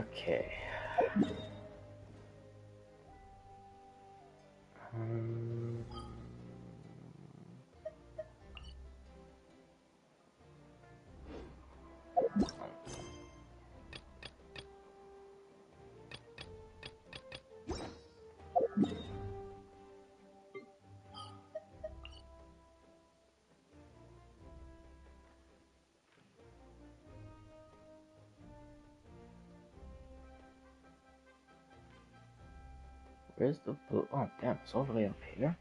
Okay. Um, where's the blue? Oh, damn, it's all the way up here.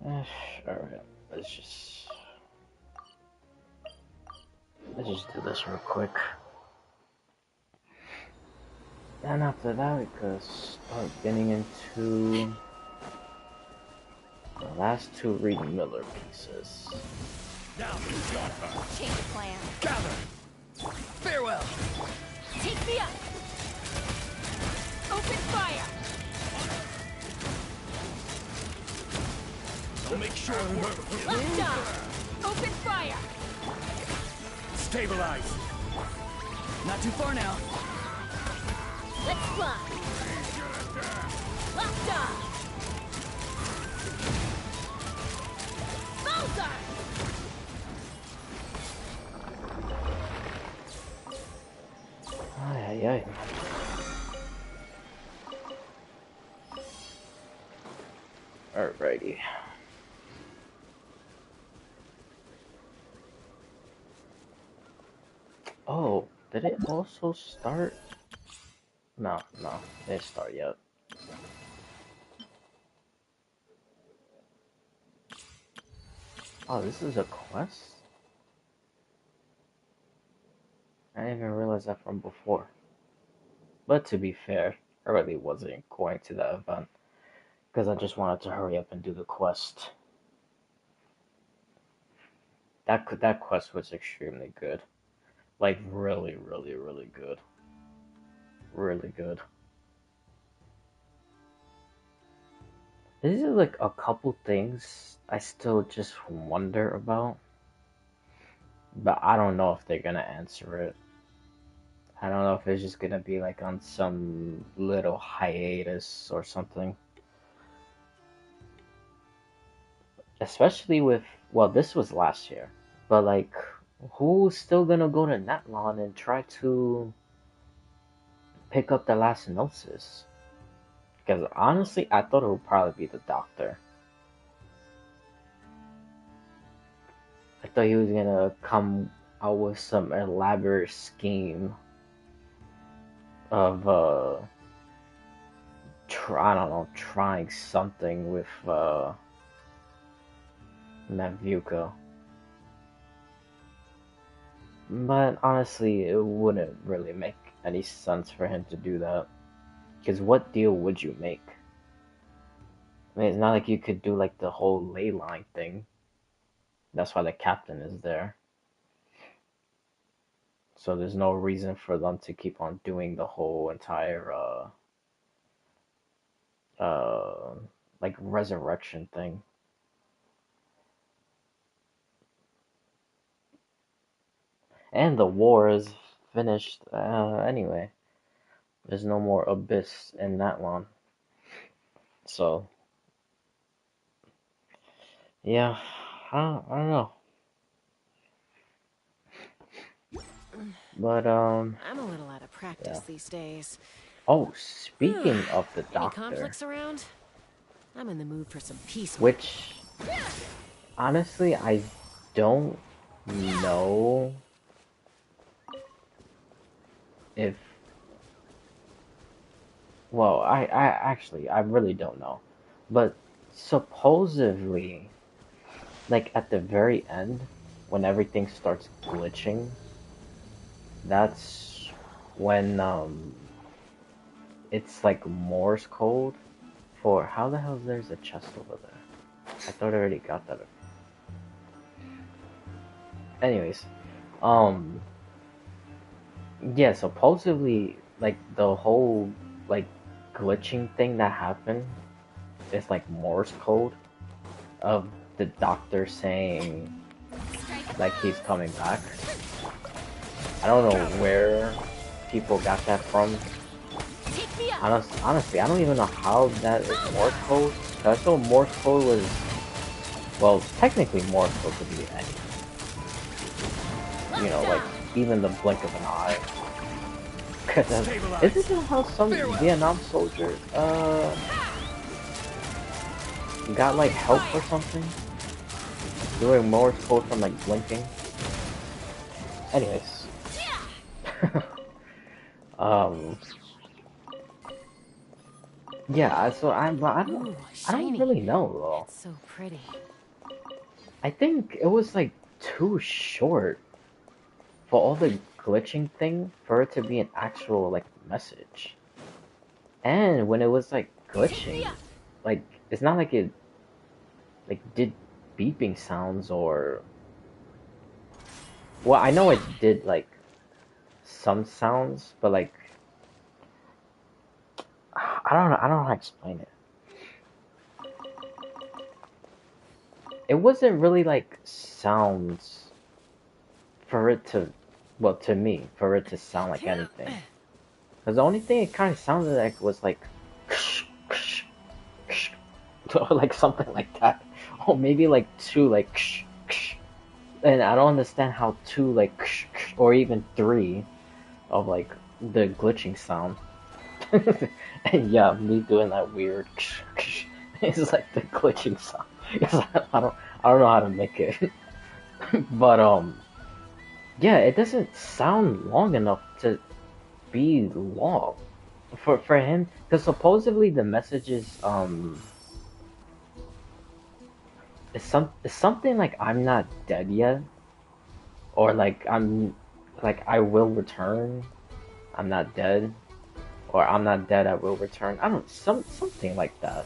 Alright, let's just do this real quick. And after that, we could start getting into the last two Reed Miller pieces. Now it's your turn. Change plan. Gather. Farewell. Take me up. Open fire. I'll make sure. Locked on. Open fire. Stabilize. Not too far now. Let's fly. Locked on. Bullseye. Ay, ay, ay. Alrighty. Oh, did it also start? No, it didn't start yet. Oh, this is a quest? I didn't even realize that from before. But to be fair, I really wasn't going to that event because I just wanted to hurry up and do the quest. That quest was extremely good. Like really, really, really good. Really good. This is like a couple things I still just wonder about. But I don't know if they're gonna answer it. I don't know if it's just gonna be like on some little hiatus or something. Especially with, well, this was last year, but like, who's still gonna go to Netlon and try to pick up the last Gnosis? Because honestly, I thought it would probably be the Doctor. I thought he was gonna come out with some elaborate scheme of I don't know, trying something with Mavuka. But honestly, it wouldn't really make any sense for him to do that. Because what deal would you make? I mean, it's not like you could do like the whole ley line thing. That's why the captain is there. So there's no reason for them to keep on doing the whole entire like resurrection thing. And the war is finished anyway. There's no more Abyss in Netlon. So yeah, I don't know. But I'm a little out of practice yeah. these days. Oh, speaking of the Any Doctor, conflicts around? I'm in the mood for some peace. which honestly I don't know if, well, I really don't know, but supposedly, like at the very end, when everything starts glitching, that's when it's like Morse code for how the hell there's a chest over there. I thought I already got that. Anyways, yeah, supposedly like the whole like glitching thing that happened is like Morse code of the Doctor saying like he's coming back. I don't know where people got that from. Take me up. Honestly, I don't even know how that is Morse code. 'Cause I thought Morse code was, well, technically Morse code could be anything. You know, like even the blink of an eye. Cause isn't that how some Vietnam soldier got like help or something? Doing Morse code from like blinking. Anyways. Yeah, so I Ooh, don't shiny. really know though. It's so pretty. I think it was like too short for all the glitching thing for it to be an actual like message. And when it was like glitching, like it's not like it like did beeping sounds or, well, I know it did like some sounds, but like I don't know how to explain it. It wasn't really like sounds for it to, well, to me, for it to sound like anything. Because the only thing it kind of sounded like was like, or like something like that, or maybe like two like, and I don't understand how two like, or even three of like the glitching sound. And yeah, me doing that weird it's like the glitching sound. I don't know how to make it. But yeah, it doesn't sound long enough to be long for him, because supposedly the message is it's something like I'm not dead yet, or like I will return, I'm not dead, or I'm not dead, I will return. I don't, something like that.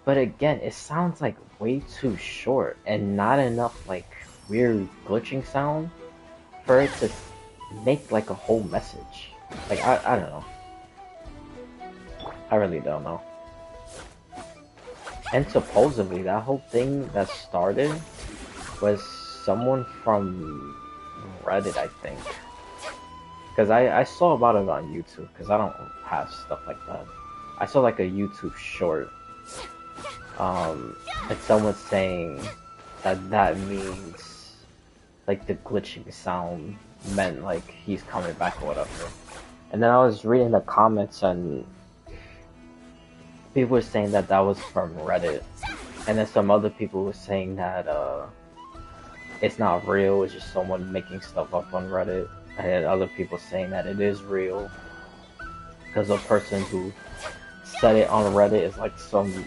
But again, it sounds like way too short and not enough like weird glitching sound for it to make like a whole message. Like I don't know. I really don't know. And supposedly that whole thing that started was someone from Reddit, I think. Because I saw about it on YouTube, because I don't have stuff like that. I saw like a YouTube short. And someone saying that means like the glitching sound meant like he's coming back or whatever. And then I was reading the comments and people were saying that that was from Reddit. And then some other people were saying that it's not real, it's just someone making stuff up on Reddit. And then other people saying that it is real, because the person who said it on Reddit is like some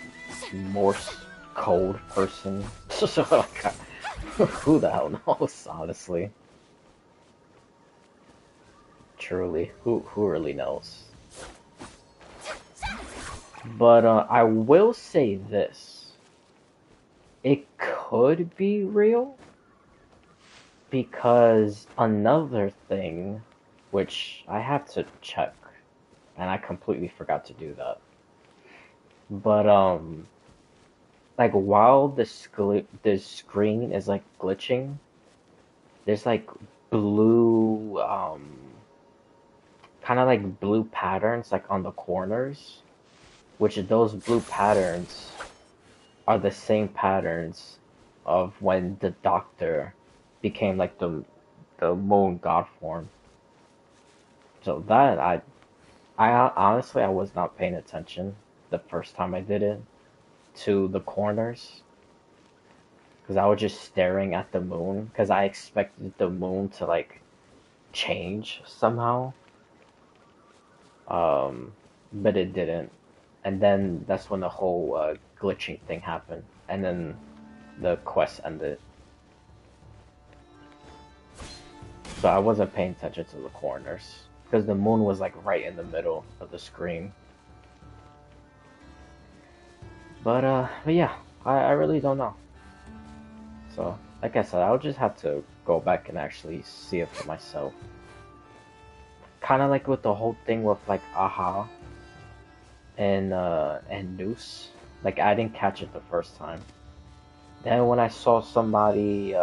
Morse code person. So like, who the hell knows, honestly? Truly, who really knows? But I will say this. It could be real, because another thing, which I have to check, and I completely forgot to do that. But like while the screen is like glitching, there's like blue kind of like blue patterns like on the corners, which those blue patterns are the same patterns of when the Doctor became like the moon god form. So that I honestly I was not paying attention the first time I did it to the corners, because I was just staring at the moon because I expected the moon to like change somehow. But it didn't. And then that's when the whole glitching thing happened, and then the quest ended. So I wasn't paying attention to the corners because the moon was like right in the middle of the screen. But yeah, I really don't know. So like I said, I'll just have to go back and actually see it for myself. Kind of like with the whole thing with like Aha and Noose. Like I didn't catch it the first time. Then when I saw somebody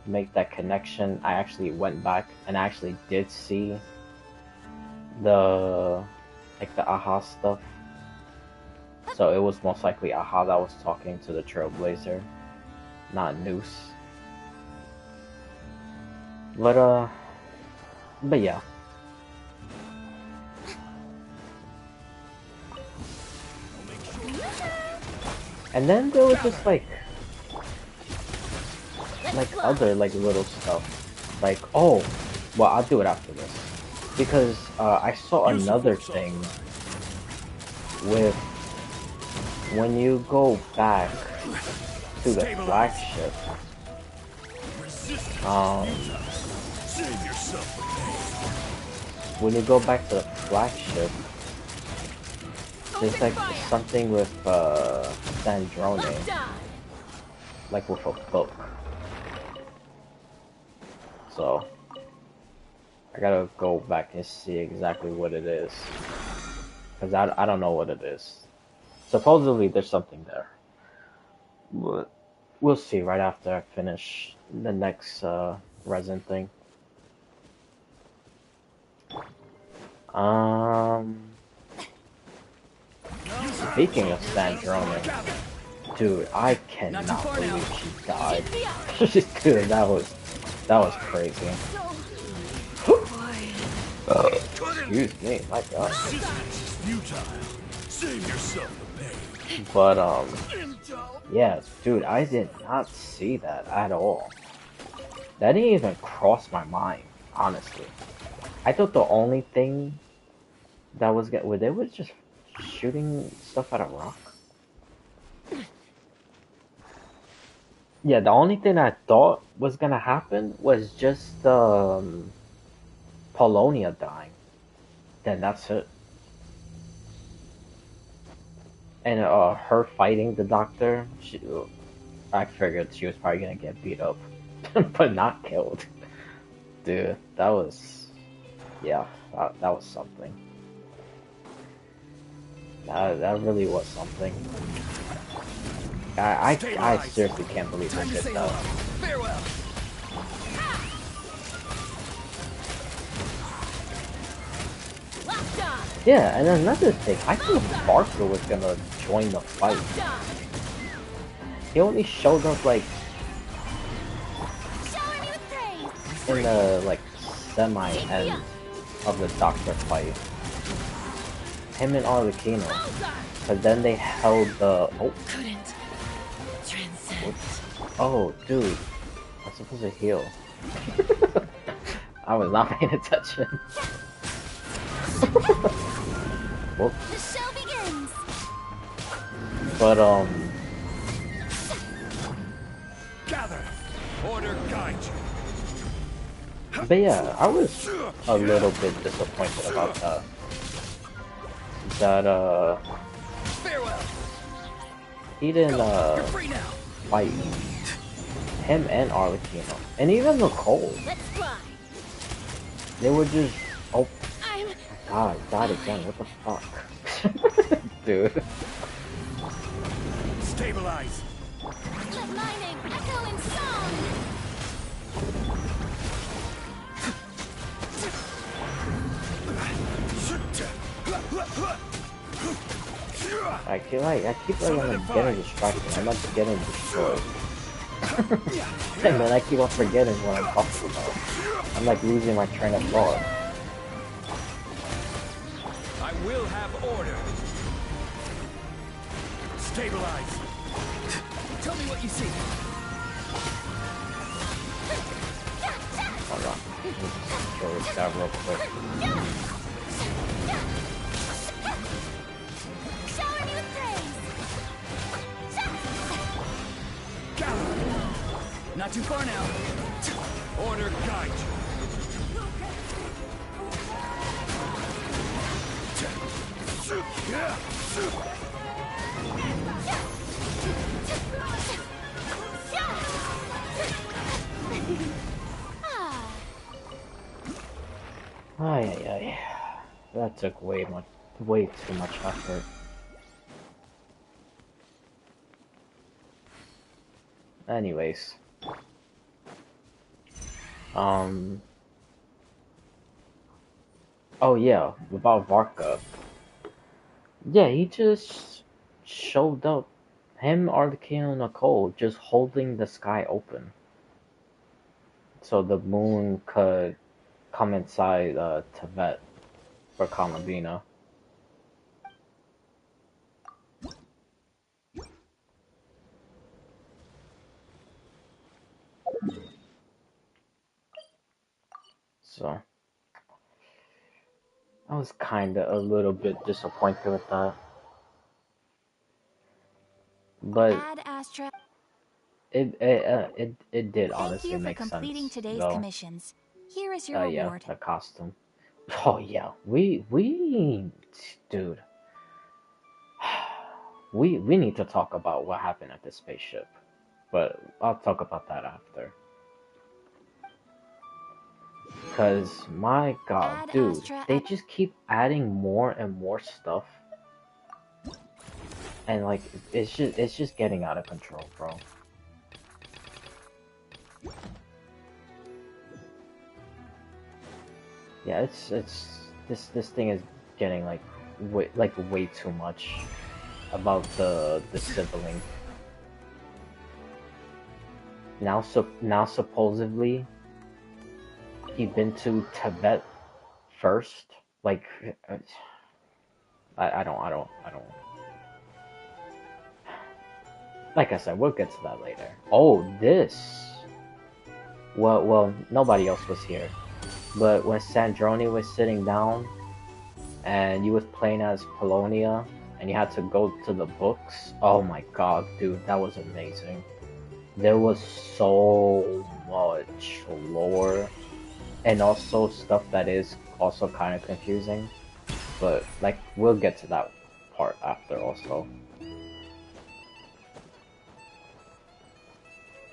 make that connection, I actually went back and I actually did see the like the AHA stuff. So it was most likely AHA that was talking to the Trailblazer, not Noose. But yeah. And then there was just like other like little stuff, like, oh, well, I'll do it after this, because I saw another thing with when you go back to the flagship. When you go back to the flagship, there's like something with Sandrone, like with a book. So I gotta go back and see exactly what it is, because I don't know what it is. Supposedly there's something there, but we'll see right after I finish the next resin thing. Speaking of Sandrone, dude, I cannot believe she died. Dude, that was crazy. Excuse me, my God. But yeah, dude, I did not see that at all. That didn't even cross my mind, honestly. I thought the only thing that was they were just shooting stuff at a rock. Yeah, the only thing I thought was gonna happen was just Polonia dying. Then that's it. And her fighting the doctor, I figured she was probably gonna get beat up, but not killed. Dude, that was, yeah, that was something. That really was something. I seriously can't believe they did that. Farewell. Yeah, and another thing, I thought Barker was gonna join the fight. He only showed up like in the like semi-end of the Doctor fight. Him and Arlecchino. But then they held the Couldn't transcend. Oh, dude. I'm supposed to heal. I was not paying attention. Whoop. The show begins. But Gather. Order guide you. but yeah, I was a little bit disappointed about that. Farewell. He didn't You're free now. fight him and Arlecchino, and even Nicole. Let's fly. They were just I'm God, died again. What the fuck, dude? Stabilize. the mining echo in song. I keep getting distracted. I'm not getting destroyed. And then I keep on forgetting what I'm talking about. I'm like losing my train of thought. I will have order. Stabilize. Tell me what you see. Hold on. Let me just kill this guy real quick. Shower me with praise. Not too far now. Order guide you. Ay, ay, ay. That took way too much effort. Anyways. Um. Oh yeah, about Varka. Yeah, he just showed up. Him, Arlecchino, and Nicole just holding the sky open so the moon could come inside Tibet for Kalavina. So I was kind of a little bit disappointed with that, but Ad Astra. it did Thank honestly you for make completing sense today's though. commissions. Here is your Yeah, reward. the costume. Oh yeah, we dude, we need to talk about what happened at the spaceship, but I'll talk about that after. Cause my god, Ad dude, Astra. they just keep adding more and more stuff, and like it's just getting out of control, bro. Yeah, it's this thing is getting like way too much about the sibling. Now supposedly he been to Tibet first. Like I don't. Like I said, we'll get to that later. Oh, this. Well, nobody else was here, but when Sandrone was sitting down and you was playing as Polonia and you had to go to the books. Oh my god, dude, that was amazing. There was so much lore and also stuff that is also kind of confusing, but like we'll get to that part after also.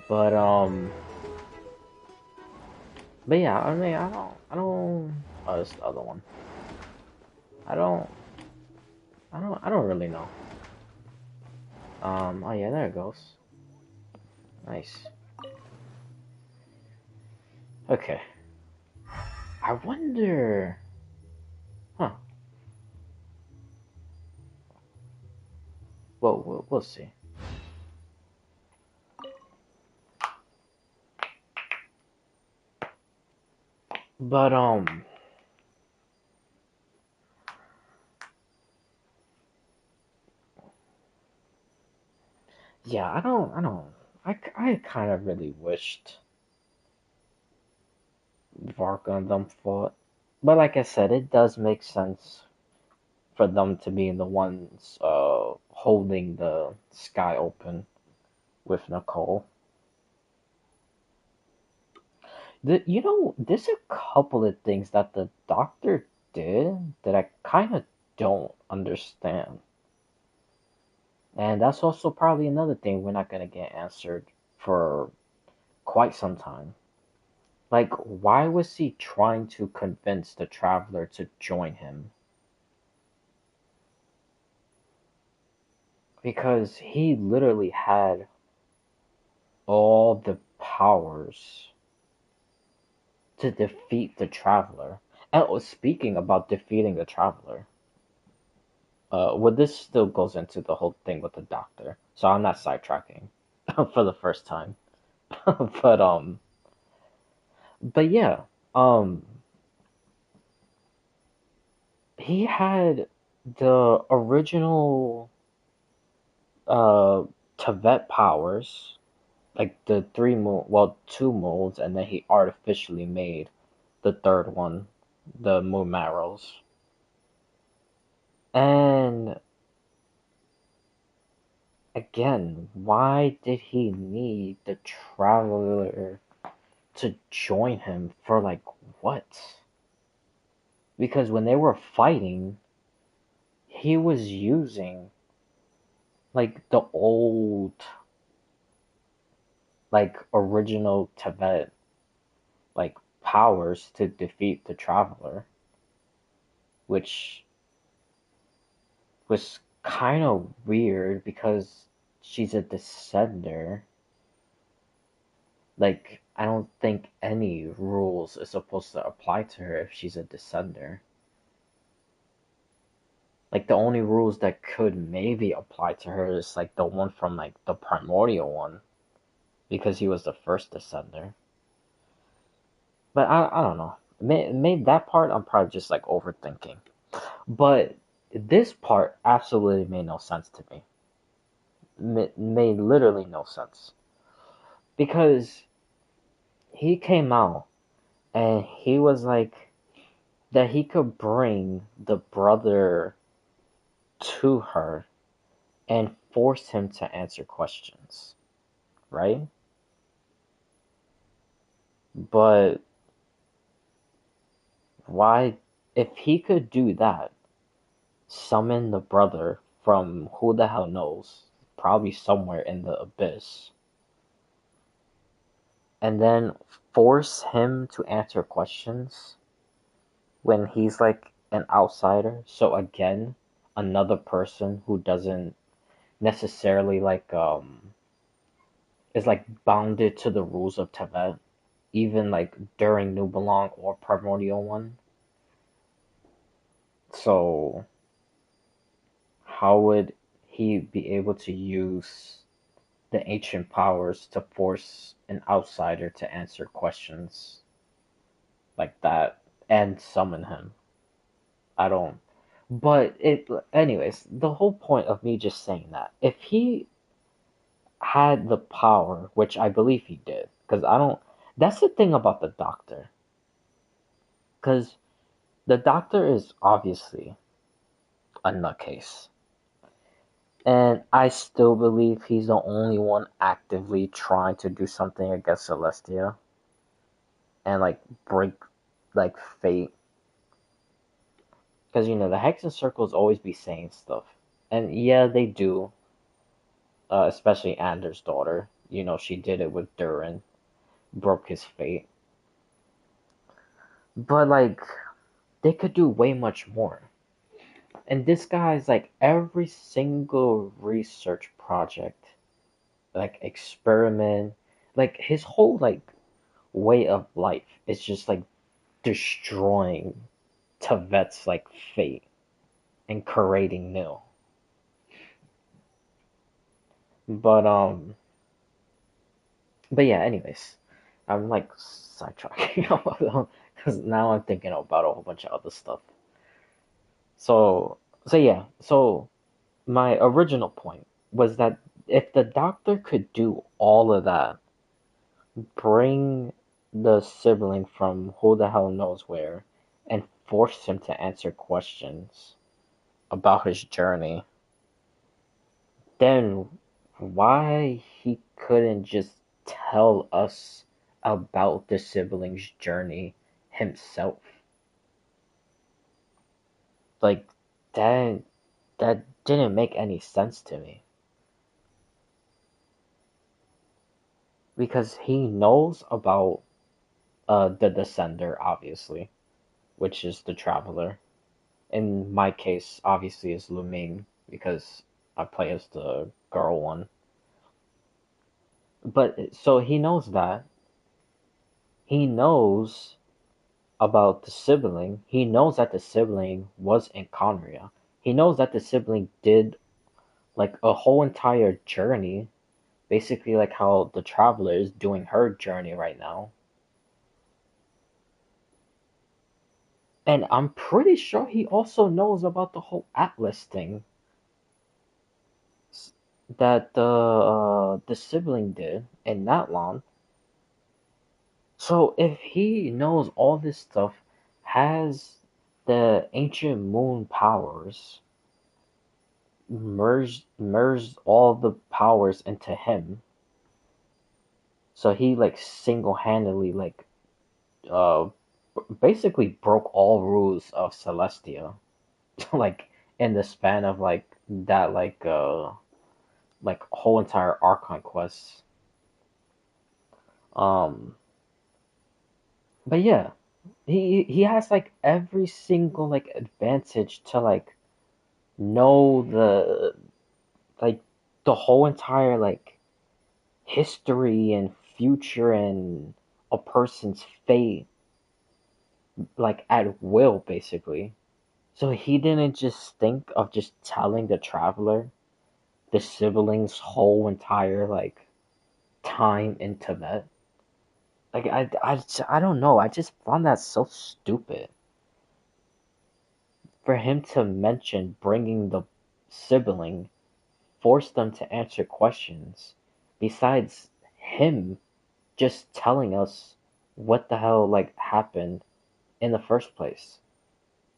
But but yeah, I mean, I don't. Oh, it's the other one. I don't, I don't really know. Oh yeah, there it goes. Nice. Okay. I wonder. Huh. Well, we'll see. But yeah, I kind of really wished Varka and them fought. But like I said, it does make sense for them to be the ones holding the sky open with Nicole. There's a couple of things that the doctor did that I kind of don't understand. And that's also probably another thing we're not going to get answered for quite some time. Like, why was he trying to convince the traveler to join him? Because he literally had all the powers to defeat the traveler. And speaking about defeating the traveler, well, this still goes into the whole thing with the doctor, so I'm not sidetracking for the first time. but but yeah, um, he had the original uh Tibet powers, like the two molds, and then he artificially made the third one, the moon marrows. And again, why did he need the traveler to join him for like what? Because when they were fighting, he was using like the old, like original Tibet like powers to defeat the traveler, which was kind of weird because she's a descender. Like, I don't think any rules is supposed to apply to her if she's a descender. Like, the only rules that could maybe apply to her is like the one from like the primordial one, because he was the first descender. But I don't know. Made that part, I'm probably just like overthinking. But this part absolutely made no sense to me. Made literally no sense. Because he came out and he was like that he could bring the brother to her and force him to answer questions, right? But why, if he could do that, summon the brother from who the hell knows, probably somewhere in the abyss, and then force him to answer questions when he's like an outsider. So again, another person who doesn't necessarily like is like bounded to the rules of Tibet, even like during New Belong or Primordial One. So how would he be able to use the ancient powers to force an outsider to answer questions like that and summon him? I don't. But anyways, the whole point of me just saying that, if he had the power, which I believe he did, because I don't. That's the thing about the Doctor, because the Doctor is obviously a nutcase, and I still believe he's the only one actively trying to do something against Celestia and like break like fate. Because the Hexen Circles always be saying stuff, and yeah, they do. Especially Anders' daughter. She did it with Durin, broke his fate. But like, they could do way much more. And this guy's like every single research project, like experiment, like his whole like way of life is just like destroying Tevet's like fate and creating new. But but yeah, anyways, I'm like sidetracking because now I'm thinking about a whole bunch of other stuff. So yeah, so my original point was that if the Doctor could do all of that, bring the sibling from who the hell knows where, and force him to answer questions about his journey, then why he couldn't just tell us about the sibling's journey himself? Like, that that didn't make any sense to me. Because he knows about the Descender, obviously, which is the Traveler. In my case, obviously, is Lumine, because I play as the girl one. But so he knows that. He knows about the sibling. He knows that the sibling was in Conria. He knows that the sibling did like a whole entire journey, basically like how the Traveler is doing her journey right now. And I'm pretty sure he also knows about the whole Atlas thing that the sibling did in Natlan. So if he knows all this stuff, has the ancient moon powers, merged all the powers into him, so he like single-handedly like uh basically broke all rules of Celestia, like in the span of like that like whole entire Archon quest. Um, but yeah, he has like every single like advantage to like know like the whole entire like history and future and a person's fate like at will, basically. So he didn't just think of just telling the traveler the siblings' whole entire like time in Tibet. Like I don't know. I just found that so stupid for him to mention bringing the sibling, force them to answer questions. Besides him just telling us what the hell like happened in the first place,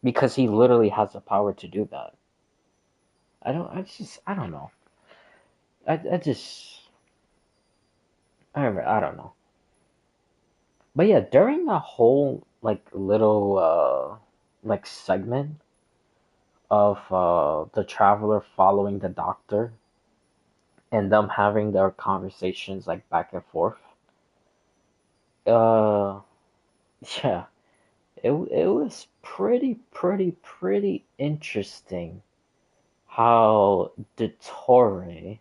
because he literally has the power to do that. I don't know. I just I don't know. But yeah, during that whole like little like segment of the traveler following the doctor and them having their conversations like back and forth. Uh yeah, it was pretty interesting how Dottore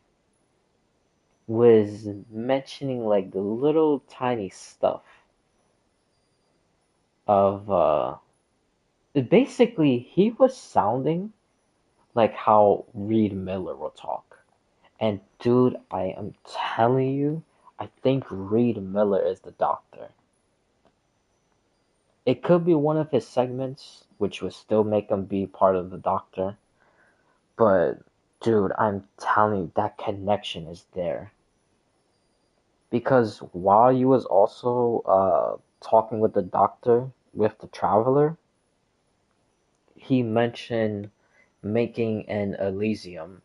was mentioning like the little tiny stuff of basically he was sounding like how Reed Miller will talk. And dude, I am telling you, I think Reed Miller is the doctor. It could be one of his segments, which would still make him be part of the doctor. But dude, I'm telling you, that connection is there. Because while you was also talking with the doctor, with the traveler, he mentioned making an Elysium.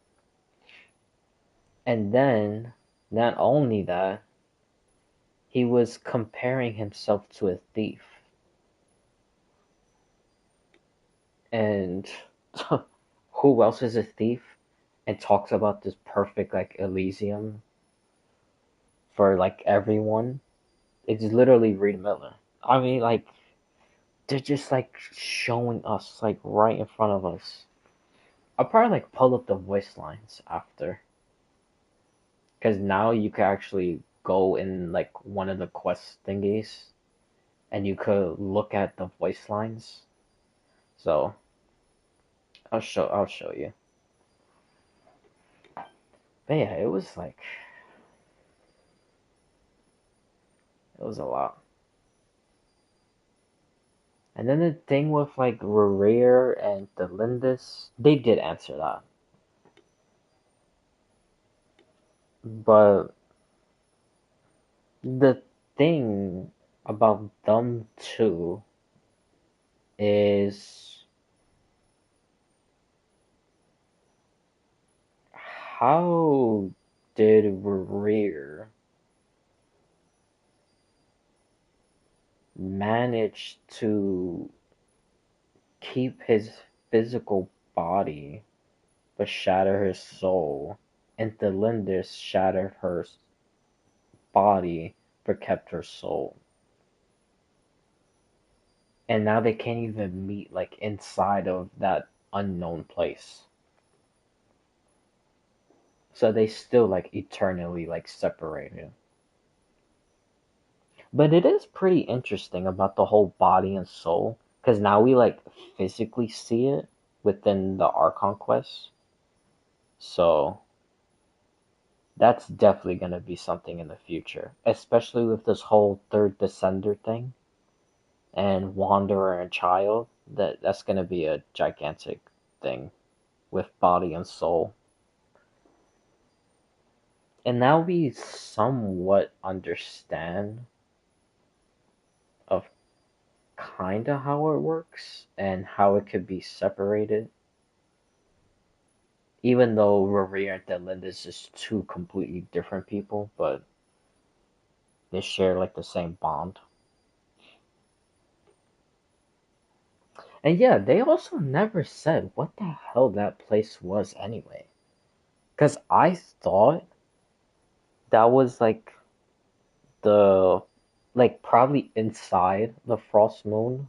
And then, not only that, he was comparing himself to a thief. And who else is a thief and talks about this perfect like Elysium for like everyone? It's literally Reed Miller. I mean, like they're just like showing us like right in front of us. I'll probably like pull up the voice lines after, because now you can actually go in like one of the quest thingies and you could look at the voice lines. So I'll show you. But yeah, it was like it was a lot. And then the thing with like Rare and the Lindis, they did answer that. But the thing about them two is how did Rare manage to keep his physical body but shatter his soul, and the Lindis shattered her body but kept her soul? And now they can't even meet like inside of that unknown place. So they still like eternally like separated. But it is pretty interesting about the whole body and soul, because now we like physically see it within the Archon quest. So that's definitely gonna be something in the future, especially with this whole third Descender thing and Wanderer and Child. That's gonna be a gigantic thing with body and soul. And now we somewhat understand of kinda how it works and how it could be separated. Even though Revere and Delinda is just two completely different people, but they share like the same bond. And yeah, they also never said what the hell that place was anyway. Cause I thought that was like the like probably inside the Frost Moon,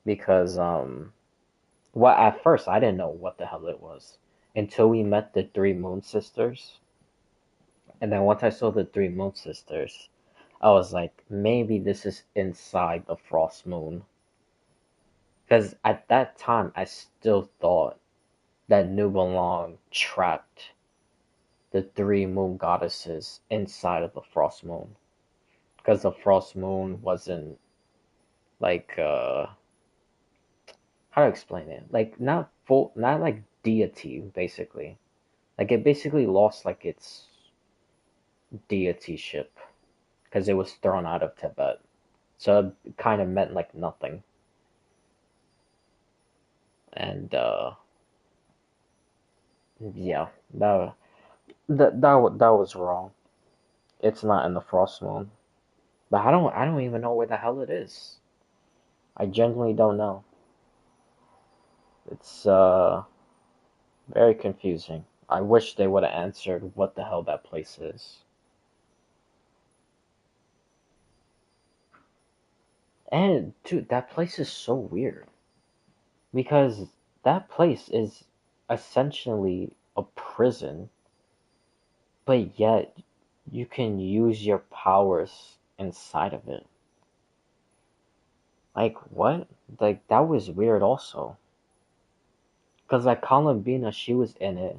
because well, at first I didn't know what the hell it was until we met the three Moon Sisters. And then once I saw the three moon sisters, I was like, maybe this is inside the Frost Moon. Because at that time, I still thought that Nubelung trapped the three moon goddesses inside of the Frost Moon. Because the Frost Moon wasn't like how to explain it? Like not full, not like deity basically. Like it basically lost like its deityship because it was thrown out of Tibet. So it kind of meant like nothing. And yeah, that was wrong. It's not in the Frost Moon. But I don't even know where the hell it is. I genuinely don't know. It's very confusing. I wish they would have answered what the hell that place is. And dude, that place is so weird because that place is essentially a prison, but yet you can use your powers inside of it. Like what? Like that was weird also. Cause like Columbina, she was in it.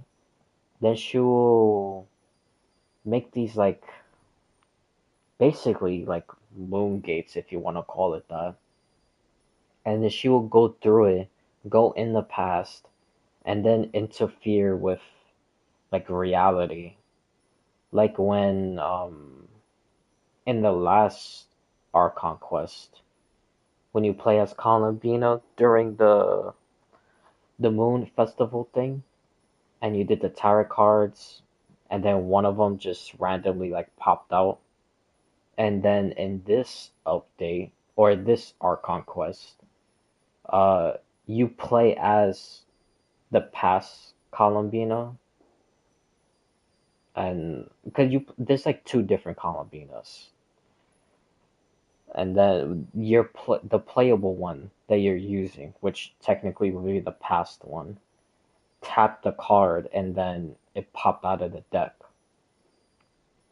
Then she will make these like basically like moon gates, if you want to call it that. And then she will go through it, go in the past, and then interfere with like reality. Like when in the last Archon quest, when you play as Columbina during the moon festival thing, and you did the tarot cards, and then one of them just randomly like popped out. And then in this update or this Archon quest, uh, you play as the past Columbina, and because you there's like two different Columbinas, and then the playable one that you're using, which technically would be the past one, tap the card and then it popped out of the deck.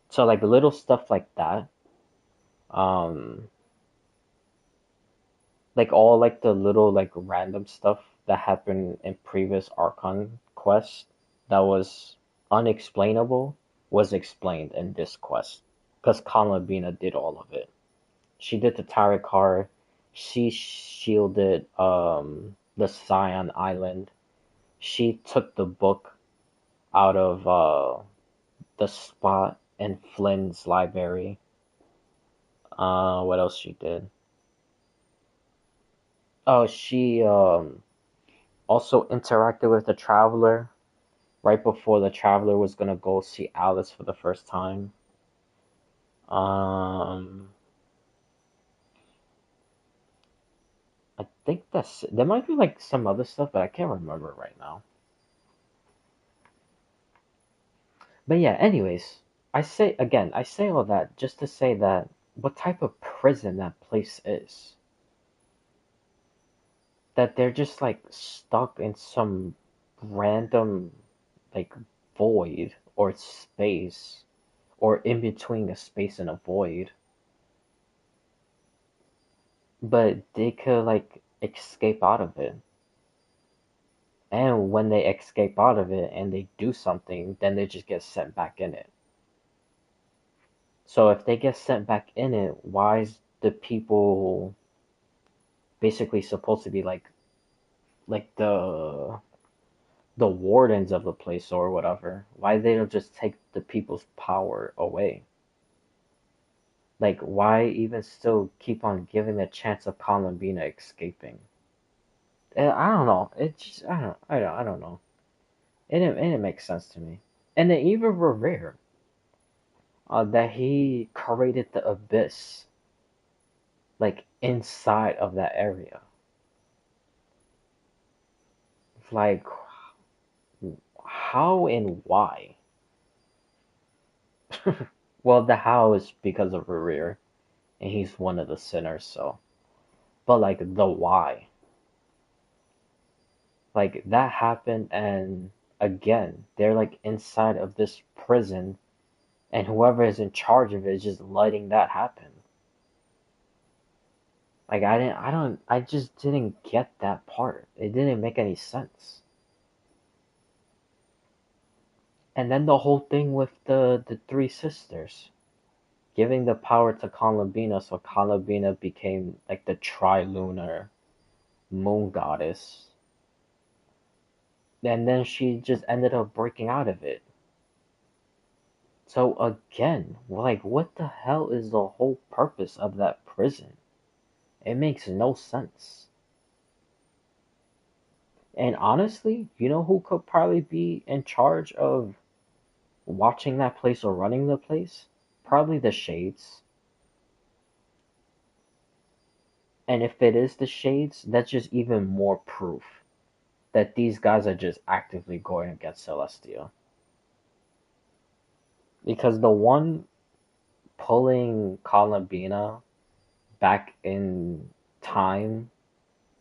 So like little stuff like that, um, like all like the little like random stuff that happened in previous Archon quests that was unexplainable was explained in this quest because Columbina did all of it. She did the tarot card. She shielded the Scion Island. She took the book out of the spot in Flynn's library. What else she did? Oh, she also interacted with the Traveler right before the Traveler was gonna go see Alice for the first time. Um, I think that's there might be like some other stuff, but I can't remember right now. But yeah, anyways, I say all that just to say that what type of prison that place is. That they're just like stuck in some random like void or space or in between a space and a void. But they could like escape out of it. And when they escape out of it and they do something, then they just get sent back in it. So if they get sent back in it, why is the people basically supposed to be like the wardens of the place or whatever? Why they don't just take the people's power away? Like why even still keep on giving a chance of Columbina escaping? I don't know. It just I don't know. It makes sense to me. And then even Revere, that he created the abyss like inside of that area. Like how and why? Well, the how is because of Revere, and he's one of the sinners. So, but like the why, like that happened, and again, they're like inside of this prison and whoever is in charge of it is just letting that happen. Like I just didn't get that part. It didn't make any sense. And then the whole thing with the three sisters giving the power to Columbina, so Columbina became like the trilunar moon goddess. And then she just ended up breaking out of it. So again, like what the hell is the whole purpose of that prison? It makes no sense. And honestly, you know who could probably be in charge of watching that place or running the place? Probably the Shades. And if it is the Shades, that's just even more proof that these guys are just actively going against Celestia. Because the one pulling Columbina back in time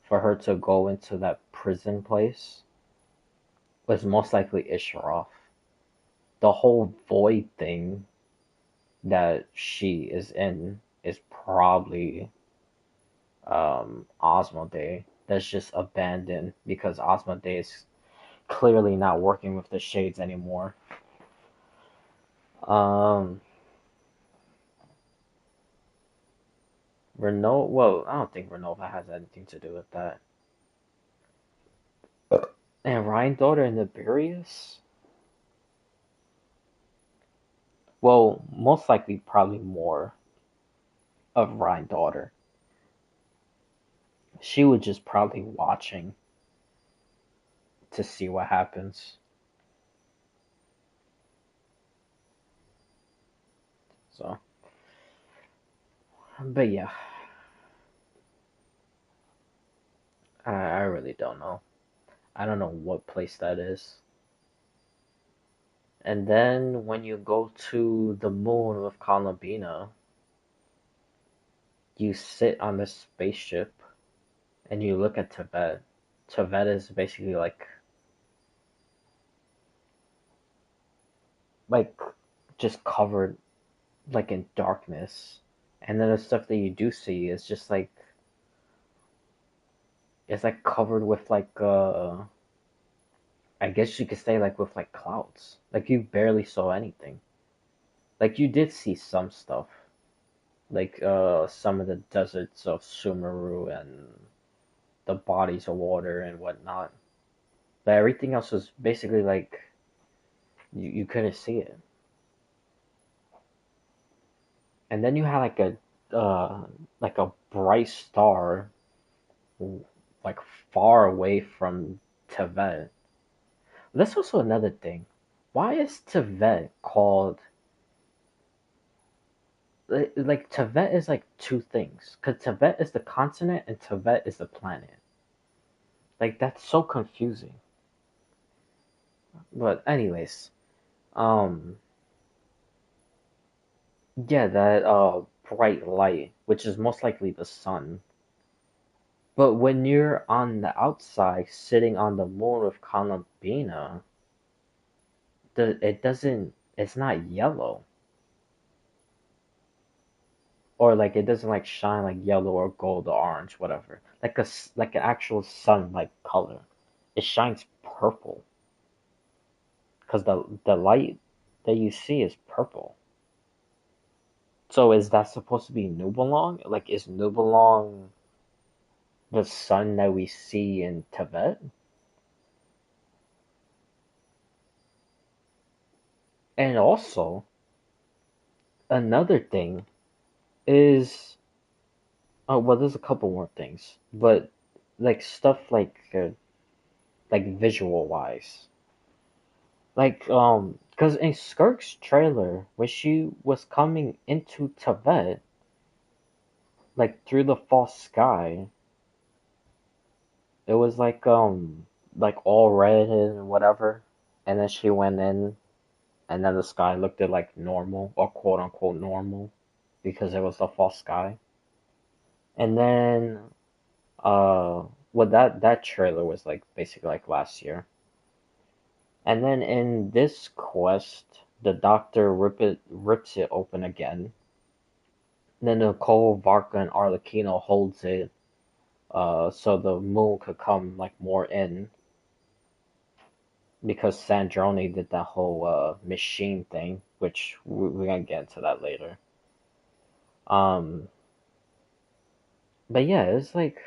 for her to go into that prison place was most likely Isharoth. The whole void thing that she is in is probably Asmodee that's just abandoned because Asmodee is clearly not working with the Shades anymore. Um, Renova, well, I don't think Renova has anything to do with that. And Ryan Daughter and Nibirius? Well, most likely, probably more of Ryan Daughter. She was just probably watching to see what happens. So, but yeah, I really don't know. I don't know what place that is. And then when you go to the moon with Columbina, you sit on the spaceship and you look at Tibet. Tibet is basically like just covered like in darkness. And then the stuff that you do see is just like it's like covered with like I guess you could say like with like clouds. Like you barely saw anything. Like you did see some stuff. Like some of the deserts of Sumeru and the bodies of water and whatnot. But everything else was basically like you couldn't see it. And then you had like a bright star like far away from Tibet. That's also another thing. Why is Tibet called like Tibet is like two things? Because Tibet is the continent and Tibet is the planet. Like that's so confusing. But anyways, um, yeah, that bright light, which is most likely the sun. But when you're on the outside, sitting on the moon with Columbina, it doesn't. It's not yellow, or like it doesn't like shine like yellow or gold or orange, whatever. Like an actual sun like color. It shines purple because the light that you see is purple. So is that supposed to be Nubelong? Like is Nubelong the sun that we see in Tibet? And also another thing is oh well, there's a couple more things, but like stuff like visual wise, like because in Skirk's trailer when she was coming into Tibet, like through the false sky, it was like all red and whatever, and then she went in, and then the sky looked at like normal or quote unquote normal because it was the false sky, and then uh well that trailer was like basically like last year. And then in this quest, The doctor rips it open again. Then Nicole, Varka, and Arlecchino holds it, so the moon could come like more in because Sandrone did that whole machine thing, which we're gonna get into that later. Um, but yeah, it's like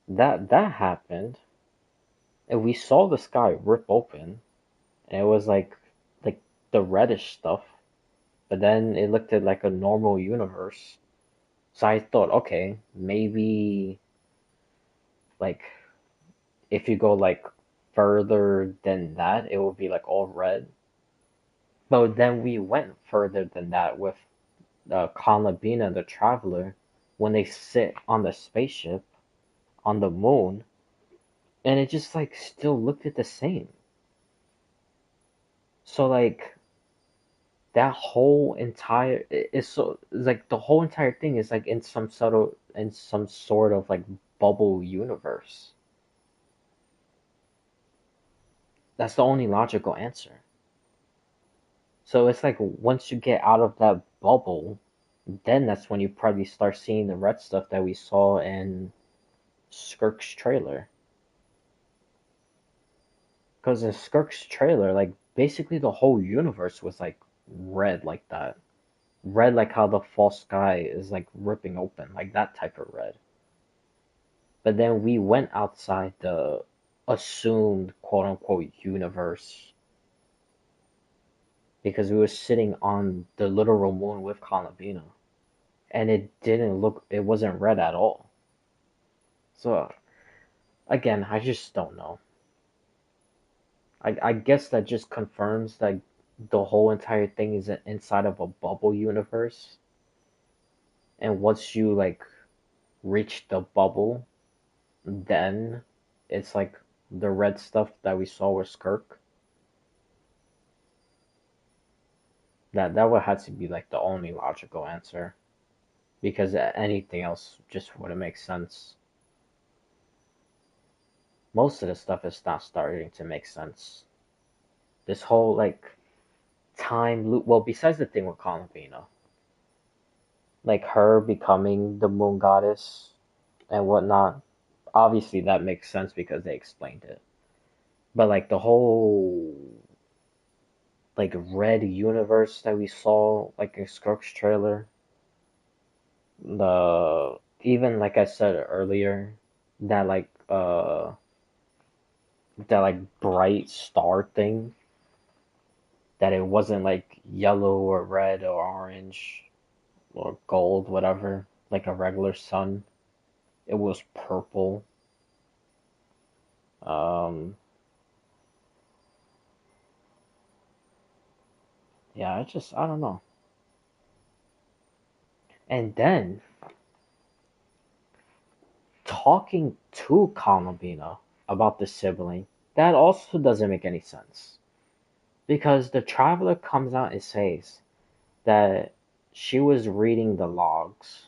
that happened, and we saw the sky rip open, and it was like the reddish stuff, but then it looked at like a normal universe. So I thought, okay, maybe like if you go like further than that, it will be like all red. But then we went further than that with Con Labina, the traveler, when they sit on the spaceship on the moon, and it just like still looked at the same. So like that whole entire it's so like the whole entire thing is like in some sort of like bubble universe. That's the only logical answer. So it's like once you get out of that bubble, then that's when you probably start seeing the red stuff that we saw in Skirk's trailer. Because in Skirk's trailer, like basically the whole universe was like red like that. Red like how the false sky is like ripping open, like that type of red. But then we went outside the assumed quote unquote universe because we were sitting on the literal moon with Kalabina. And it wasn't red at all. So again, I just don't know. I guess that just confirms that the whole entire thing is inside of a bubble universe. And once you like reach the bubble, then it's like the red stuff that we saw with Skirk. That would have to be like the only logical answer. Because anything else just wouldn't make sense. Most of the stuff is not starting to make sense. This whole like time loop. Well, besides the thing with Columvina, like her becoming the moon goddess and whatnot. Obviously, that makes sense because they explained it. But like the whole like red universe that we saw like in Skirk's trailer, the even like I said earlier, that like uh that like bright star thing, that it wasn't like yellow or red or orange or gold, whatever, like a regular sun. It was purple. Um, yeah, I don't know. And then talking to Kalmabina about the sibling, that also doesn't make any sense. Because the traveler comes out and says that she was reading the logs,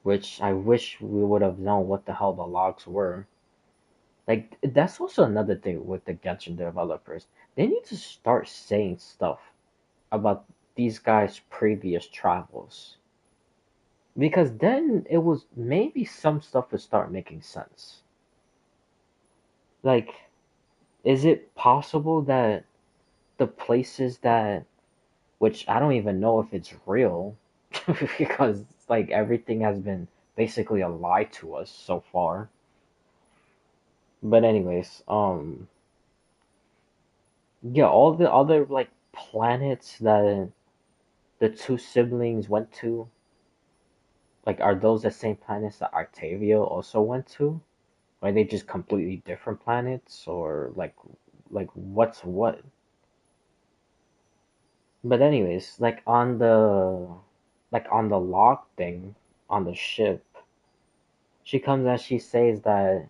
which I wish we would have known what the hell the logs were. Like, that's also another thing with the Genshin developers. They need to start saying stuff about these guys' previous travels. Because then it was maybe some stuff would start making sense. Like, is it possible that the places that, which I don't even know if it's real, because like everything has been basically a lie to us so far. But anyways, yeah, all the other like planets that the two siblings went to, like, are those the same planets that Octavia also went to? Or are they just completely different planets, or like what's what? But anyways, like on the lock thing on the ship, she comes and she says that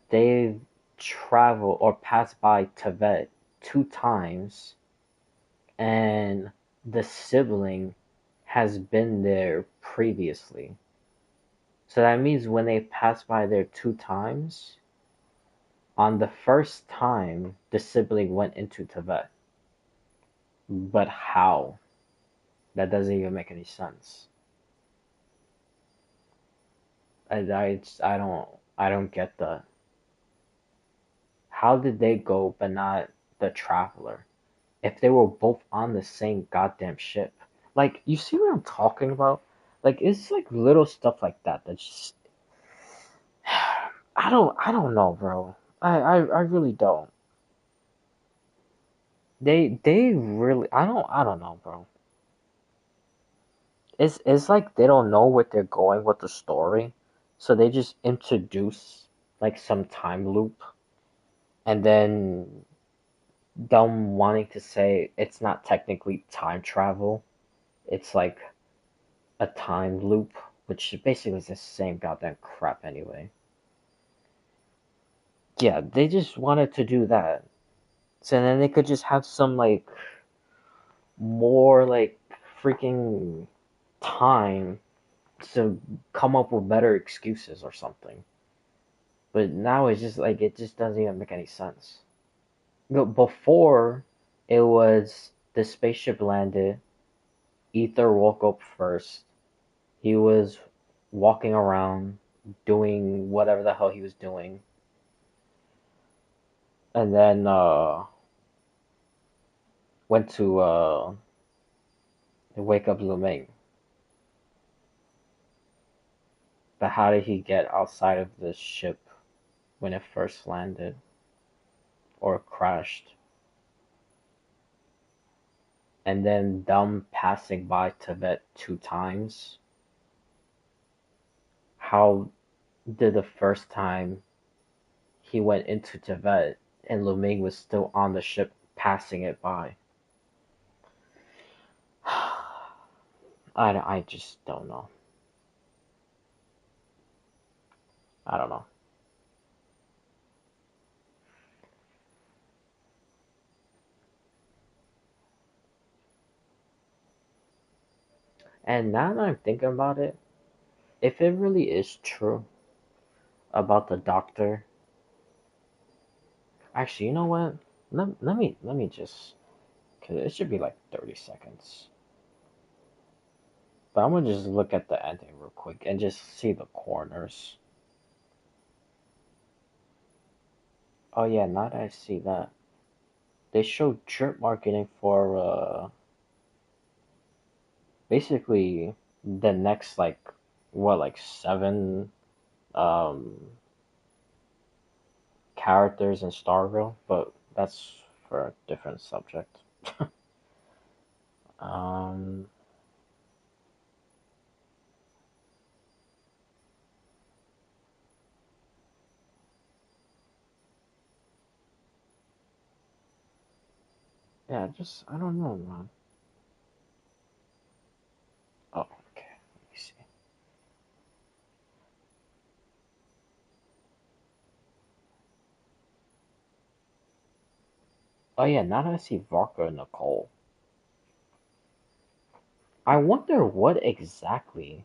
they've traveled or passed by Tibet 2 times, and the sibling has been there previously. So that means when they pass by there 2 times, on the first time the sibling went into Tibet. But how? That doesn't even make any sense. I don't get that. How did they go but not the traveler? If they were both on the same goddamn ship. Like, you see what I'm talking about? Like, it's like little stuff like that that just I don't know, bro. I really don't. They really I don't know, bro. It's like they don't know where they're going with the story, so they just introduce like some time loop, and then them wanting to say it's not technically time travel, it's like a time loop, which basically is the same goddamn crap anyway. Yeah, they just wanted to do that, so then they could just have some like more like freaking time to come up with better excuses or something. But now it's just like it just doesn't even make any sense. Before it was the spaceship landed, Ether woke up first. He was walking around doing whatever the hell he was doing. And then went to wake up Lu Ming. But how did he get outside of the ship when it first landed or crashed? And then them passing by Tibet 2 times. How did the first time he went into Tibet and Lu Ming was still on the ship passing it by? I just don't know. I don't know. And now that I'm thinking about it, if it really is true about the doctor, actually, you know what? Let me just, cause it should be like 30 seconds. But I'm gonna just look at the ending real quick and just see the corners. Oh yeah, now that I see that, they show drip marketing for basically the next like what like seven um characters in Starville, but that's for a different subject. um yeah, just I don't know, man. Oh, okay. Let me see. Oh yeah, now that I see Varka and Nicole, I wonder what exactly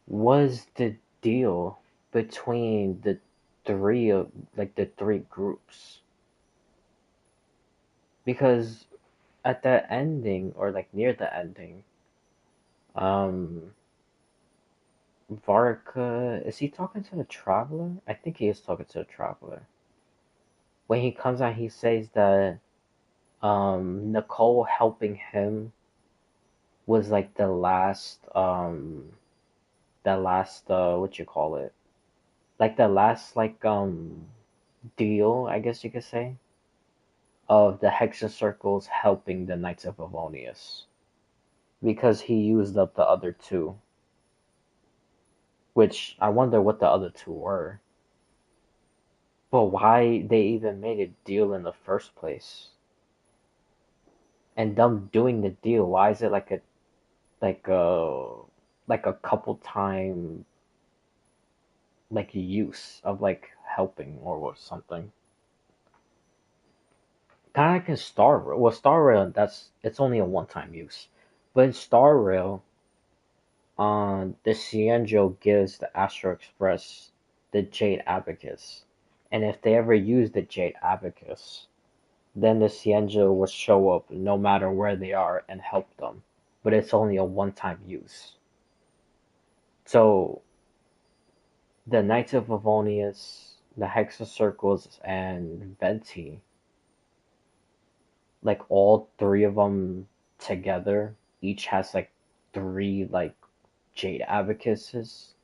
was the deal between the three of like the three groups, because at the ending or like near the ending, um Varka, is he talking to the traveler? I think he is talking to the traveler. When he comes out, he says that Nicole helping him was like the last what you call it, like the last like deal, I guess you could say, of the Hexen Circles helping the Knights of Avonius, because he used up the other two, which I wonder what the other two were. But why they even made a deal in the first place? And them doing the deal, why is it like a like a couple time like use of like helping or something? Kind of like in Star Rail. Well, Star Rail, it's only a one time use, but in Star Rail, the Cienjo gives the Astro Express the Jade Abacus, And if they ever use the Jade Abacus, then the Xianzhou will show up no matter where they are and help them. But it's only a one-time use. So the Knights of Favonius, the Hexacircles, and Venti, like all three of them together, each has like three like Jade Abacuses.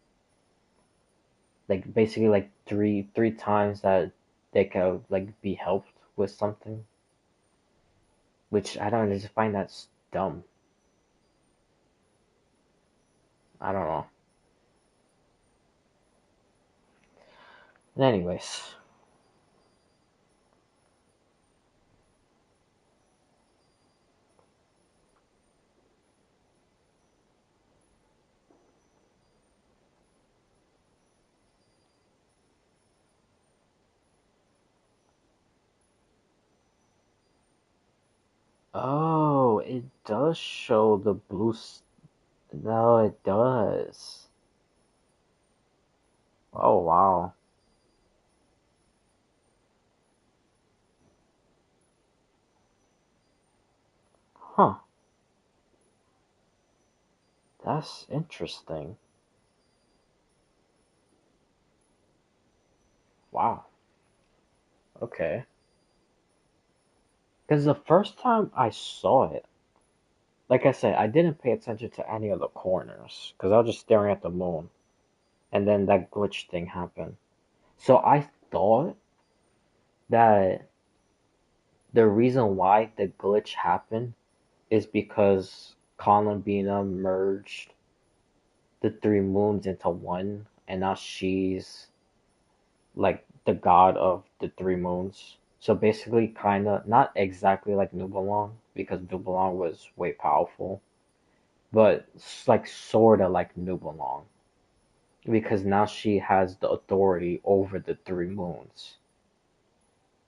Like basically like three times that they could like be helped with something. Which I don't know, I just find that dumb. I don't know. Anyways. Oh, it does show the blue. No, it does. Oh, wow. Huh. That's interesting. Wow. Okay. Because the first time I saw it, like I said, I didn't pay attention to any of the corners because I was just staring at the moon. And then that glitch thing happened. So I thought that the reason why the glitch happened is because Columbina merged the three moons into one, and now she's like the god of the three moons. So basically, kind of not exactly like Nubelong because Nubelong was way powerful, but like sort of like Nubelong because now she has the authority over the three moons,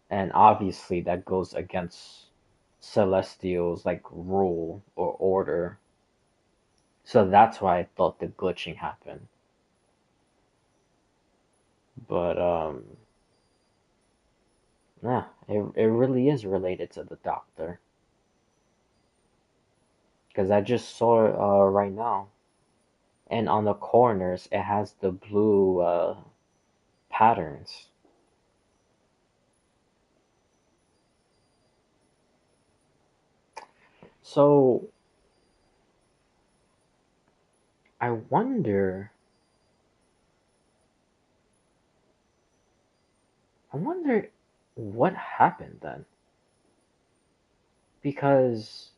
and obviously that goes against Celestial's like rule or order. So that's why I thought the glitching happened. But yeah, it really is related to the Doctor. Because I just saw it right now. And on the corners, it has the blue patterns. So I wonder what happened then. Because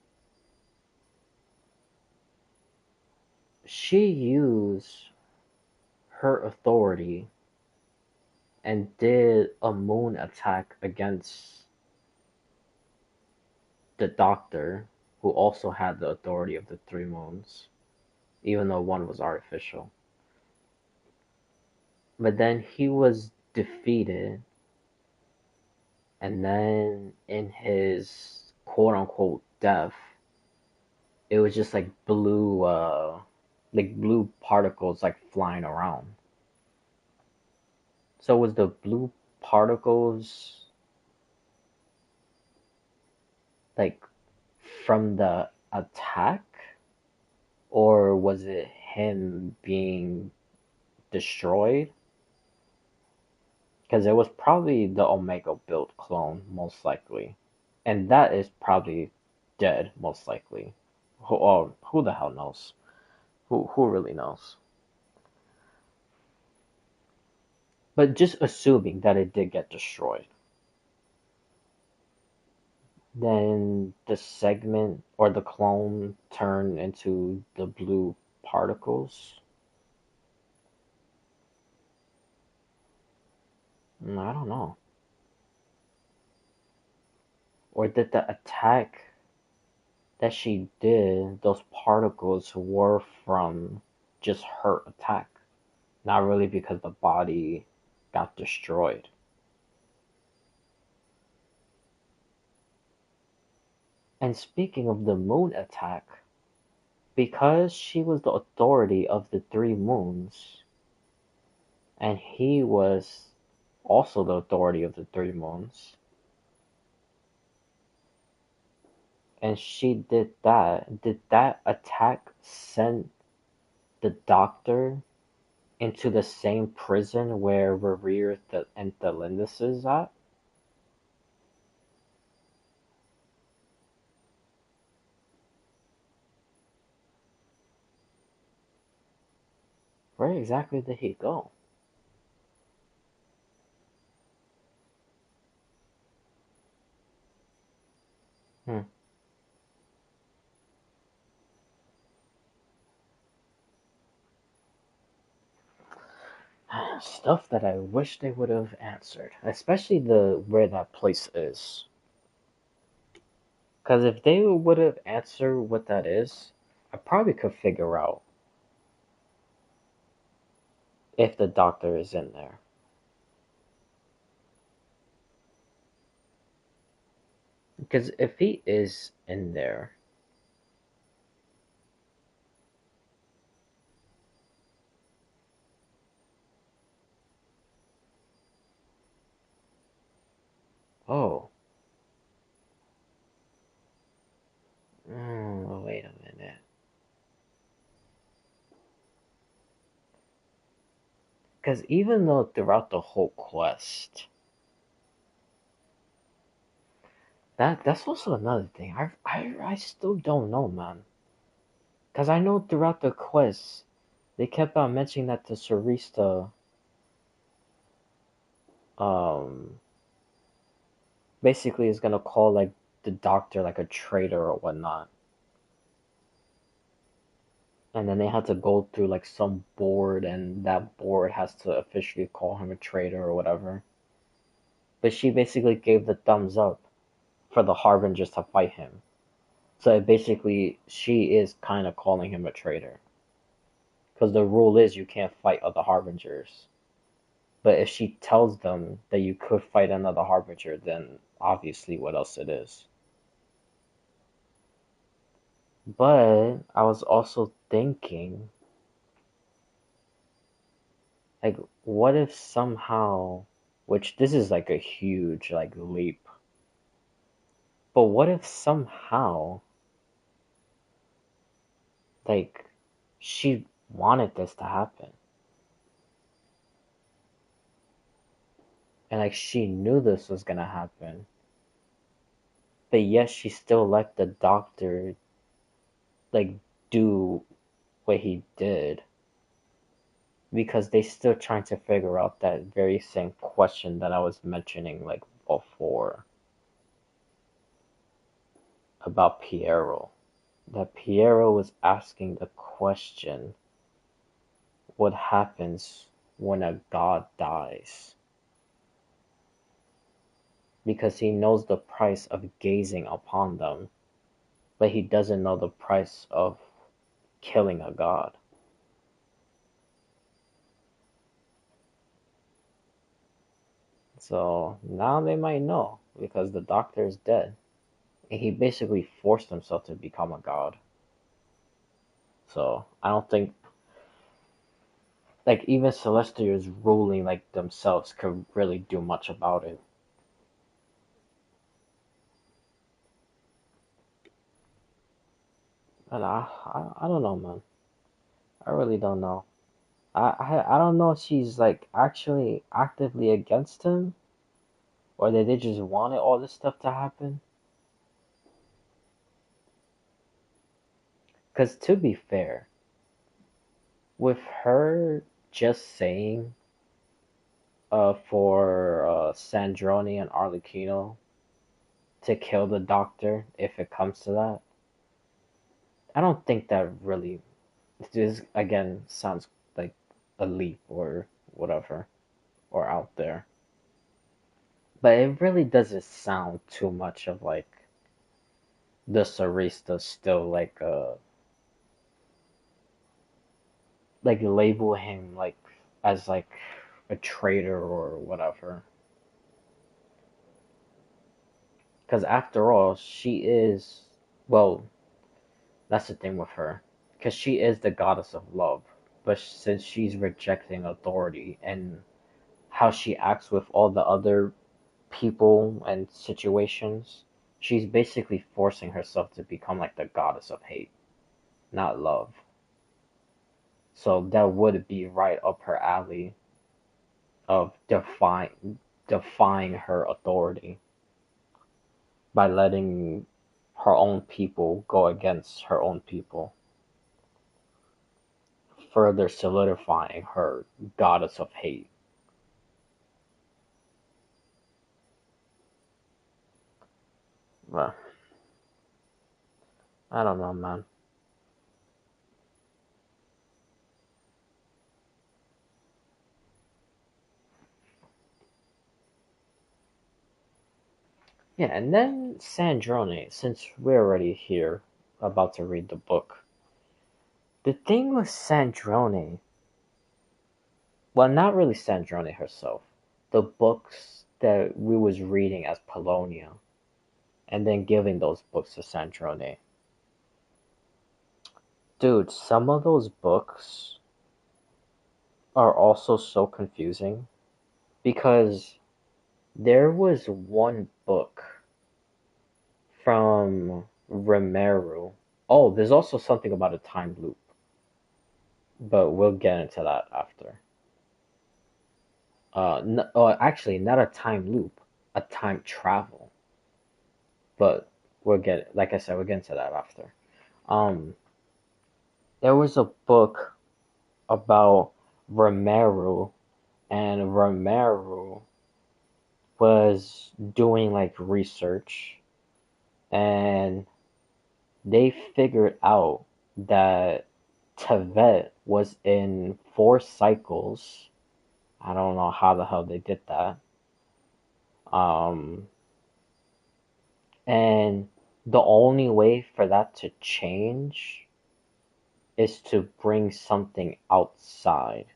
she used her authority and did a moon attack against the Doctor, who also had the authority of the three moons, even though one was artificial. But then he was defeated, and then in his quote unquote death, it was just like blue particles like flying around. So was the blue particles like from the attack, or was it him being destroyed? Because it was probably the Omega built clone, most likely. And that is probably dead, most likely. Who the hell knows? Who really knows? But just assuming that it did get destroyed, then the segment or the clone turned into the blue particles. I don't know. Or did the attack that she did, those particles were from just her attack, not really because the body got destroyed. And speaking of the moon attack, because she was the authority of the three moons, and he was also the authority of the three moons. And she did that. Did that attack send the doctor into the same prison where Rerir and Thelindis is at? Where exactly did he go? Hmm. Stuff that I wish they would have answered, especially the where that place is. Because if they would have answered what that is, I probably could figure out if the doctor is in there. Because if he is in there, oh, wait a minute. Because even though throughout the whole quest, that's also another thing. I still don't know, man. Because I know throughout the quest, they kept on mentioning that the Sarista, um, basically is gonna call like the doctor like a traitor or whatnot. And then they had to go through like some board, and that board has to officially call him a traitor or whatever. But she basically gave the thumbs up for the Harbingers to fight him. So basically, she is kind of calling him a traitor. Because the rule is you can't fight other Harbingers. But if she tells them that you could fight another Harbinger, then obviously what else it is. But I was also thinking, like, what if somehow, which this is like a huge like leap, but what if somehow, like, she wanted this to happen, and like she knew this was gonna happen, but yet she still let the doctor like do what he did because they still trying to figure out that very same question that I was mentioning like before about Piero. That Piero was asking the question, what happens when a god dies? Because he knows the price of gazing upon them, but he doesn't know the price of killing a god. So now they might know because the doctor is dead. And he basically forced himself to become a god. So I don't think like even Celestials ruling like themselves could really do much about it. And I don't know, man. I really don't know. I don't know if she's like actually actively against him or that they just wanted all this stuff to happen. Because to be fair, with her just saying for Sandroni and Arlecchino to kill the doctor if it comes to that, I don't think that really. This again sounds like a leap or whatever or out there, but it really doesn't sound too much of like the Sarista still like label him like as like a traitor or whatever. Because after all, she is well. That's the thing with her, because she is the goddess of love. But since she's rejecting authority and how she acts with all the other people and situations, she's basically forcing herself to become like the goddess of hate, not love. So that would be right up her alley of defying her authority by letting her own people go against her own people, further solidifying her goddess of hate. Well, I don't know, man. Yeah, and then Sandrone, since we're already here about to read the book. The thing with Sandrone, well, not really Sandrone herself, the books that we was reading as Polonia, and then giving those books to Sandrone. Dude, some of those books are also so confusing because there was one book from Romero. Oh, there's also something about a time loop, but we'll get into that after. Actually, not a time loop, a time travel. But like I said, we'll get into that after. Um, there was a book about Romero, and Romero was doing like research, and they figured out that Tevet was in 4 cycles. I don't know how the hell they did that. Um, and the only way for that to change is to bring something outside.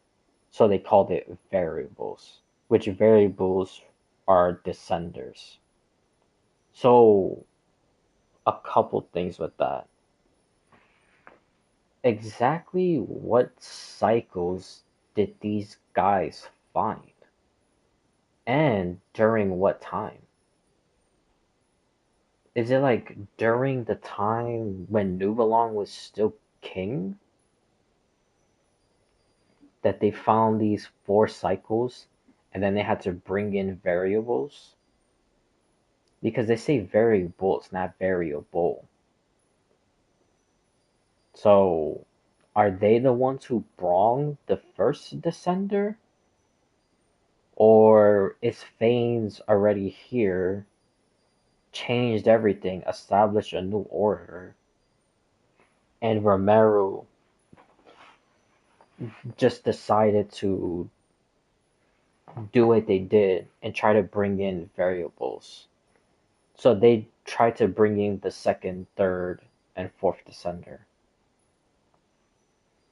So they called it variables, which variables are descenders. So a couple things with that. Exactly what cycles did these guys find? And during what time? Is it like during the time when Nubelong was still king that they found these 4 cycles and then they had to bring in variables? Because they say variables, not variable. So are they the ones who brought the first descender? Or is Fanes already here, changed everything, established a new order, and Romero just decided to do what they did and try to bring in variables? So they tried to bring in the second, third, and fourth descender.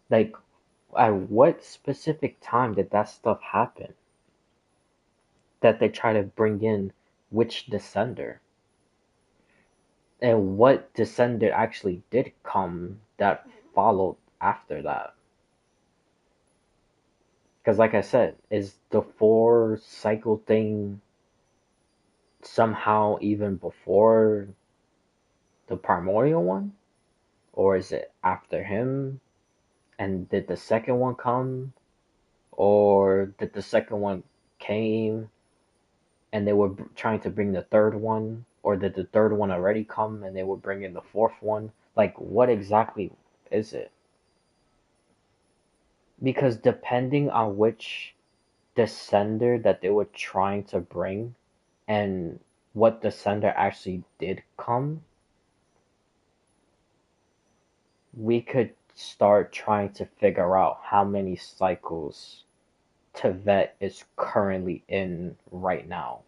Like, at what specific time did that stuff happen? That they try to bring in which descender? And what descender actually did come that followed after that? Because, like I said, is the 4 cycle thing somehow even before the primordial one? Or is it after him? And did the second one come? Or did the second one came and they were trying to bring the third one? Or did the third one already come and they were bringing the fourth one? Like, what exactly is it? Because depending on which descender that they were trying to bring and what descender actually did come, we could start trying to figure out how many cycles Tevet is currently in right now.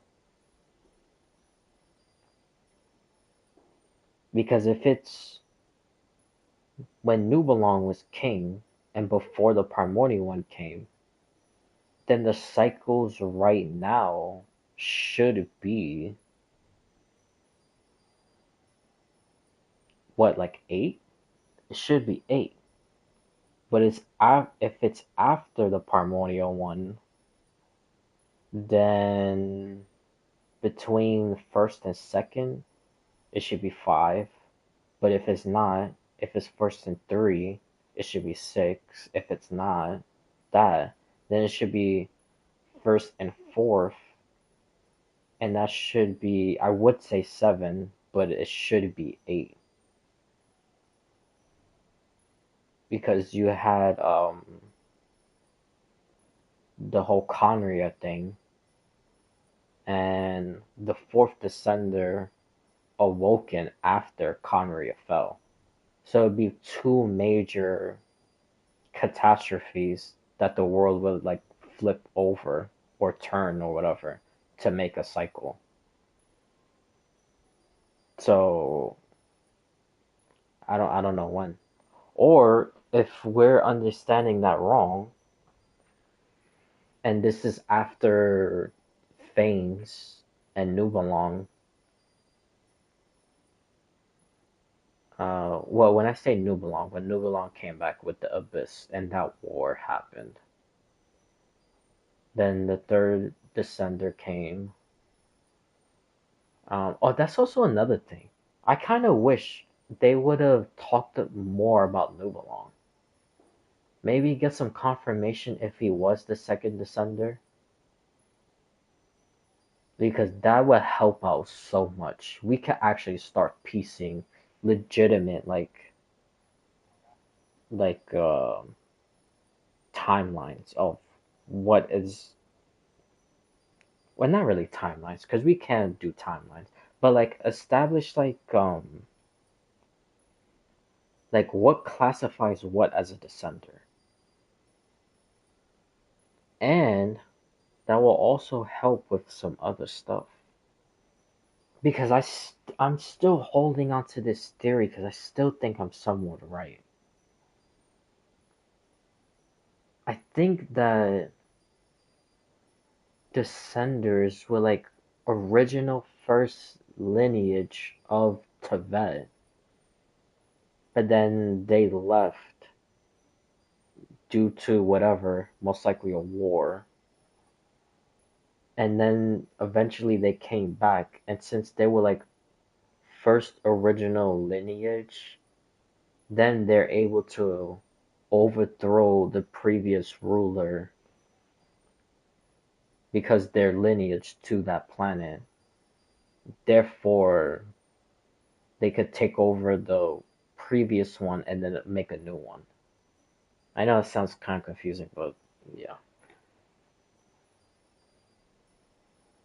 Because if it's when Nubelong was king and before the primordial one came, then the cycles right now should be what, like 8? It should be 8. But if it's after the primordial one, Then between first and second, it should be 5. But if it's not, if it's first and 3, it should be 6. If it's not that, then it should be first and fourth, and that should be, I would say 7, but it should be 8. Because you had the whole Conria thing, and the fourth Descender awoken after Conria fell. So it'd be two major catastrophes that the world would like flip over or turn or whatever to make a cycle. So I don't know when. Or if we're understanding that wrong, and this is after Thames and Nubelung. Well, when I say Nubelung, when Nubelung came back with the Abyss and that war happened, then the third Descender came. Oh, that's also another thing. I kind of wish they would have talked more about Nubelung. Maybe get some confirmation if he was the second Descender. Because that would help out so much. We could actually start piecing legitimate like timelines of what is, well, not really timelines because we can't do timelines, but like establish like what classifies what as a descender, and that will also help with some other stuff. Because I'm still holding on to this theory because I still think I'm somewhat right. I think that descenders were like original first lineage of Tibet, but then they left due to whatever, most likely a war. And then eventually they came back, and since they were like first original lineage, then they're able to overthrow the previous ruler because they're lineage to that planet. Therefore, they could take over the previous one and then make a new one. I know it sounds kind of confusing, but yeah.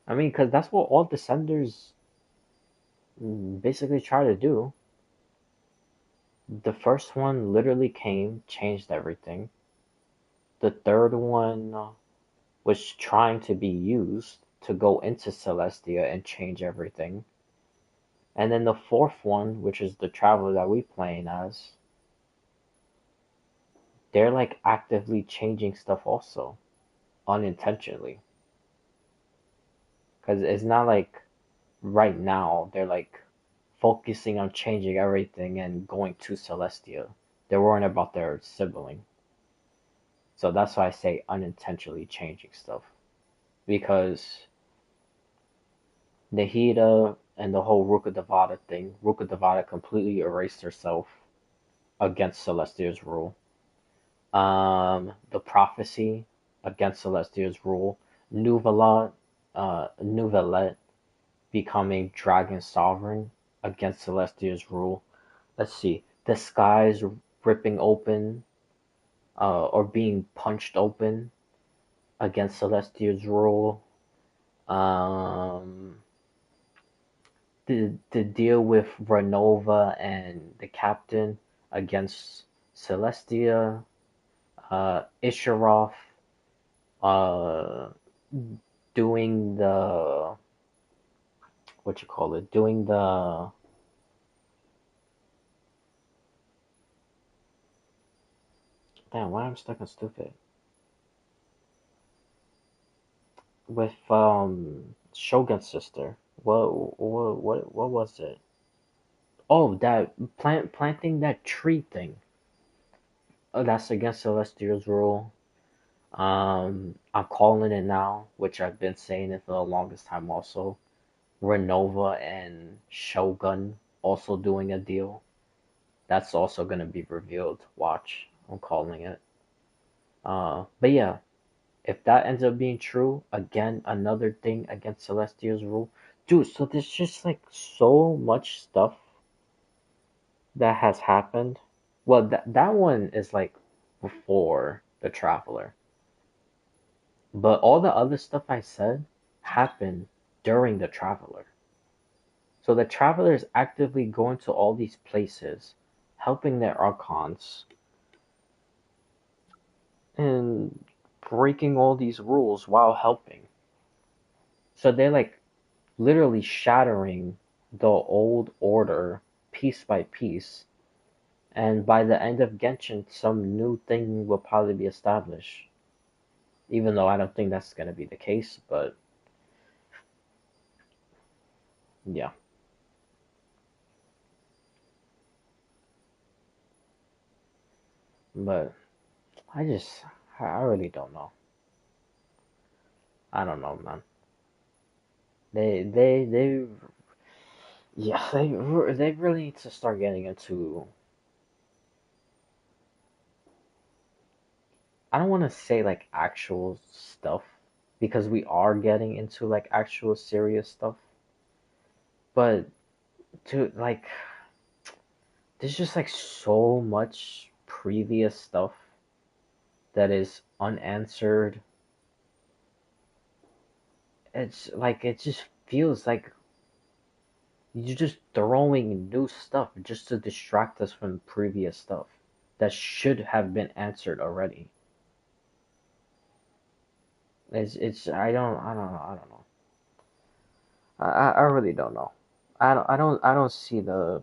I mean, because that's what all Descenders basically try to do. The first one literally came, changed everything. The third one was trying to be used to go into Celestia and change everything. And then the fourth one, which is the Traveler that we playing as, they're like actively changing stuff also, unintentionally. Because it's not like right now they're like focusing on changing everything and going to Celestia. They're worrying about their sibling. So that's why I say unintentionally changing stuff. Because Nahida and the whole Rukkhadevata thing, Rukkhadevata completely erased herself against Celestia's rule. The prophecy against Celestia's rule. Nuvalat, Nuvalet becoming Dragon Sovereign against Celestia's rule. Let's see. The skies ripping open, or being punched open against Celestia's rule. Um, the deal with Renova and the captain against Celestia. Isharoth uh, doing the, what you call it, doing the, damn, why I'm stuck on stupid, with Shogun's sister. What was it? Oh, that planting that tree thing. Oh, that's against Celestia's rule. I'm calling it now, which I've been saying it for the longest time also. Renova and Shogun also doing a deal. That's also gonna be revealed. Watch. I'm calling it. But yeah, if that ends up being true, again, another thing against Celestia's rule. Dude, so there's just like so much stuff that has happened. Well, that one is like before the Traveler. But all the other stuff I said happened during the Traveler. So the Traveler is actively going to all these places, helping their Archons, and breaking all these rules while helping. So they're like literally shattering the old order piece by piece. And by the end of Genshin, some new thing will probably be established. Even though I don't think that's going to be the case, but yeah. But I just, I really don't know. I don't know, man. They, yeah, they really need to start getting into. I don't want to say like actual stuff because we are getting into like actual serious stuff, but to like, there's just like so much previous stuff that is unanswered. It's like it just feels like you're just throwing new stuff just to distract us from previous stuff that should have been answered already. It's I don't know. I really don't know. I don't see the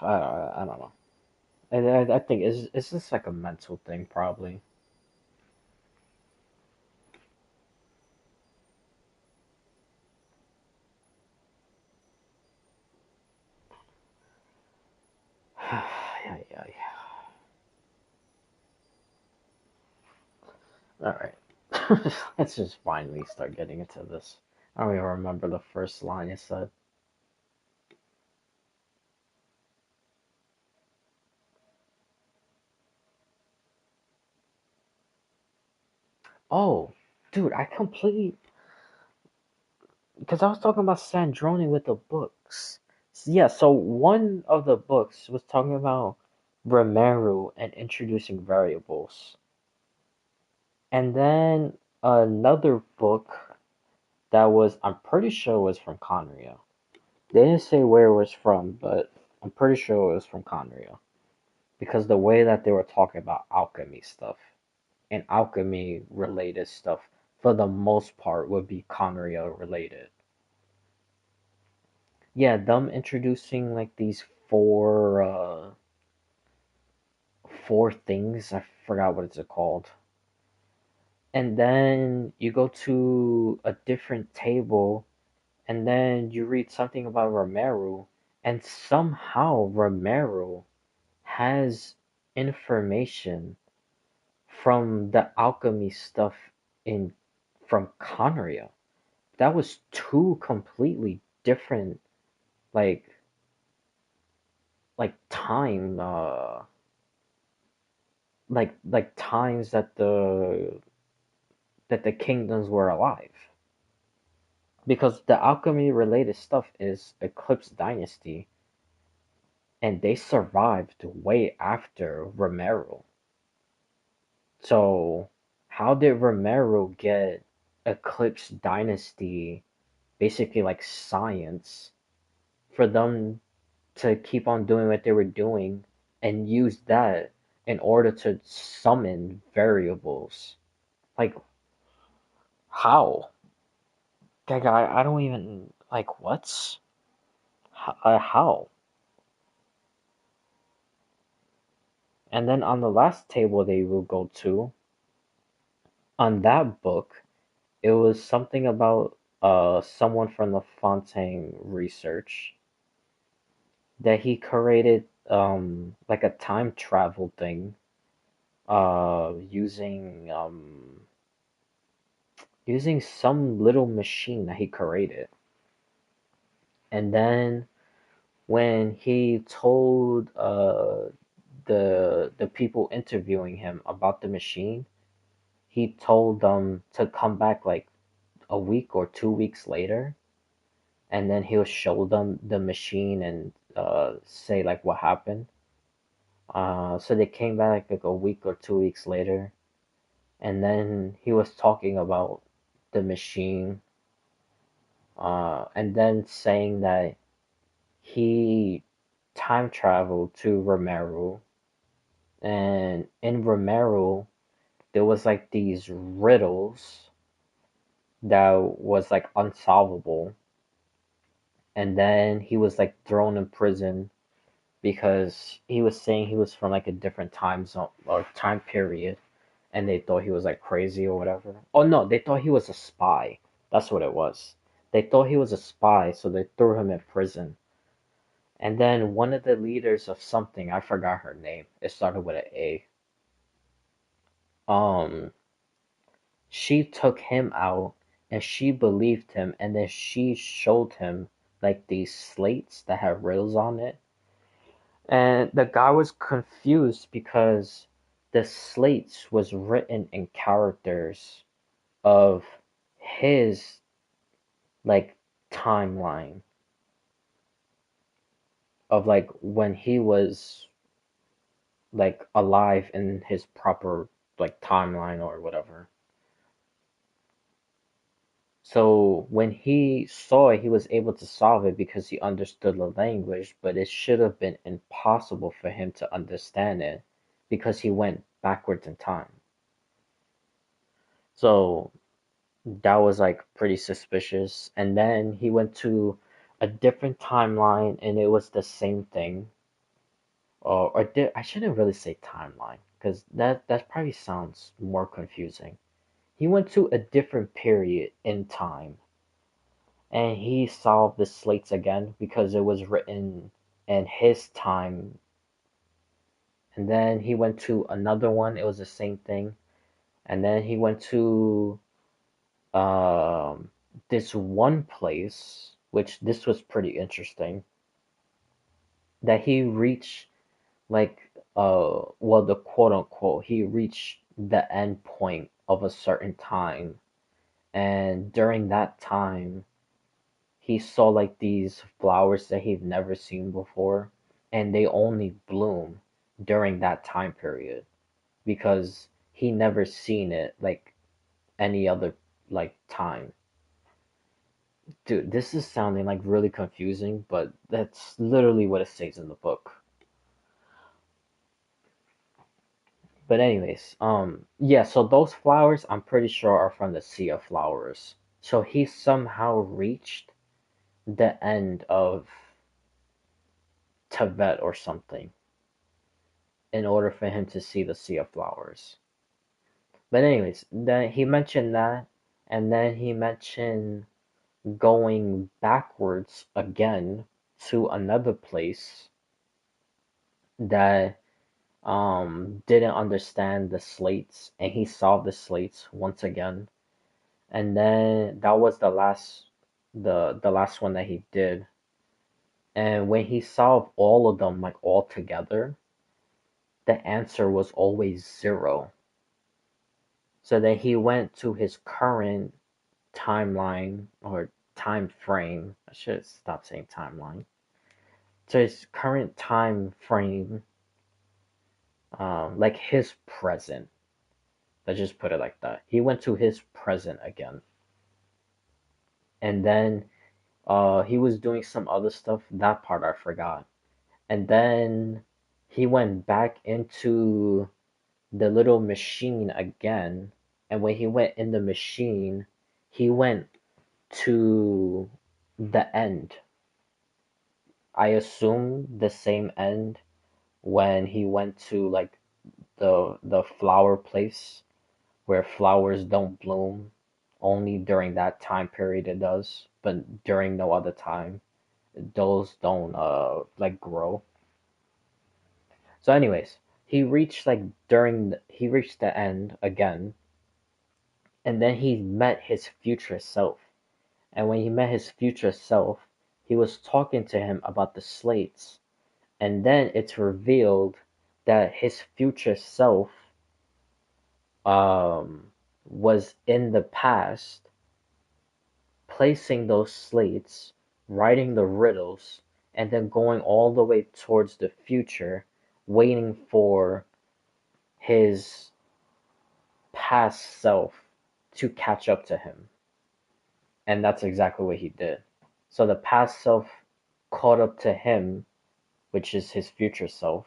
I don't know. And I think it's just like a mental thing probably. Yeah, yeah, yeah. All right. Let's just finally start getting into this. I don't even remember the first line you said. Oh, dude, I completely because I was talking about Sandrone with the books. Yeah, so one of the books was talking about Romero and introducing variables. And then another book that was, I'm pretty sure was from Conria. They didn't say where it was from, but I'm pretty sure it was from Conria. Because the way that they were talking about alchemy stuff and alchemy related stuff, for the most part, would be Conria related. Yeah, them introducing like these four things. I forgot what it's called. And then you go to a different table, and then you read something about Romero, and somehow Romero has information from the alchemy stuff in from Conria. That was two completely different like time like times that the kingdoms were alive. Because the alchemy related stuff is Eclipse Dynasty, and they survived way after Romero. So, how did Romero get Eclipse Dynasty basically like science for them to keep on doing what they were doing and use that in order to summon variables? Like, how? Like, I don't even, like, what? How? And then on the last table they will go to, on that book, it was something about someone from the Fontaine research that he created like a time travel thing using some little machine that he created. And then when he told the people interviewing him about the machine, he told them to come back like a week or 2 weeks later, and then he'll show them the machine and say like what happened. So they came back like a week or 2 weeks later, and then he was talking about the machine, and then saying that he time traveled to Romero, and in Romero there was like these riddles that was like unsolvable, and then he was like thrown in prison because he was saying he was from like a different time zone or time period, and they thought he was like crazy or whatever. Oh no, they thought he was a spy. That's what it was. They thought he was a spy, so they threw him in prison. And then one of the leaders of something, I forgot her name. It started with an A. Um, she took him out and she believed him, and then she showed him like these slates that had riddles on it. And the guy was confused because the slates was written in characters of his like timeline of like when he was like alive in his proper like timeline or whatever. So when he saw it, he was able to solve it because he understood the language, but it should have been impossible for him to understand it because he went backwards in time. So that was like pretty suspicious. And then he went to a different timeline and it was the same thing. I shouldn't really say timeline because that probably sounds more confusing. He went to a different period in time and he solved the slates again because it was written in his time. And then he went to another one, it was the same thing. And then he went to um, this one place, which this was pretty interesting, that he reached like well the quote unquote he reached the end point of a certain time, and during that time he saw like these flowers that he'd never seen before, and they only bloom during that time period because he never seen it like any other like time. Dude, this is sounding like really confusing, but that's literally what it says in the book. But anyways, yeah, so those flowers I'm pretty sure are from the Sea of Flowers. So he somehow reached the end of Tibet or something in order for him to see the Sea of Flowers. But anyways, then he mentioned that, and then he mentioned going backwards again to another place that didn't understand the slates, and he solved the slates once again. And then that was the last one that he did. And when he solved all of them like all together, the answer was always zero. So then he went to his current timeline or time frame. I should stop saying timeline. To his current time frame, like his present. Let's just put it like that. He went to his present again. And then he was doing some other stuff. That part I forgot. And then he went back into the little machine again. And when he went in the machine, he went to the end. I assume the same end when he went to like the flower place where flowers don't bloom. Only during that time period it does, but during no other time those don't like grow. So anyways, he reached he reached the end again, and then he met his future self. And when he met his future self, he was talking to him about the slates. And then it's revealed that his future self was in the past placing those slates, writing the riddles, and then going all the way towards the future, waiting for his past self to catch up to him. And that's exactly what he did. So the past self caught up to him, which is his future self.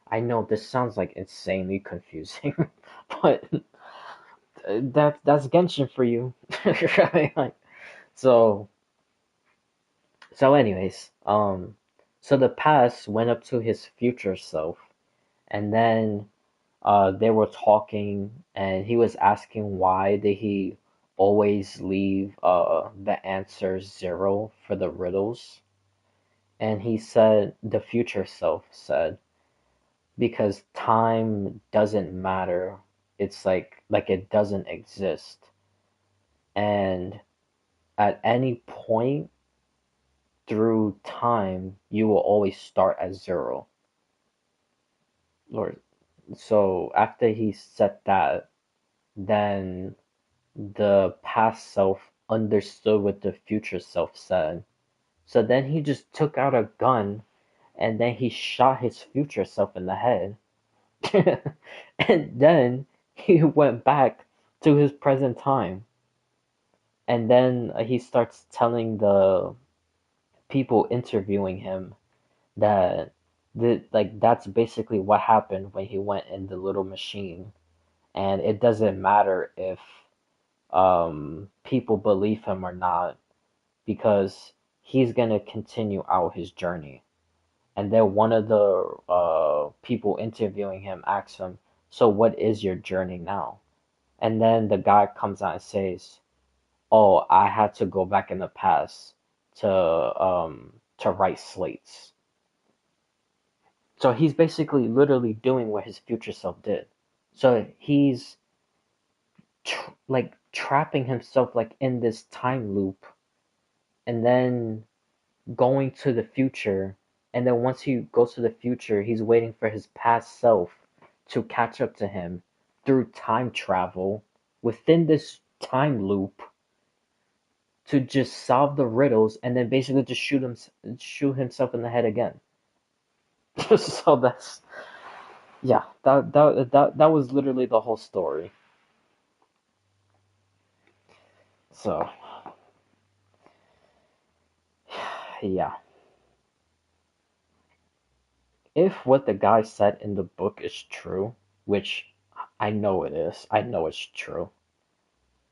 I know this sounds like insanely confusing, but that's Genshin for you. Like, so anyways, so the past went up to his future self, and then they were talking, and he was asking why did he always leave the answer zero for the riddles, and he said the future self said because time doesn't matter. It's like it doesn't exist, and at any point through time, you will always start at zero. Or so after he said that, then the past self understood what the future self said. So then he just took out a gun and then he shot his future self in the head. And then he went back to his present time. And then he starts telling the people interviewing him that that's basically what happened when he went in the little machine, and it doesn't matter if people believe him or not because he's gonna continue out his journey. And then one of the people interviewing him asks him, "So what is your journey now?" And then the guy comes out and says, "Oh, I had to go back in the past to write slates." So he's basically literally doing what his future self did. So he's like trapping himself like in this time loop and then going to the future. And then once he goes to the future, he's waiting for his past self to catch up to him through time travel within this time loop to just solve the riddles and then basically just shoot himself in the head again. So that's yeah, that was literally the whole story. So yeah, if what the guy said in the book is true, which I know it is, I know it's true,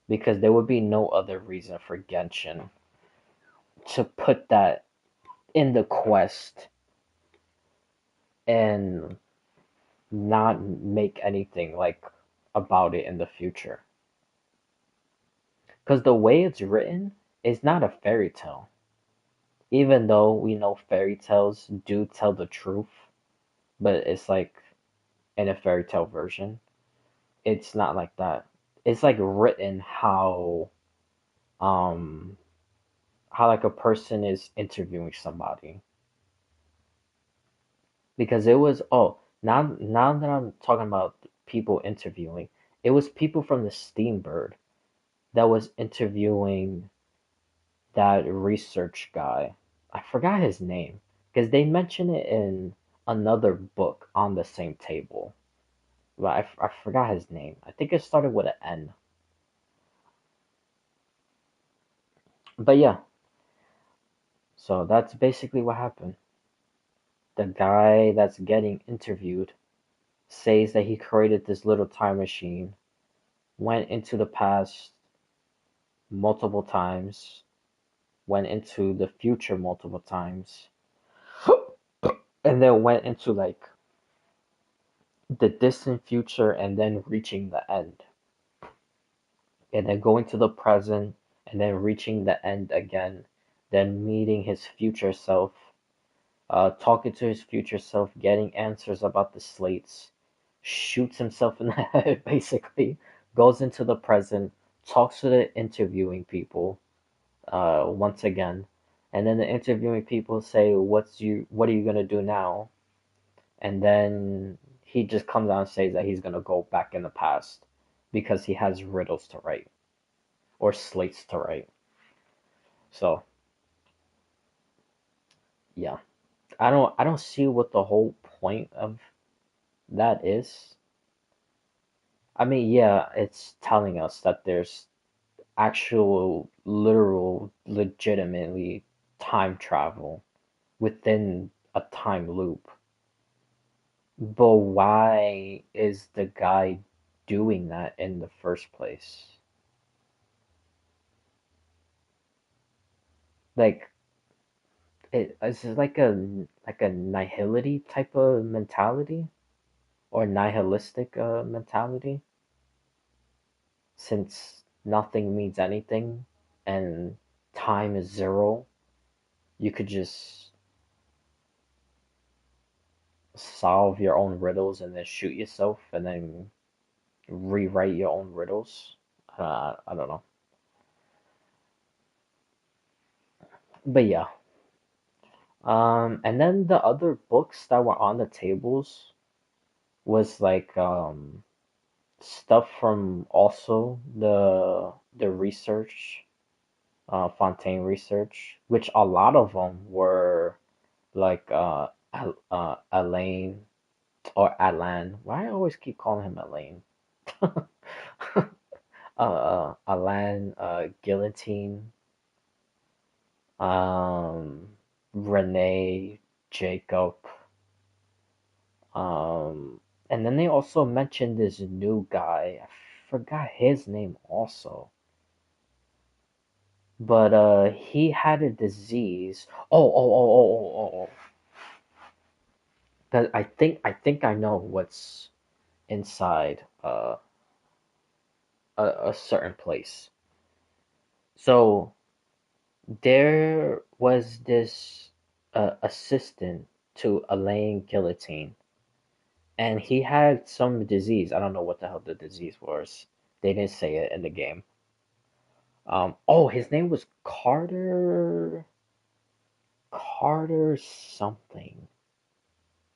because there would be no other reason for Genshin to put that in the quest and not make anything like about it in the future. Because the way it's written is not a fairy tale. Even though we know fairy tales do tell the truth, but it's like in a fairy tale version. It's not like that. It's like written um how like a person is interviewing somebody. Because it was now that I'm talking about people interviewing, it was people from the Steambird that was interviewing that research guy. I forgot his name because they mention it in another book on the same table. But I forgot his name. I think it started with an N. But yeah, so that's basically what happened. The guy that's getting interviewed says that he created this little time machine, went into the past multiple times, went into the future multiple times, and then went into like the distant future and then reaching the end. And then going to the present and then reaching the end again, then meeting his future self talking to his future self, getting answers about the slates, shoots himself in the head, basically, goes into the present, talks to the interviewing people, once again, and then the interviewing people say, what are you gonna do now? And then he just comes out and says that he's gonna go back in the past because he has riddles to write or slates to write. So yeah, I don't see what the whole point of that is. I mean, yeah, it's telling us that there's actual, literal, legitimately time travel within a time loop. But why is the guy doing that in the first place? Like, is it like a nihility type of mentality or nihilistic mentality? Since nothing means anything and time is zero, you could just solve your own riddles and then shoot yourself and then rewrite your own riddles. I don't know. But yeah. And then the other books that were on the tables was like stuff from also the research, Fontaine research, which a lot of them were like Elaine or Alan. Why I always keep calling him Elaine? Alan, Guillotine, um, Renee, Jacob, and then they also mentioned this new guy. I forgot his name also, but he had a disease. Oh. That I think I know what's inside a certain place. So there was this assistant to Elaine Guillotine, and he had some disease. I don't know what the hell the disease was. They didn't say it in the game. Oh, his name was Carter something.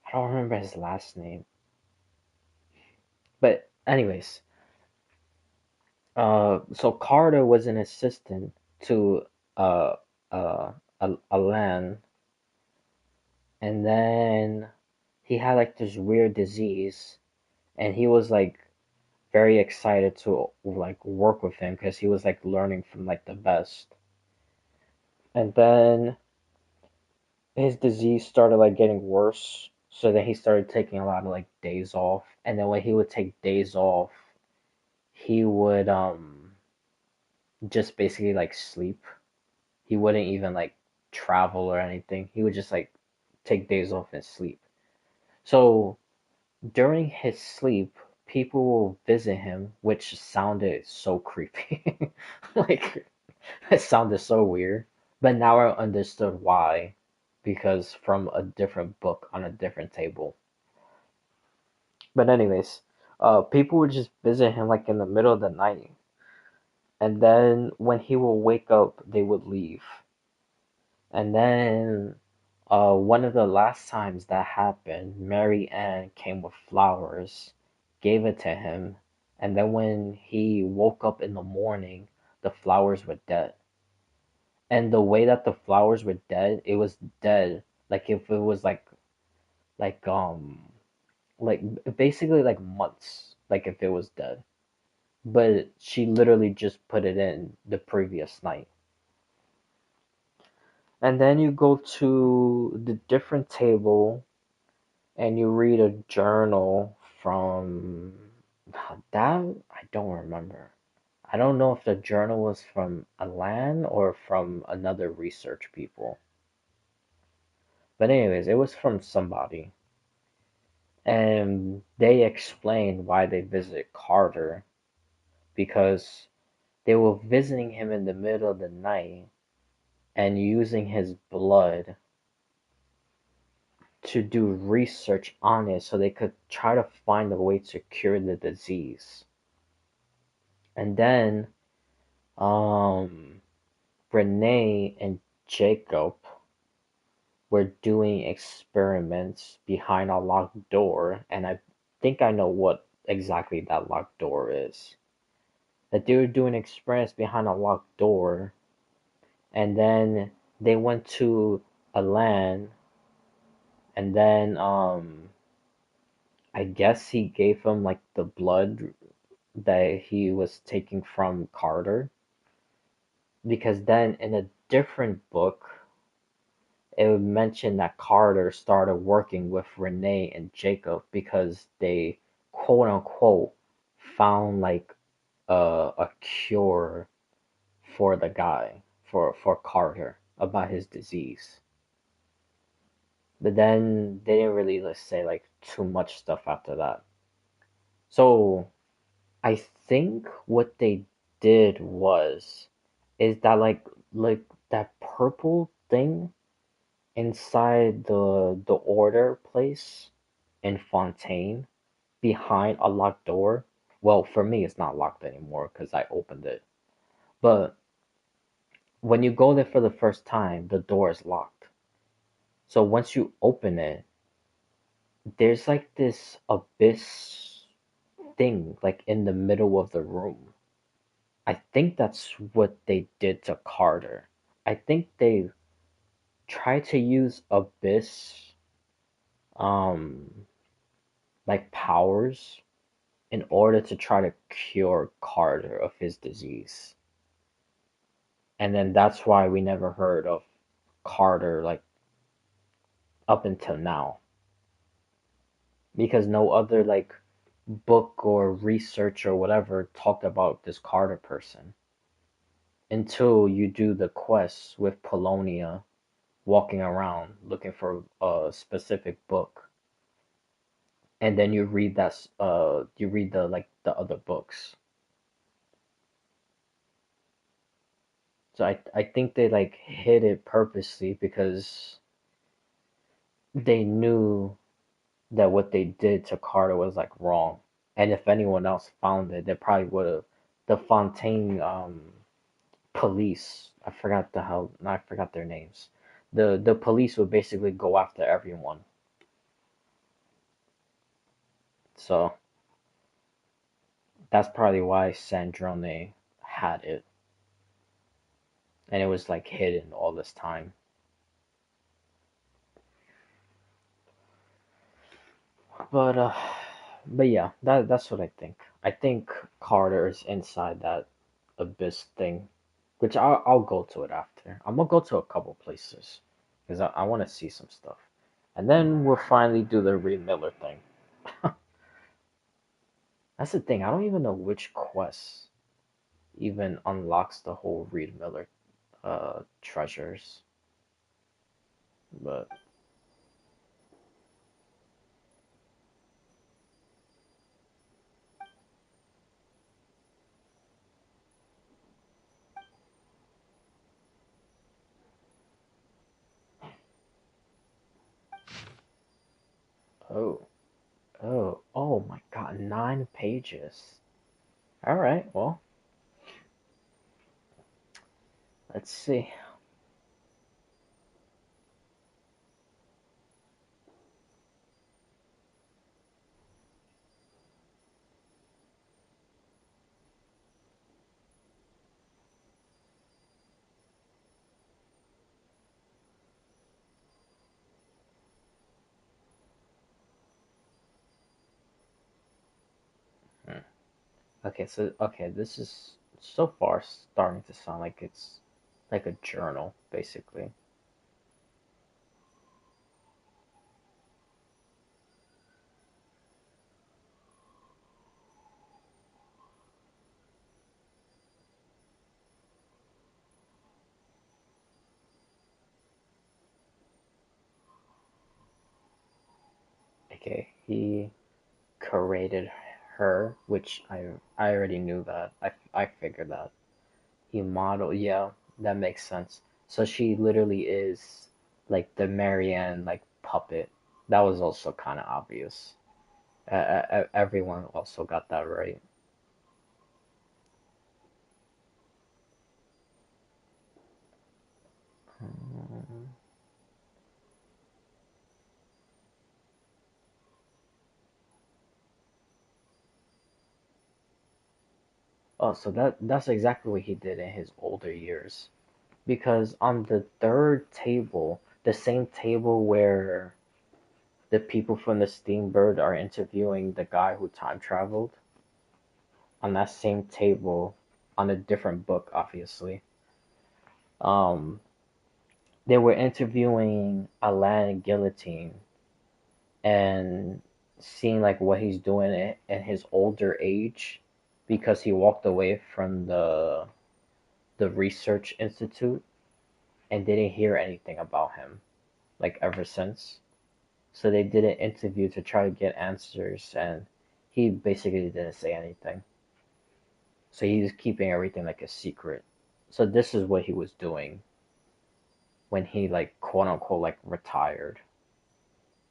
I don't remember his last name. But anyways, so Carter was an assistant to uh Alan, and then he had like this weird disease, and he was like very excited to like work with him because he was like learning from like the best. And then his disease started like getting worse, so then he started taking a lot of like days off. And then when he would take days off, he would just basically like sleep. He wouldn't even like travel or anything. He would just like take days off and sleep. So during his sleep, people will visit him, which sounded so creepy. Like, it sounded so weird. But now I understood why. Because from a different book on a different table. But anyways, people would just visit him like in the middle of the night. And then when he will wake up, they would leave. And then one of the last times that happened, Mary Ann came with flowers, gave it to him, and then when he woke up in the morning, the flowers were dead. And the way that the flowers were dead, it was dead like if it was like like basically like months, like if it was dead. But she literally just put it in the previous night. And then you go to the different table and you read a journal from that. I don't remember. I don't know if the journal was from Alan or from another research people. But anyways, it was from somebody. And they explained why they visit Carter because they were visiting him in the middle of the night and using his blood to do research on it so they could try to find a way to cure the disease. And then um, Renee and Jacob were doing experiments behind a locked door, and I think I know what exactly that locked door is. That they were doing experiments behind a locked door, and then they went to a land, and then I guess he gave him like the blood that he was taking from Carter, because then in a different book it would mention that Carter started working with Renee and Jacob because they quote unquote found like a cure for the guy, for Carter, about his disease. But then they didn't really, let's say, like too much stuff after that. So I think what they did was is that like that purple thing inside the order place in Fontaine behind a locked door. Well, for me, it's not locked anymore because I opened it. But when you go there for the first time, the door is locked. So once you open it, there's like this abyss thing like in the middle of the room. I think that's what they did to Carter. I think they tried to use abyss um like powers in order to try to cure Carter of his disease. And then that's why we never heard of Carter like up until now. Because no other like book or research or whatever talked about this Carter person until you do the quest with Polonia walking around looking for a specific book, and then you read the like the other books. So I think they like hid it purposely because they knew that what they did to Carter was like wrong, and if anyone else found it, they probably would have. The Fontaine police, I forgot their names. The police would basically go after everyone. So that's probably why Sandrone had it, and it was like hidden all this time. But but yeah, that's what I think. I think Carter is inside that abyss thing, which I'll go to it after. I'm gonna go to a couple places because I want to see some stuff, and then we'll finally do the Reed Miller thing. That's the thing. I don't even know which quest even unlocks the whole Reed Miller treasures, but oh. Oh my God, 9 pages. All right, well, let's see. Hmm. Okay, this is so far starting to sound like it's like a journal, basically. Okay, he created her, which I already knew that. I figured that. He modeled, yeah, that makes sense. So she literally is like the Marianne like puppet. That was also kind of obvious. Everyone also got that right. Um, Oh, so that's exactly what he did in his older years. Because on the third table, the same table where the people from the Steambird are interviewing the guy who time traveled, on that same table, on a different book, obviously, um, they were interviewing Alain Guillotine and seeing like what he's doing in his older age because he walked away from the research institute and didn't hear anything about him like ever since. So they did an interview to try to get answers, and he basically didn't say anything. So he's keeping everything like a secret. So this is what he was doing when he like quote unquote like retired.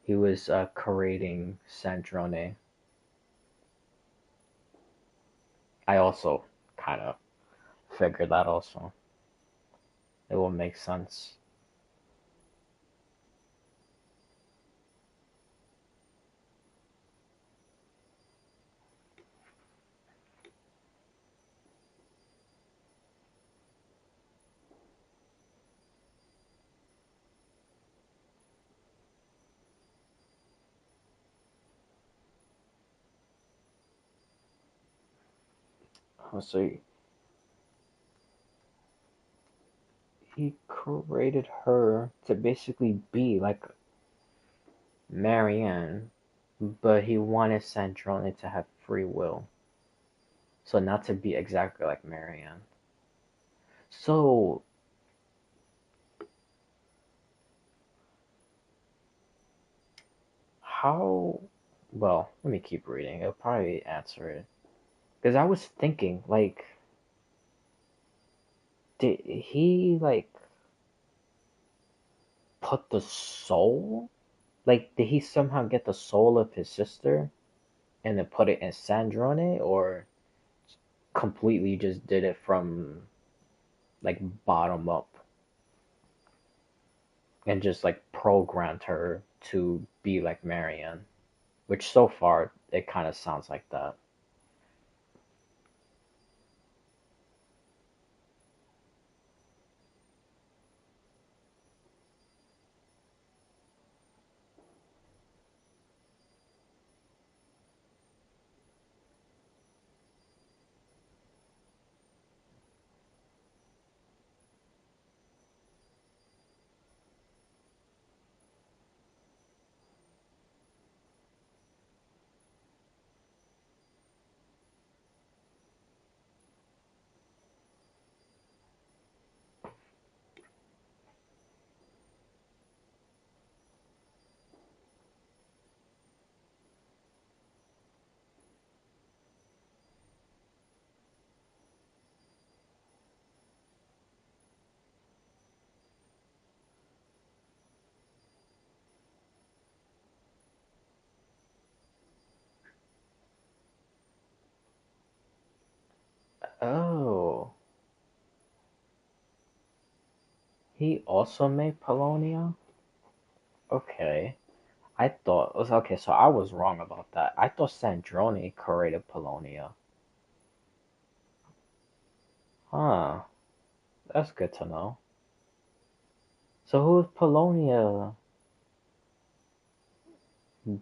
He was creating Sandrone. I also kind of figured that also. It will make sense. So he created her to basically be like Marianne, but he wanted Sandrone to have free will. So not to be exactly like Marianne. So how well, let me keep reading. It'll probably answer it. Because I was thinking, like, did he like put the soul? Like, did he somehow get the soul of his sister and then put it in Sandrone, or completely just did it from like bottom up and just like programmed her to be like Marianne? Which so far it kind of sounds like that. Oh, he also made Polonia? Okay. I thought okay, so I was wrong about that. I thought Sandrone created Polonia. Huh. That's good to know. So who is Polonia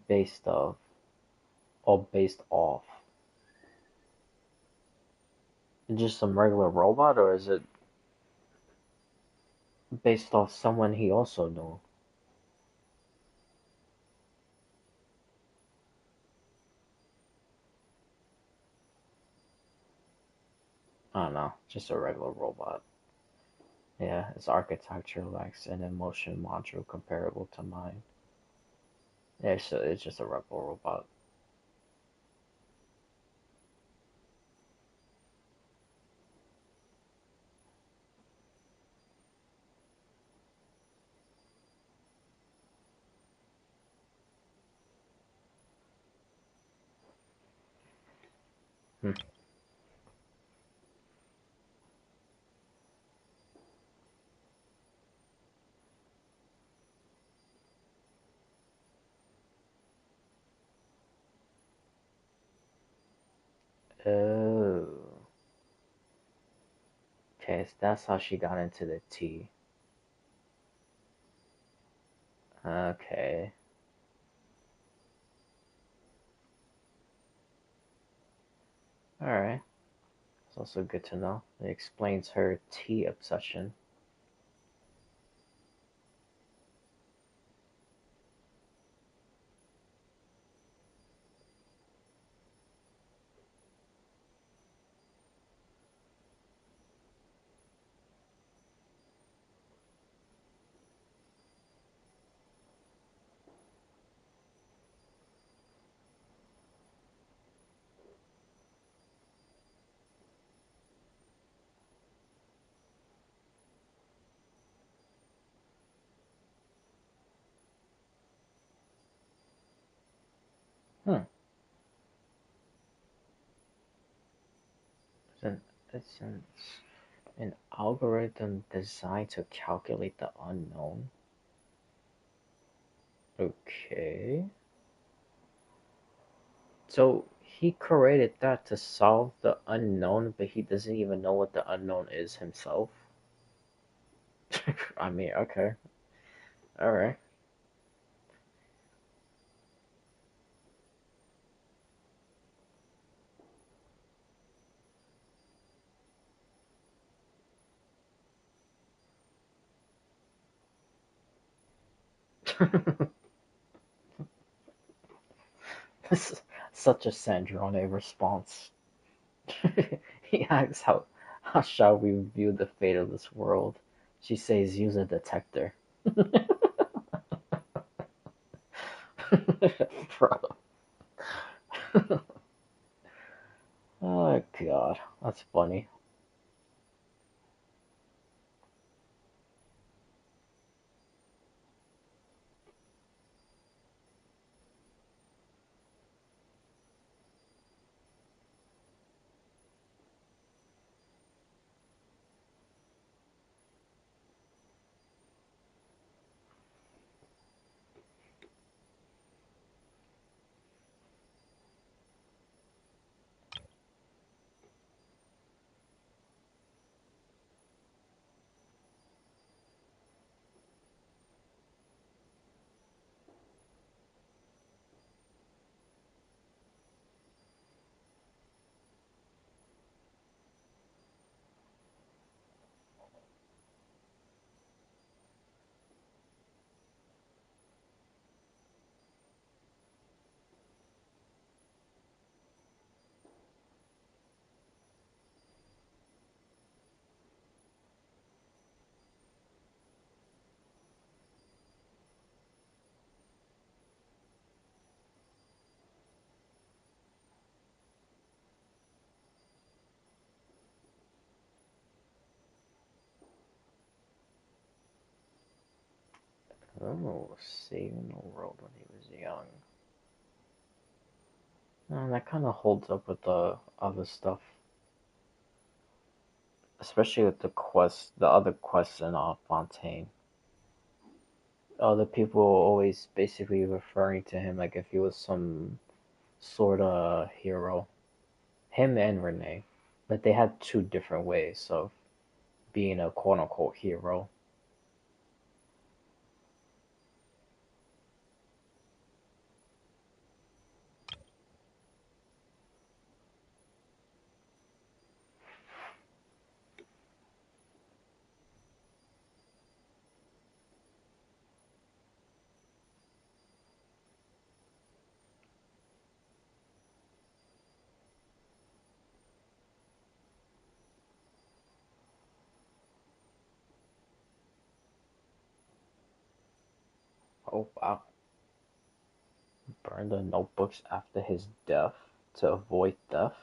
based of or based off? Just some regular robot, or is it based off someone he also knew? I don't know. Just a regular robot. Yeah, its architecture lacks an emotion module comparable to mine. Yeah, it's just a regular robot. Hmm. Oh. Okay, so that's how she got into the tea. Okay. Alright. It's also good to know. It explains her tea obsession. Hmm. It's an algorithm designed to calculate the unknown. Okay. So he created that to solve the unknown, but he doesn't even know what the unknown is himself. I mean, okay. Alright. This is such a Sandrone response. He asks how shall we view the fate of this world? She says use a detector. Bro. Oh god, that's funny. Oh, saving the world when he was young. That kind of holds up with the other stuff, especially with the quest, the other quests in Fontaine. Other people always basically referring to him like if he was some sort of hero. Him and Renee, but they had two different ways of being a quote unquote hero. Oh wow. Burn the notebooks after his death to avoid death.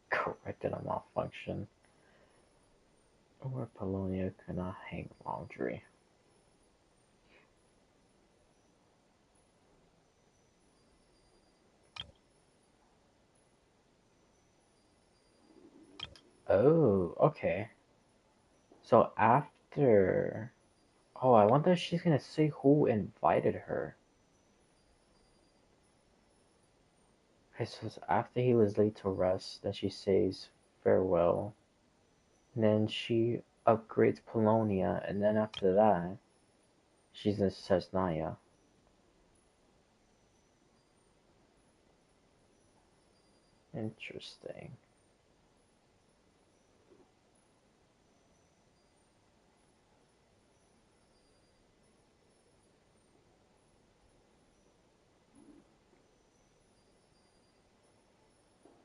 Corrected a malfunction. Or Polonia cannot hang laundry. Oh, okay. So after... Oh, I wonder if she's gonna say who invited her. Okay, so it's after he was laid to rest, then she says farewell. And then she upgrades Polonia, and then after that, she's in Cesnaya. Interesting.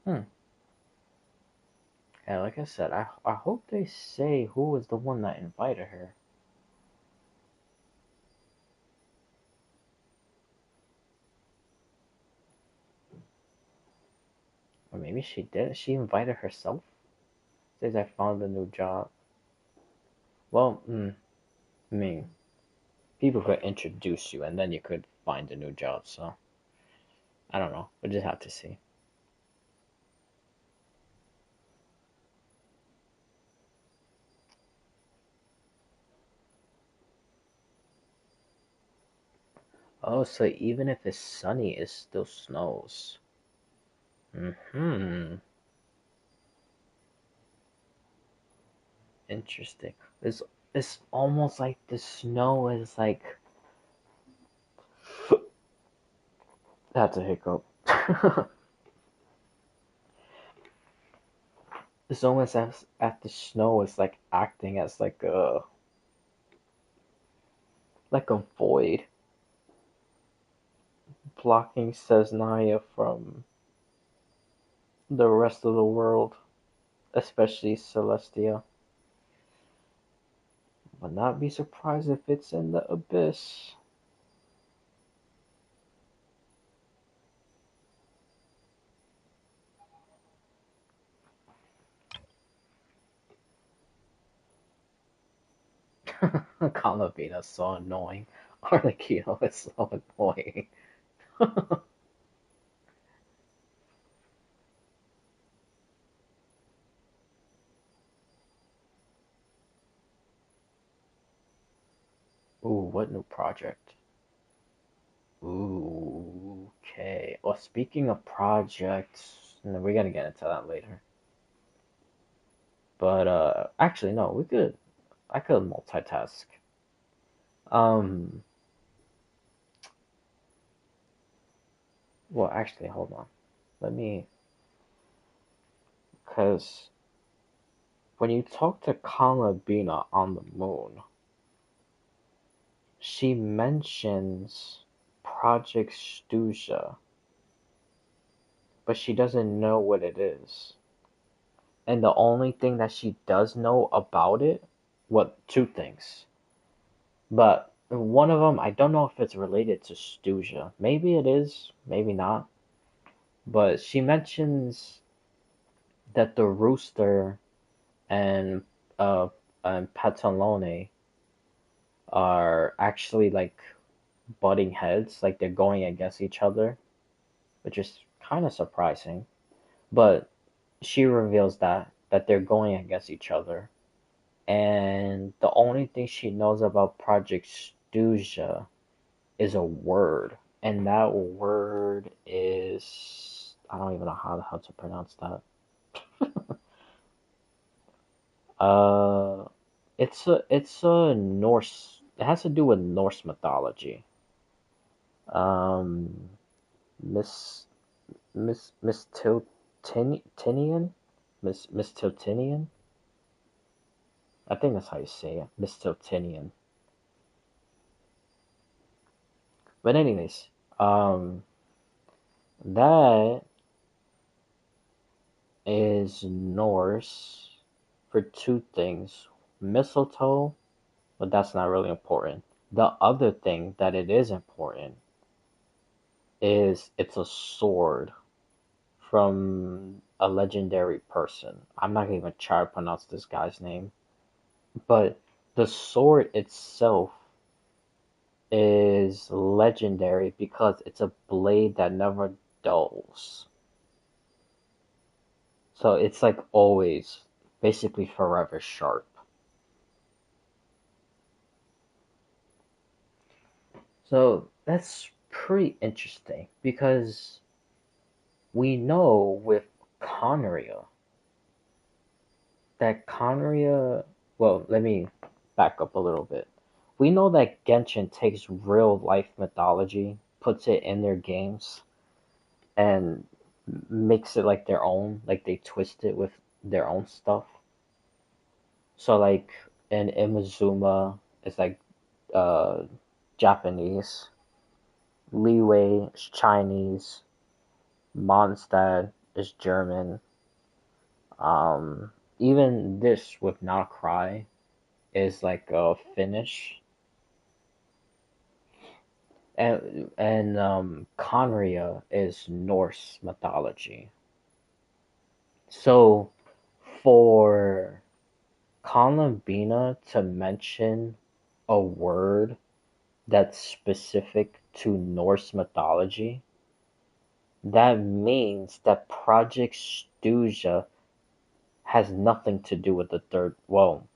Hmm. Yeah, like I said, I hope they say who was the one that invited her. Or maybe she did. She invited herself. Says I found a new job. Well, I mean, people could introduce you and then you could find a new job. So I don't know. We'll just have to see. Oh, so even if it's sunny, it still snows. Hmm. Interesting. It's almost like the snow is like that's a hiccup. It's almost as if the snow is like acting as like a void, blocking Cesnaya from the rest of the world, especially Celestia. Would not be surprised if it's in the abyss. Calavita is so annoying. Arlecchino is so annoying. Ooh, what new project? Ooh, okay. Well, speaking of projects, no, we're gonna get into that later. But actually, no, we could. I could multitask. Um, well, actually, hold on. Let me, because when you talk to Kalabina on the moon, she mentions Project Stuja, but she doesn't know what it is. And the only thing that she does know about it, well, two things. But one of them, I don't know if it's related to Stuja. Maybe it is, maybe not. But she mentions that the rooster and uh and Patalone are actually like butting heads, like they're going against each other, which is kind of surprising. But she reveals that they're going against each other, and the only thing she knows about Project Stuja is a word, and that word is I don't even know how to pronounce that. Uh, it's a Norse. It has to do with Norse mythology. Um, Miss Miss Tiltinian, Miss Tiltinian. I think that's how you say it, Miss Tiltinian. But anyways, that is Norse for two things: mistletoe, but that's not really important. The other thing that it is important is it's a sword from a legendary person. I'm not even try to pronounce this guy's name, but the sword itself is legendary because it's a blade that never dulls. So it's like always, basically forever sharp. So that's pretty interesting because we know with Conria that Conria, well, let me back up a little bit. We know that Genshin takes real life mythology, puts it in their games, and makes it like their own, like they twist it with their own stuff. So like in Imazuma, it's like uh Japanese, Liyue is Chinese, Mondstadt is German. Um, Even this with Not Cry is like Finnish, and Conria is Norse mythology. So for Columbina to mention a word that's specific to Norse mythology, that means that Project Stuja has nothing to do with the third. Well,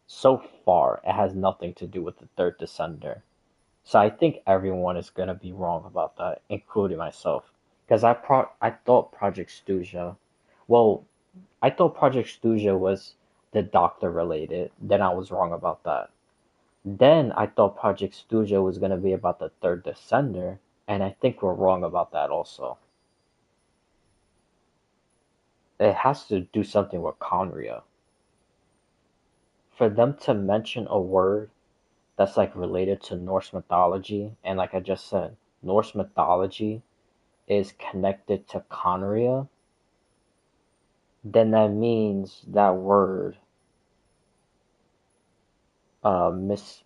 so far, it has nothing to do with the third descender. So I think everyone is gonna be wrong about that, including myself. Because I thought Project Stuja, well, I thought Project Stuja was the Doctor related. Then I was wrong about that. Then I thought Project Stuja was gonna be about the third descender, and I think we're wrong about that also. It has to do something with Conria. For them to mention a word that's like related to Norse mythology, and like I just said, Norse mythology is connected to Conria, then that means that word, Miss,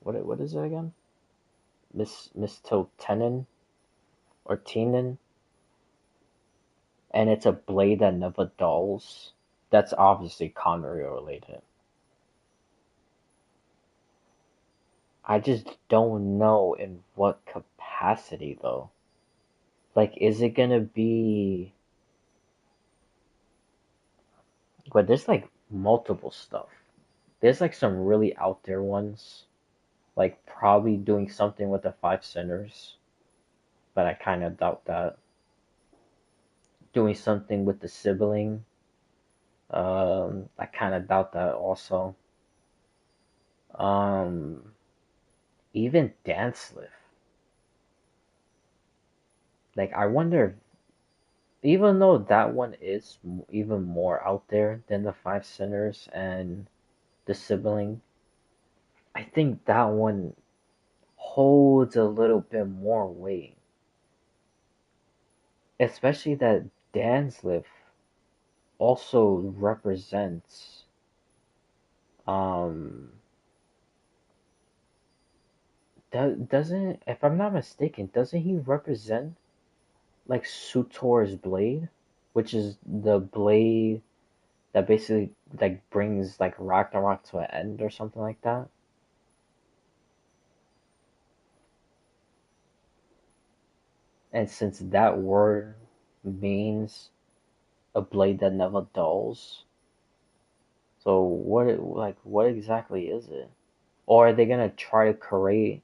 what is it again? Miss Tenen or Tenen, and it's a blade that never dulls. That's obviously Conria related. I just don't know in what capacity though. Like, is it gonna be? But there's like multiple stuff. There's like some really out there ones, like probably doing something with the Five Sinners, but I kind of doubt that. Doing something with the sibling, I kind of doubt that also. Um, Even Dance Lift. Like, I wonder, even though that one is even more out there than the Five Sinners and the sibling, I think that one holds a little bit more weight. Especially that Danslif also represents um doesn't, if I'm not mistaken, doesn't he represent like Sutor's blade, which is the blade that basically like brings like Ragnarok to an end or something like that? And since that word means a blade that never dulls, so what exactly is it? Or are they gonna try to create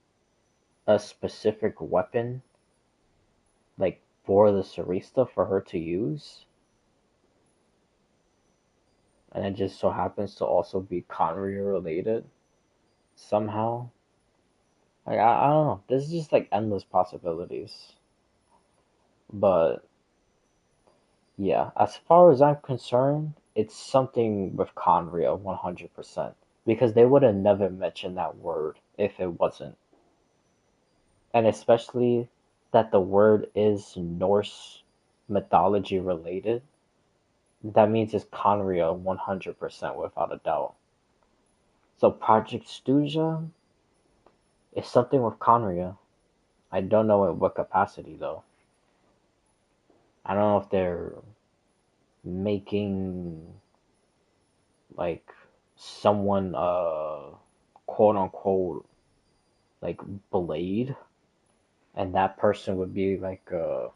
a specific weapon like for the Sarista for her to use? And it just so happens to also be Conria related somehow. Like I don't know. There's just like endless possibilities. But yeah, as far as I'm concerned, it's something with Conria 100%. Because they would have never mentioned that word if it wasn't. And especially that the word is Norse mythology related, that means it's Conria 100% without a doubt. So Project Stuja is something with Conria. I don't know in what capacity though. I don't know if they're making like someone quote unquote like Blade, and that person would be like I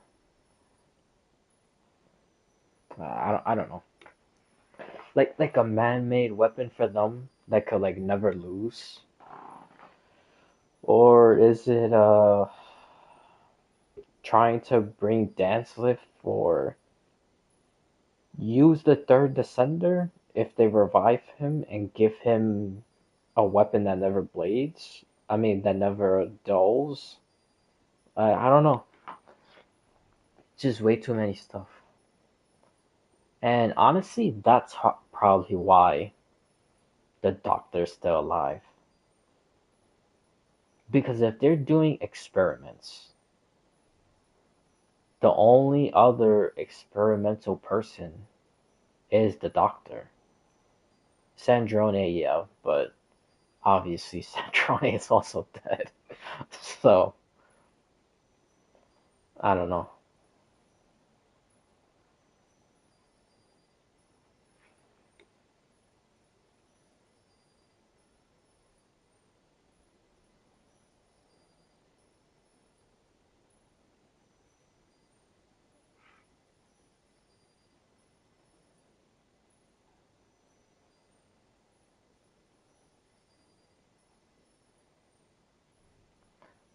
don't know, like a man-made weapon for them that could like never lose, or is it trying to bring Dance Lift for use the third Descender if they revive him and give him a weapon that never blades? I mean, that never dulls. I don't know. Just way too many stuff. And honestly, that's probably why the Doctor's still alive. Because if they're doing experiments, the only other experimental person is the Doctor. Sandrone, yeah, but obviously Sandrone is also dead. So, I don't know.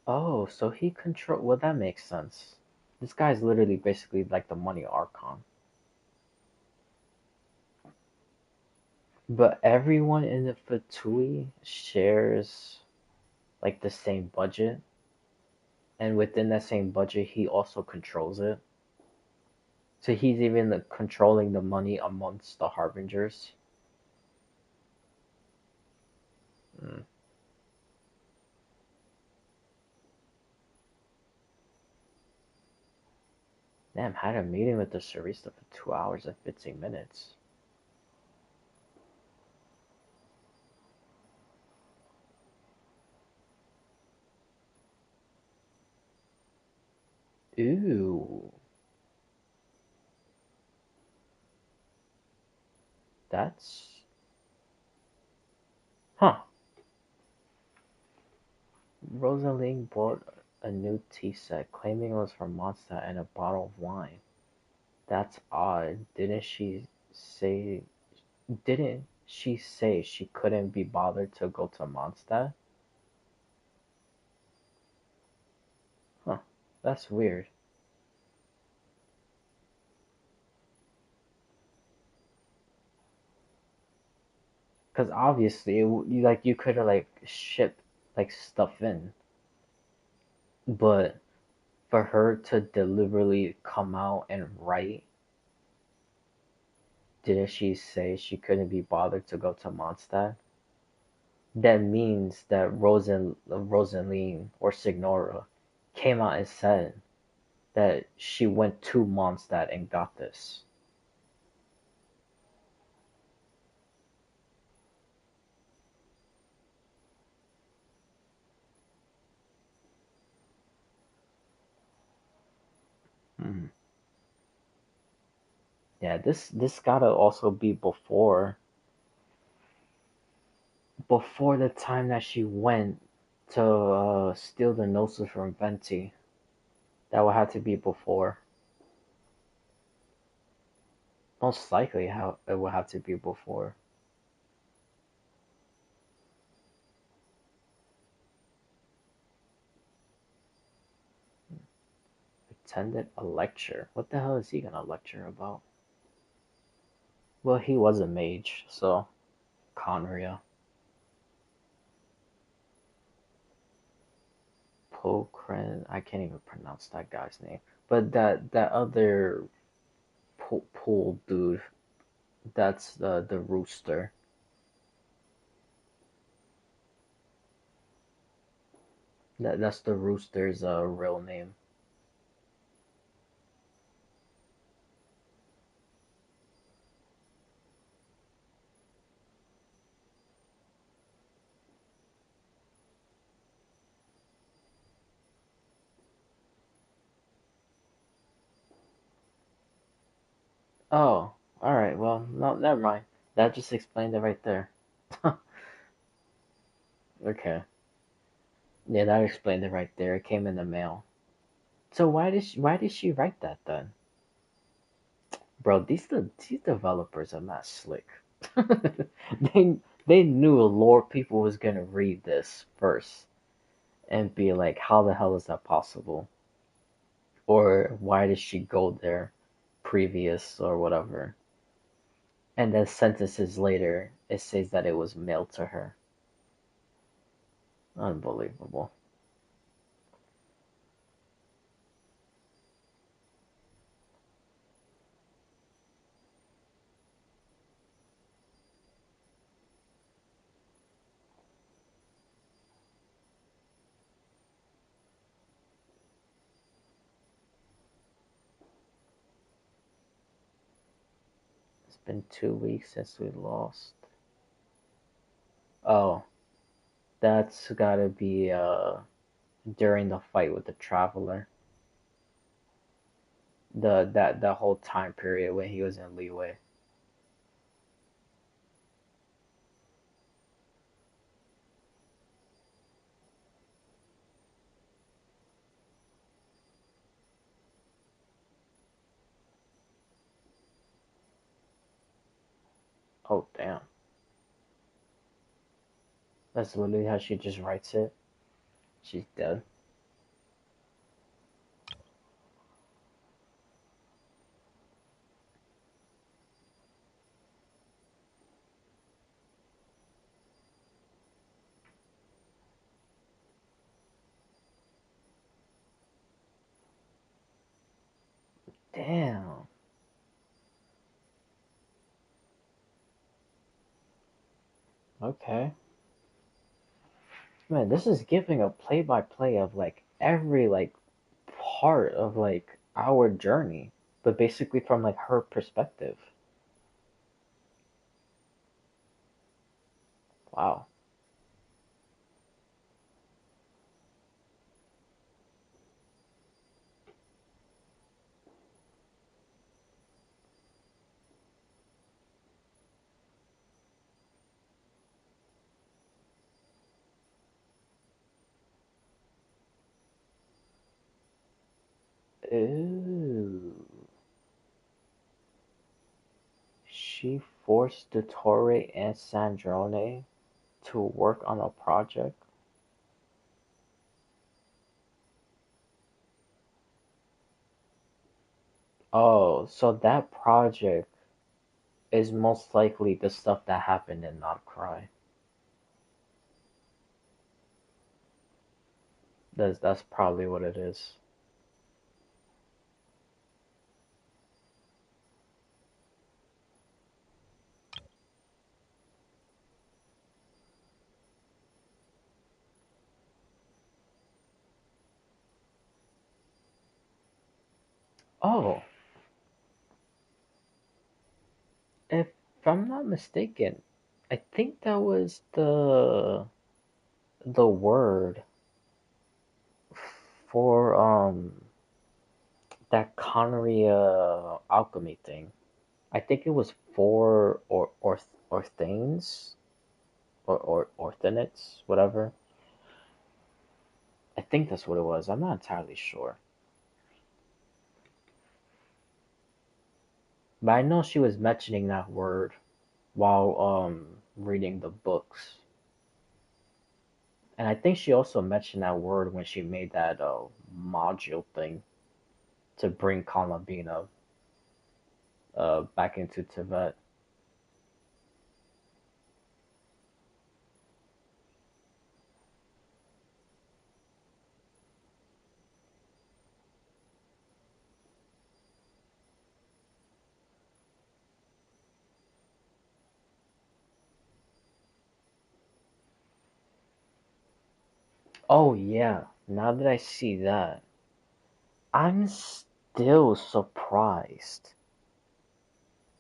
Oh, so he control. Well, that makes sense. This guy's literally basically like the money Archon. But everyone in the Fatui shares like the same budget, and within that same budget, he also controls it. So he's even like, controlling the money amongst the Harbingers. Mm. Damn, had a meeting with the Sarista for 2 hours and 15 minutes. Ooh, that's huh. Rosalie bought a new tea set, claiming it was from Mondstadt and a bottle of wine. That's odd. Say didn't she say she couldn't be bothered to go to Mondstadt? Huh. That's weird. Cause obviously, you could have like shipped like stuff in, but for her to deliberately come out and write, didn't she say she couldn't be bothered to go to Mondstadt? That means that Rosaline or Signora came out and said that she went to Mondstadt and got this. Hmm. Yeah, this gotta also be before the time that she went to steal the Gnosis from Venti. That would have to be before. Most likely, how it would have to be before. Attended a lecture. What the hell is he gonna lecture about? Well, he was a mage, so Conria. Pokren. I can't even pronounce that guy's name. But that other pool dude. That's the rooster. That's the rooster's real name. Oh, alright, well, no, never mind. That just explained it right there. Okay. Yeah, that explained it right there. It came in the mail. So why did she write that then? Bro, these developers are not slick. they they knew a lore people was gonna read this first and be like, how the hell is that possible? Or why did she go there previous or whatever? And then sentences later it says that it was mailed to her. Unbelievable. It's been 2 weeks since we lost. Oh, that's gotta be during the fight with the Traveler. The whole time period when he was in Leeway. Oh damn. That's literally how she just writes it. She's dead. Damn. Okay. Man, this is giving a play by play of like every like part of like our journey, but basically from like her perspective. Wow. Ooh. She forced Dottore and Sandrone to work on a project. Oh, so that project is most likely the stuff that happened in Not Cry. That's probably what it is. Oh, if I'm not mistaken, I think that was the word for that Connery alchemy thing. I think it was for or things or orthanates, whatever. I think that's what it was. I'm not entirely sure. But I know she was mentioning that word while reading the books. And I think she also mentioned that word when she made that module thing to bring Kalabina back into Tibet. Oh yeah, now that I see that, I'm still surprised.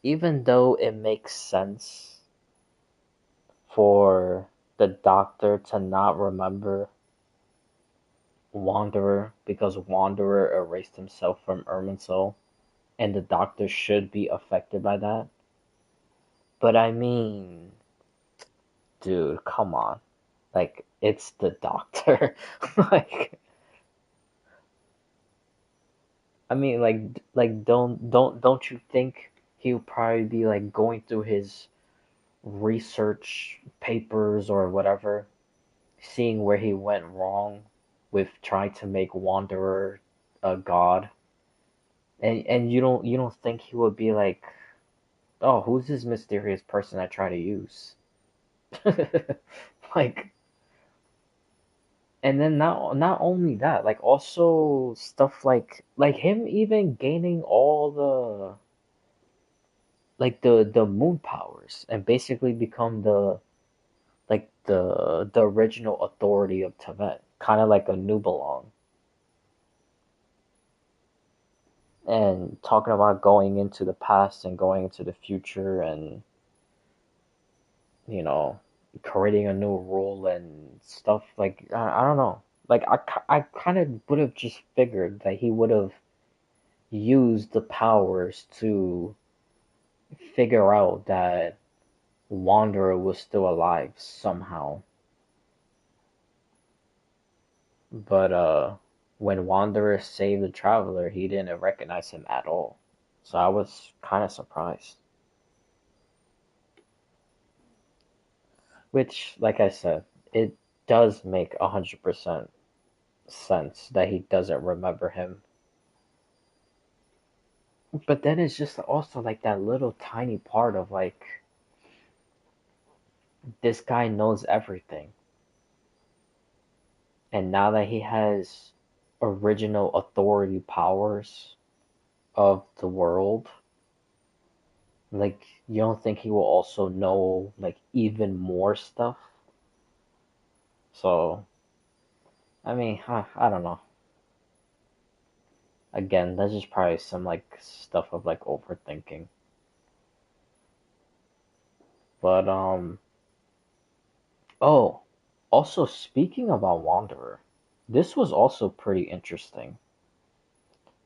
Even though it makes sense for the doctor to not remember Wanderer because Wanderer erased himself from Irminsul and the Doctor should be affected by that. But I mean, dude, come on. Like, it's the Doctor. Like, I mean, like, don't you think he'll probably be like going through his research papers or whatever, seeing where he went wrong with trying to make Wanderer a god, and you don't think he would be like, oh, who's this mysterious person I try to use? Like, and then not only that, like also stuff like him even gaining all the like the moon powers and basically become the original authority of Tibet, kind of like a Nubelong. And talking about going into the past and going into the future and you know creating a new rule and stuff like I don't know. Like I kind of would have just figured that he would have used the powers to figure out that Wanderer was still alive somehow. But when Wanderer saved the traveler, he didn't recognize him at all. So I was kind of surprised. Which, like I said, it does make 100% sense that he doesn't remember him. But then it's just also like that little tiny part of like, this guy knows everything. And now that he has original authority powers of the world, like, you don't think he will also know like even more stuff? So, I mean, I don't know. Again, that's just probably some like stuff of like overthinking. But oh, also speaking about Wanderer, this was also pretty interesting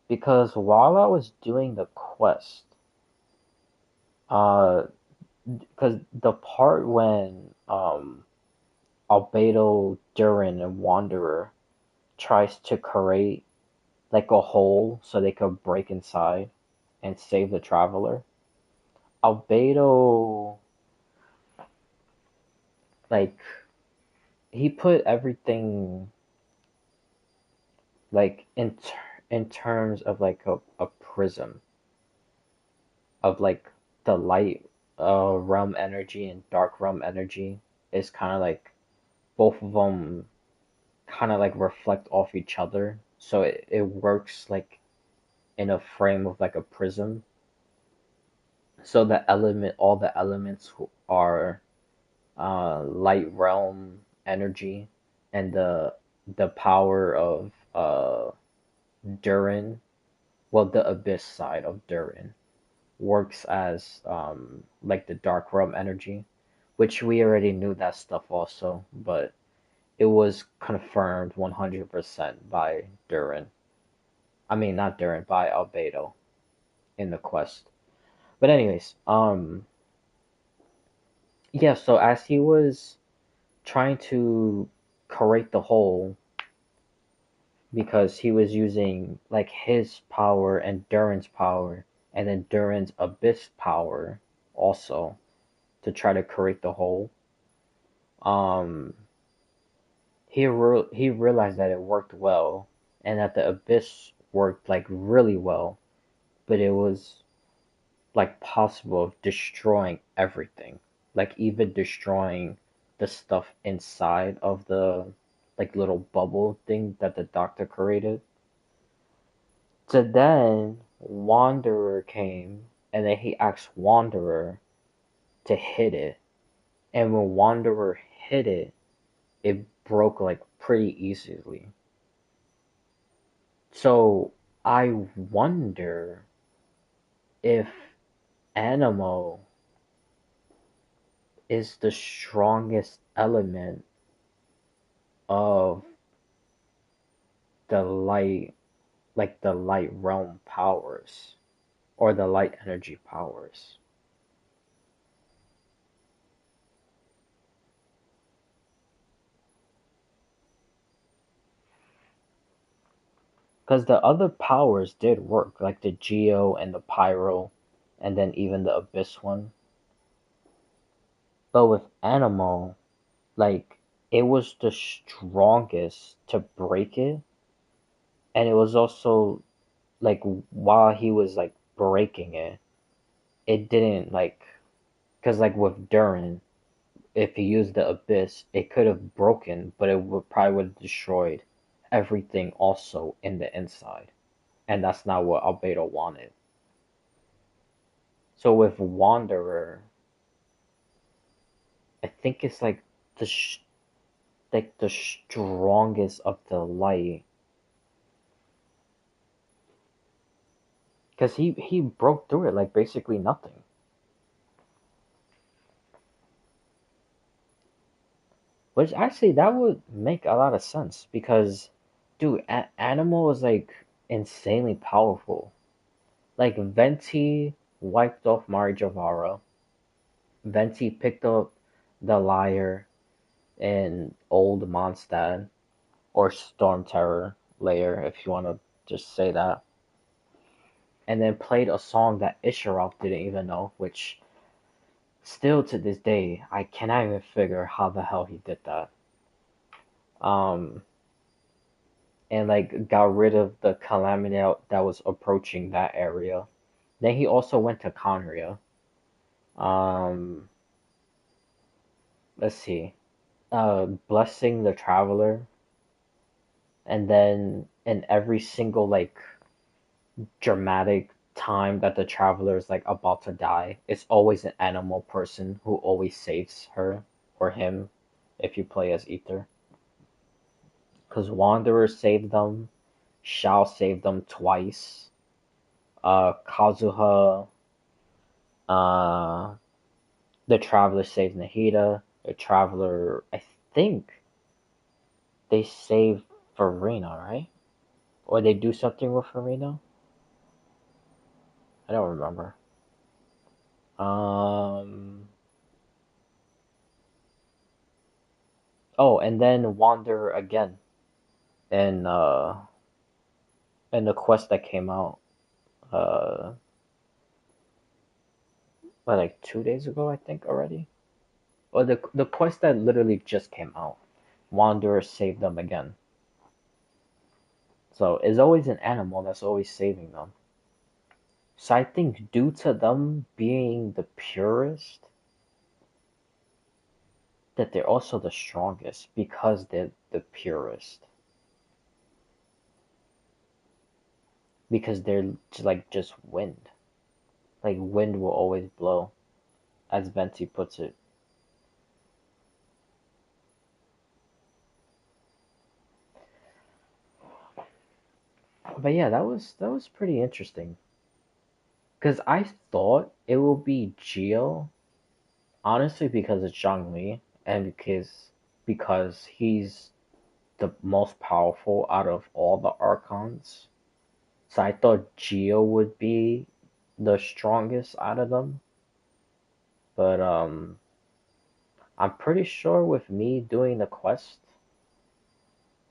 because while I was doing the quest, uh, because the part when Albedo, Durin, and Wanderer tries to create like a hole so they could break inside and save the traveler. Albedo, like, he put everything like in terms of like a prism of like the light realm energy and dark realm energy is kind of like both of them kind of like reflect off each other, so it works like in a frame of like a prism. So all the elements are light realm energy, and the power of Durin, well, the abyss side of Durin works as like the dark realm energy, which we already knew that stuff also, but it was confirmed 100% by Durin. I mean, not Durin, by Albedo in the quest. But anyways, yeah. So as he was trying to create the hole, because he was using like his power and Durin's power, and then Durin's abyss power also to try to create the hole. Um, he realized that it worked well, and that the abyss worked like really well, but it was like possible of destroying everything, like even destroying the stuff inside of the like little bubble thing that the Doctor created. So then Wanderer came, and then he asked Wanderer to hit it. And when Wanderer hit it, it broke like pretty easily. So I wonder if Anemo is the strongest element of the light, like the light realm powers. or the light energy powers. Because the other powers did work, like the Geo and the Pyro, and then even the Abyss one. But with Animal, like, it was the strongest to break it, and it was also, like, while he was, like, breaking it, it didn't, like, because, like, with Durin, if he used the Abyss, it could have broken, but it would probably would have destroyed everything also in the inside. And that's not what Albedo wanted. So with Wanderer, I think it's like the strongest of the light, because he broke through it like basically nothing. Which actually that would make a lot of sense because, dude, Animal is like insanely powerful. Like Venti wiped off Marijovarro. Venti picked up the Lyre in Old Mondstadt, or Storm Terror layer, if you want to just say that. And then played a song that Isharov didn't even know, which still to this day, I cannot even figure how the hell he did that. Um, and like got rid of the calamity that was approaching that area. Then he also went to Khaenri'ah. Um, let's see. Blessing the Traveler, and then in every single like dramatic time that the traveler is like about to die, it's always an animal person who always saves her or him if you play as Ether. Because Wanderer saved them, Shao saved them twice, Kazuha, uh, the Traveler saved Nahida, the Traveler, I think they saved Farina, right? Or they do something with Farina? I don't remember. Um, oh, and then Wander again in in the quest that came out uh like 2 days ago, I think already. Or the quest that literally just came out. Wanderer saved them again. So it's always an animal that's always saving them. So I think due to them being the purest, that they're also the strongest because they're the purest. Because they're just wind. Like wind will always blow, as Venti puts it. But yeah, that was pretty interesting. Cause I thought it would be Geo, honestly, because it's Zhongli, and because he's the most powerful out of all the Archons. So I thought Geo would be the strongest out of them. But I'm pretty sure with me doing the quest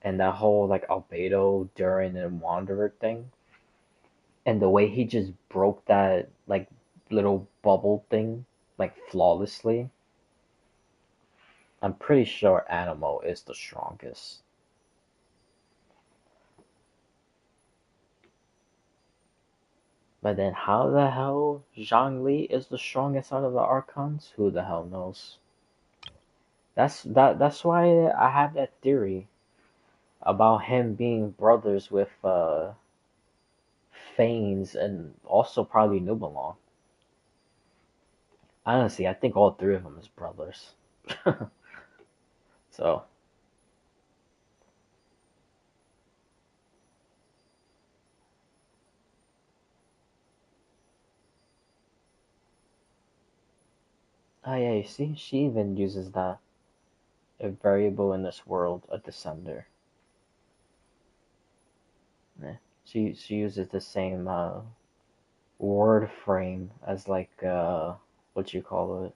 and that whole like Albedo, Durin, and Wanderer thing, and the way he just broke that like little bubble thing like flawlessly, I'm pretty sure Animal is the strongest. But then how the hell Zhongli is the strongest out of the Archons? Who the hell knows? That's why I have that theory about him being brothers with Fanes and also probably Nubelon. Honestly, I think all three of them is brothers. So oh yeah, you see, she even uses that a variable in this world, a descender. Yeah. She uses the same word frame as like what you call it,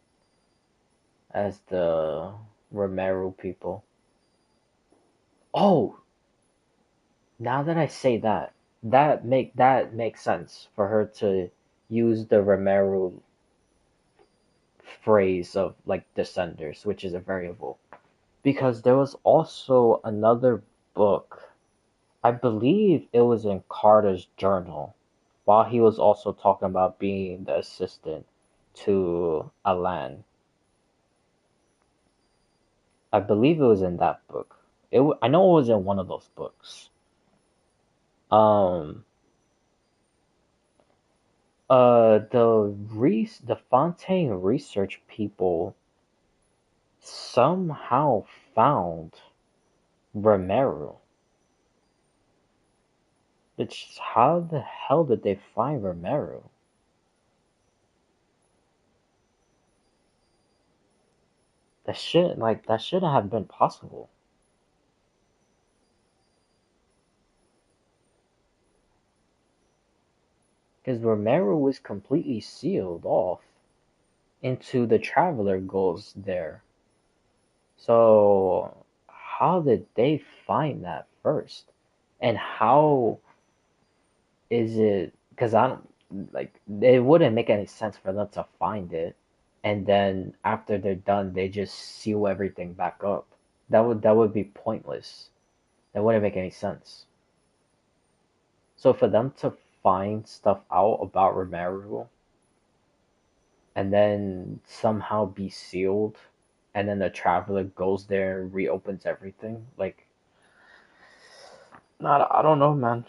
as the Romero people. Oh, now that I say that, that makes sense for her to use the Romero phrase of like descenders, which is a variable. Because there was also another book, I believe it was in Carter's journal, while he was also talking about being the assistant to Alan. I believe it was in that book. I know it was in one of those books. Um, the Fontaine research people somehow found Romero. Which, how the hell did they find Romero? That shouldn't have been possible. Because Romero was completely sealed off into the Traveler goes there. So how did they find that first? And how is it? Because I don't like it wouldn't make any sense for them to find it, and then after they're done, they just seal everything back up. That would be pointless. That wouldn't make any sense. So for them to find stuff out about Romero and then somehow be sealed, and then the Traveler goes there and reopens everything, like, not I don't know, man.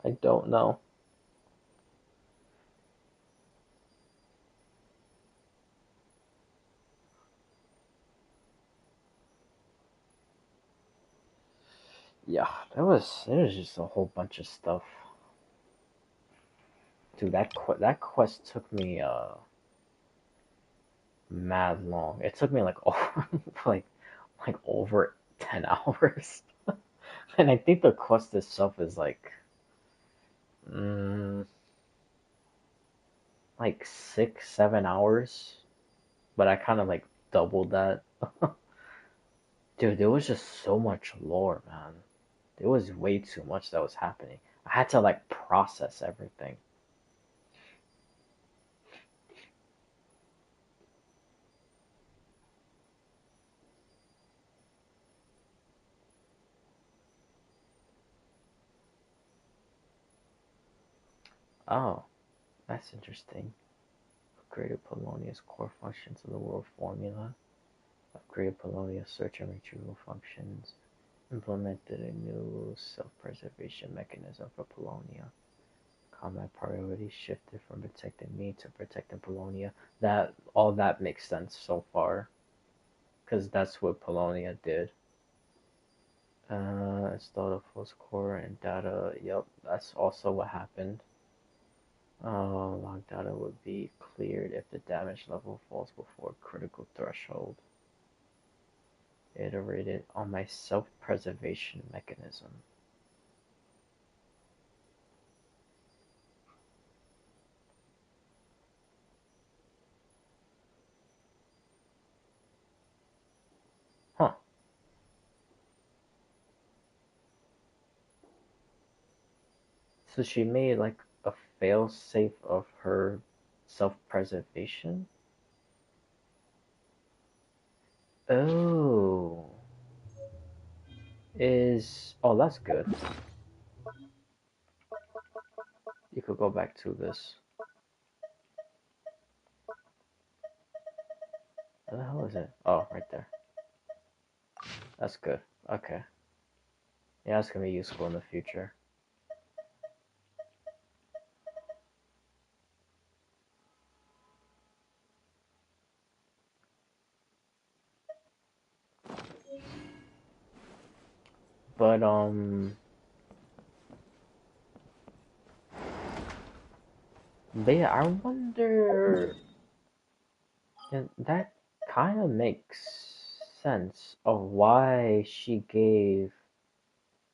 I don't know. Yeah, there was just a whole bunch of stuff. Dude, that quest took me mad long. It took me like like like over 10 hours, and I think the quest itself is mm, like 6 7 hours, but I kind of like doubled that. Dude, there was just so much lore, man. There was way too much that was happening. I had to like process everything. Oh, that's interesting. Upgraded Polonia's core functions of the world formula. Upgraded Polonia's search and retrieval functions. Implemented a new self-preservation mechanism for Polonia. Combat priorities shifted from protecting me to protecting Polonia. That all that makes sense so far, because that's what Polonia did. Installed a false core and data. Yep, that's also what happened. Log data would be cleared if the damage level falls before critical threshold. Iterated on my self-preservation mechanism. Huh. So she made like a fail-safe of her self-preservation? Oh. Oh, that's good. You could go back to this. Where the hell is it? Oh, right there. That's good. Okay. Yeah, it's gonna be useful in the future. But yeah, I wonder. That kind of makes sense of why she gave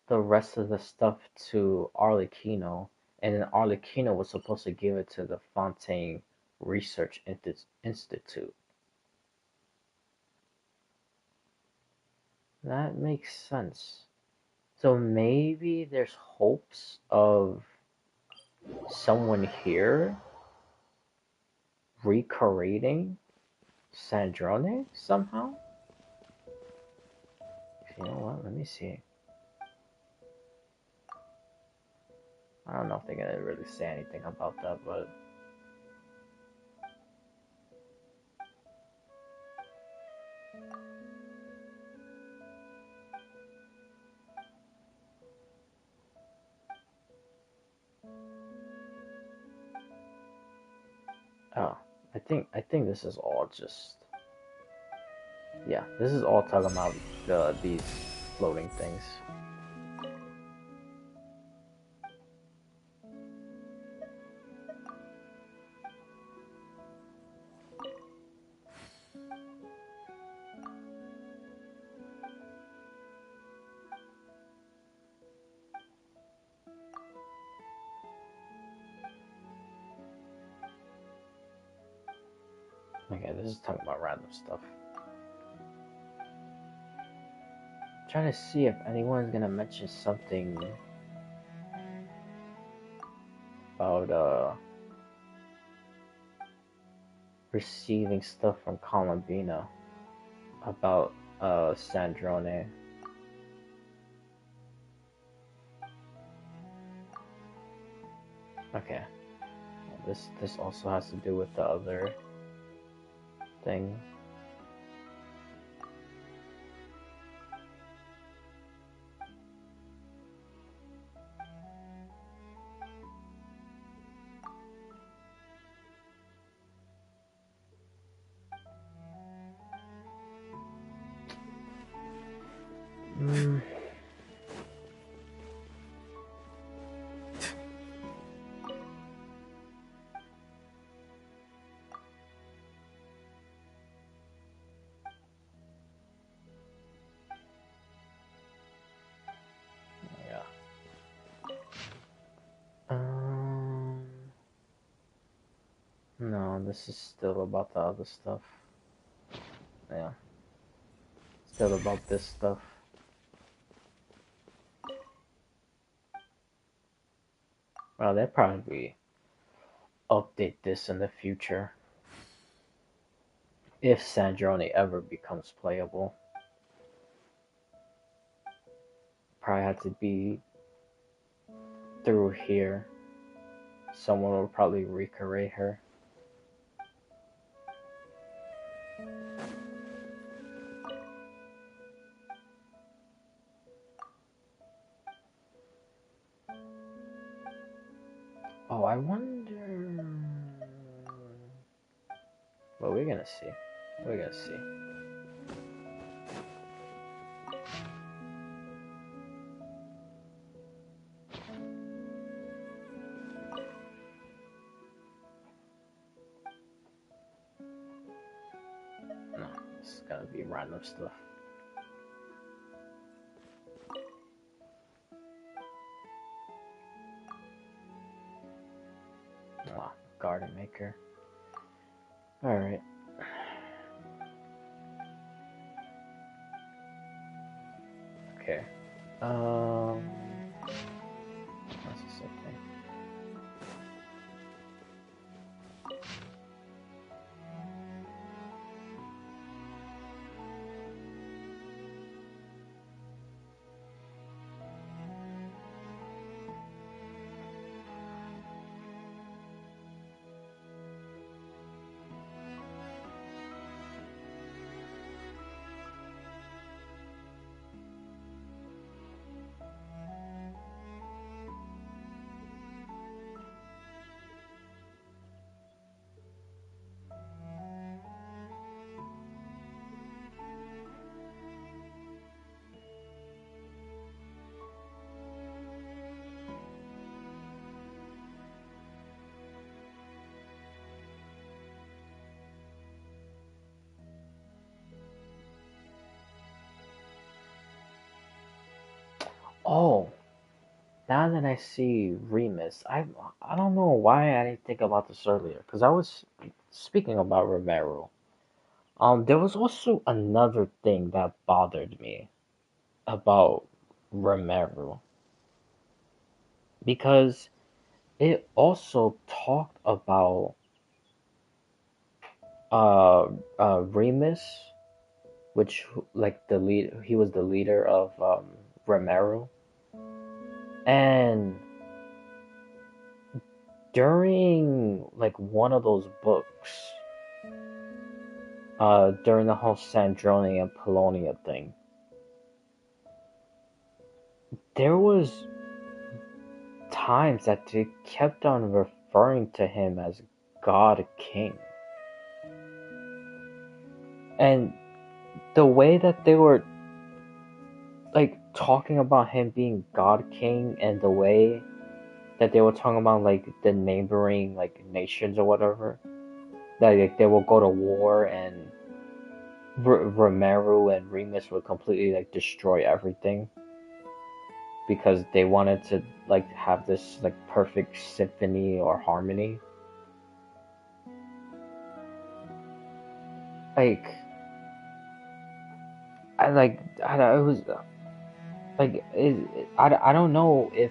the rest of the stuff to Arlecchino, and then Arlecchino was supposed to give it to the Fontaine Research Institute. That makes sense. So maybe there's hopes of someone here recreating Sandrone somehow? You know what? Let me see. I don't know if they're gonna really say anything about that, but oh, I think this is all just, yeah, this is all talking about these floating things. Okay, this is talking about random stuff. Trying to see if anyone's gonna mention something about receiving stuff from Colombina about Sandrone. Okay. This also has to do with the other thing. Yeah. No, this is still about the other stuff. Yeah. Still about this stuff. Well, they'll probably update this in the future. If Sandrone ever becomes playable. Probably have to be through here. Someone will probably recreate her. Oh, I wonder. Well, we're gonna see. We're gonna see. No, it's gonna be random stuff. Ah, garden maker. Alright. Okay. That's the same thing. Oh, now that I see Remus, I don't know why I didn't think about this earlier. Because I was speaking about Romero. There was also another thing that bothered me about Romero because it also talked about uh Remus, which like the lead he was the leader of Romero, and during like one of those books, during the whole Sandrone and Polonia thing, there was times that they kept on referring to him as God King. And the way that they were like talking about him being God King and the way that they were talking about like the neighboring like nations or whatever, that like they will go to war and Romero and Remus would completely like destroy everything because they wanted to like have this like perfect symphony or harmony. Like I was like I don't know if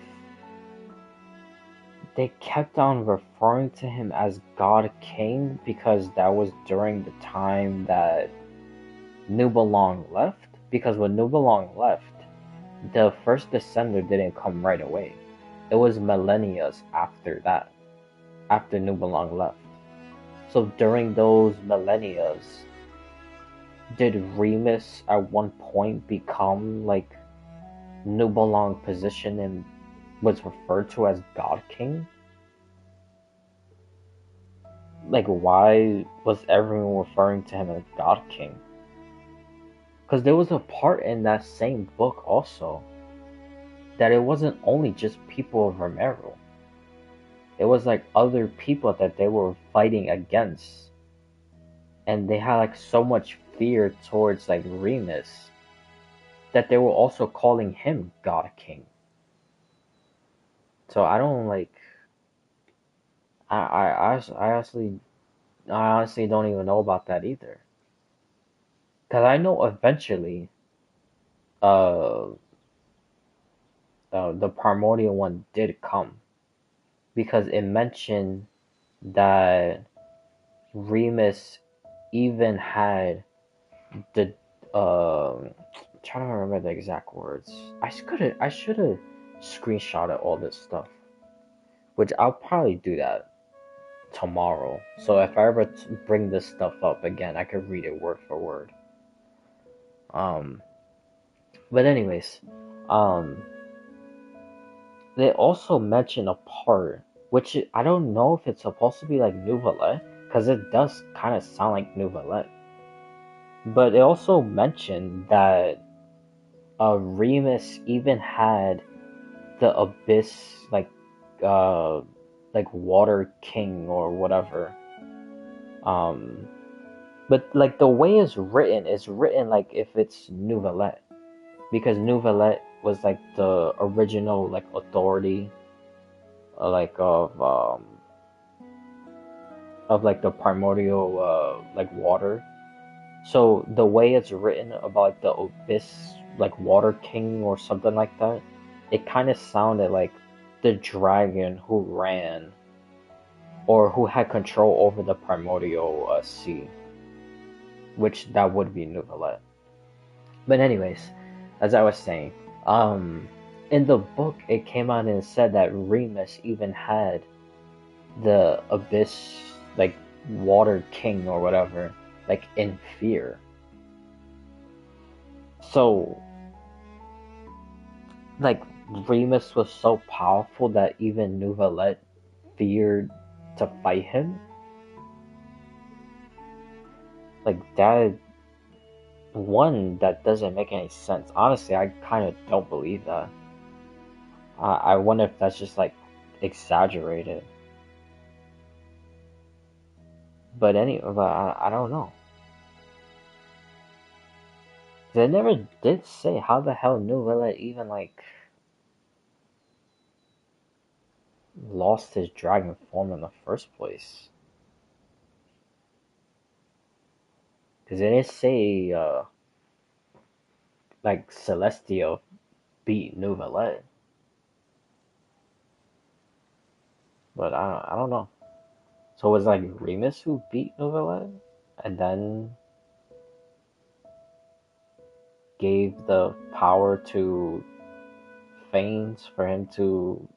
they kept on referring to him as God King because that was during the time that Nubelung left. Because when Nubelung left, the first descender didn't come right away. It was millennia after that, after Nubelung left. So during those millennia, did Remus at one point become like Nubelung position and was referred to as God King? Like, why was everyone referring to him as God King? Because there was a part in that same book also that it wasn't only just people of Romero. It was like other people that they were fighting against. And they had like so much fear towards like Remus that they were also calling him God King. So I don't like. I honestly don't even know about that either. Because I know eventually, uh, the primordial one did come. Because it mentioned that Remus even had the I'm trying to remember the exact words. I should have screenshotted all this stuff, which I'll probably do that tomorrow. So if I ever bring this stuff up again, I could read it word for word. Um, but anyways, um, they also mention a part which I don't know if it's supposed to be like Nouvelle, because it does kind of sound like Nouvelle. But it also mentioned that Remus even had the Abyss uh like Water King or whatever. Um, but like the way it's written like if it's Nouvelle, because Nouvelle was like the original like authority like of like the primordial like water. So the way it's written about like the Abyss like Water King or something like that, it kind of sounded like the dragon who ran or who had control over the primordial sea, which that would be Nouvelle. But anyways, as I was saying, in the book it came out and said that Remus even had the Abyss like Water King or whatever like in fear. So like Remus was so powerful that even Nouvelle feared to fight him. Like that one that doesn't make any sense. Honestly, I kind of don't believe that. I wonder if that's just like exaggerated. But I don't know. They never did say how the hell Nouvelle even like lost his dragon form in the first place? Because they didn't say, like, Celestia beat Neuvillette. But I don't know. So it was like Remus who beat Neuvillette? And then gave the power to Phanes for him to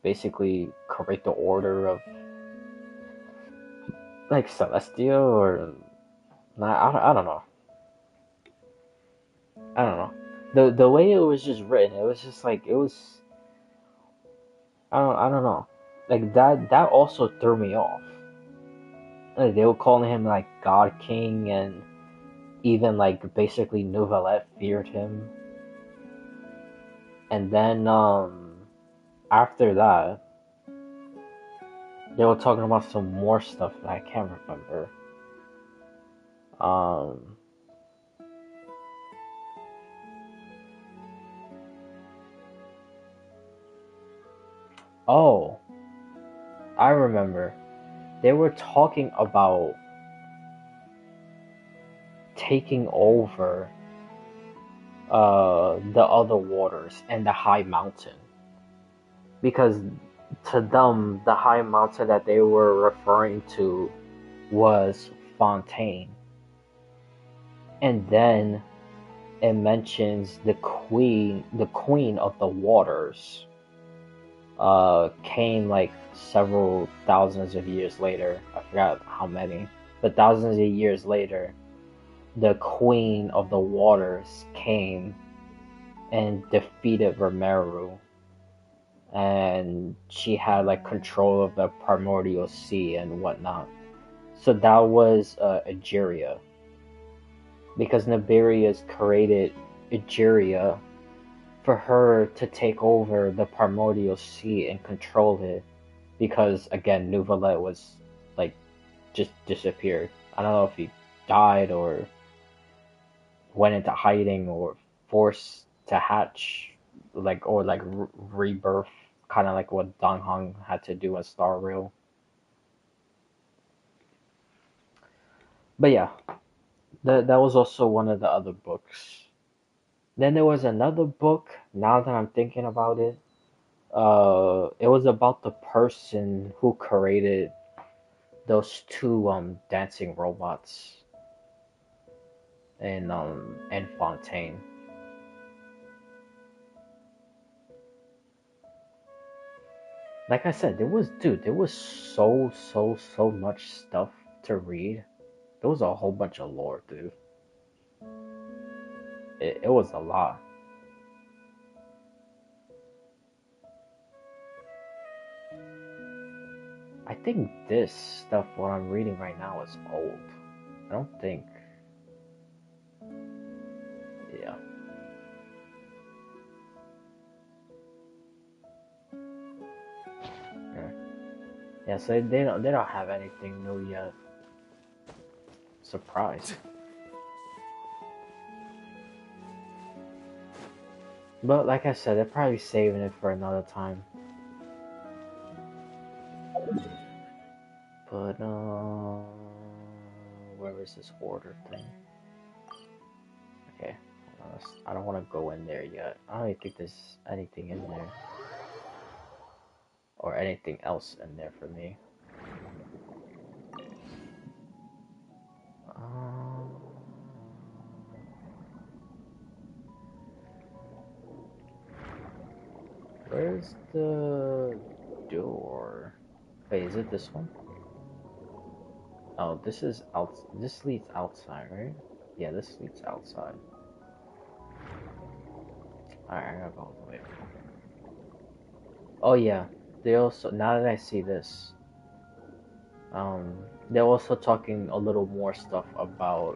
basically correct the order of like Celestia or not. I don't know. I don't know. The way it was just written, it was just like it was. I don't know. Like that also threw me off. Like, they were calling him like God King, and even like basically Neuvillette feared him. And then after that, they were talking about some more stuff that I can't remember. Oh, I remember. They were talking about taking over the other waters and the high mountain. Because to them, the high mountain that they were referring to was Fontaine. And then it mentions the queen of the waters came like several thousands of years later. I forgot how many, but thousands of years later, the queen of the waters came and defeated Rimuru, and she had like control of the primordial sea and whatnot. So that was Egeria, because Nibiria's created Egeria for her to take over the primordial sea and control it, because again Neuvillette was like just disappeared. I don't know if he died or went into hiding or forced to hatch, like, or like rebirth, kind of like what Dong Hong had to do at Star Rail. But yeah, that was also one of the other books. Then there was another book, now that I'm thinking about it. It was about the person who created those two dancing robots in Fontaine. Like I said, there was so much stuff to read. There was a whole bunch of lore, dude. It was a lot. I think this stuff, what I'm reading right now, is old. I don't think. Yeah. Yeah, so they don't have anything new yet. Surprise. But like I said, they're probably saving it for another time. But where is this order thing? Okay, I don't want to go in there yet. I don't even think there's anything in there. Or anything else in there for me. Where's the door? Wait, is it this one? Oh, this is out. This leads outside, right? Yeah, this leads outside. Alright, I gotta go all the way. Oh yeah, they also, now that I see this, they're also talking a little more stuff about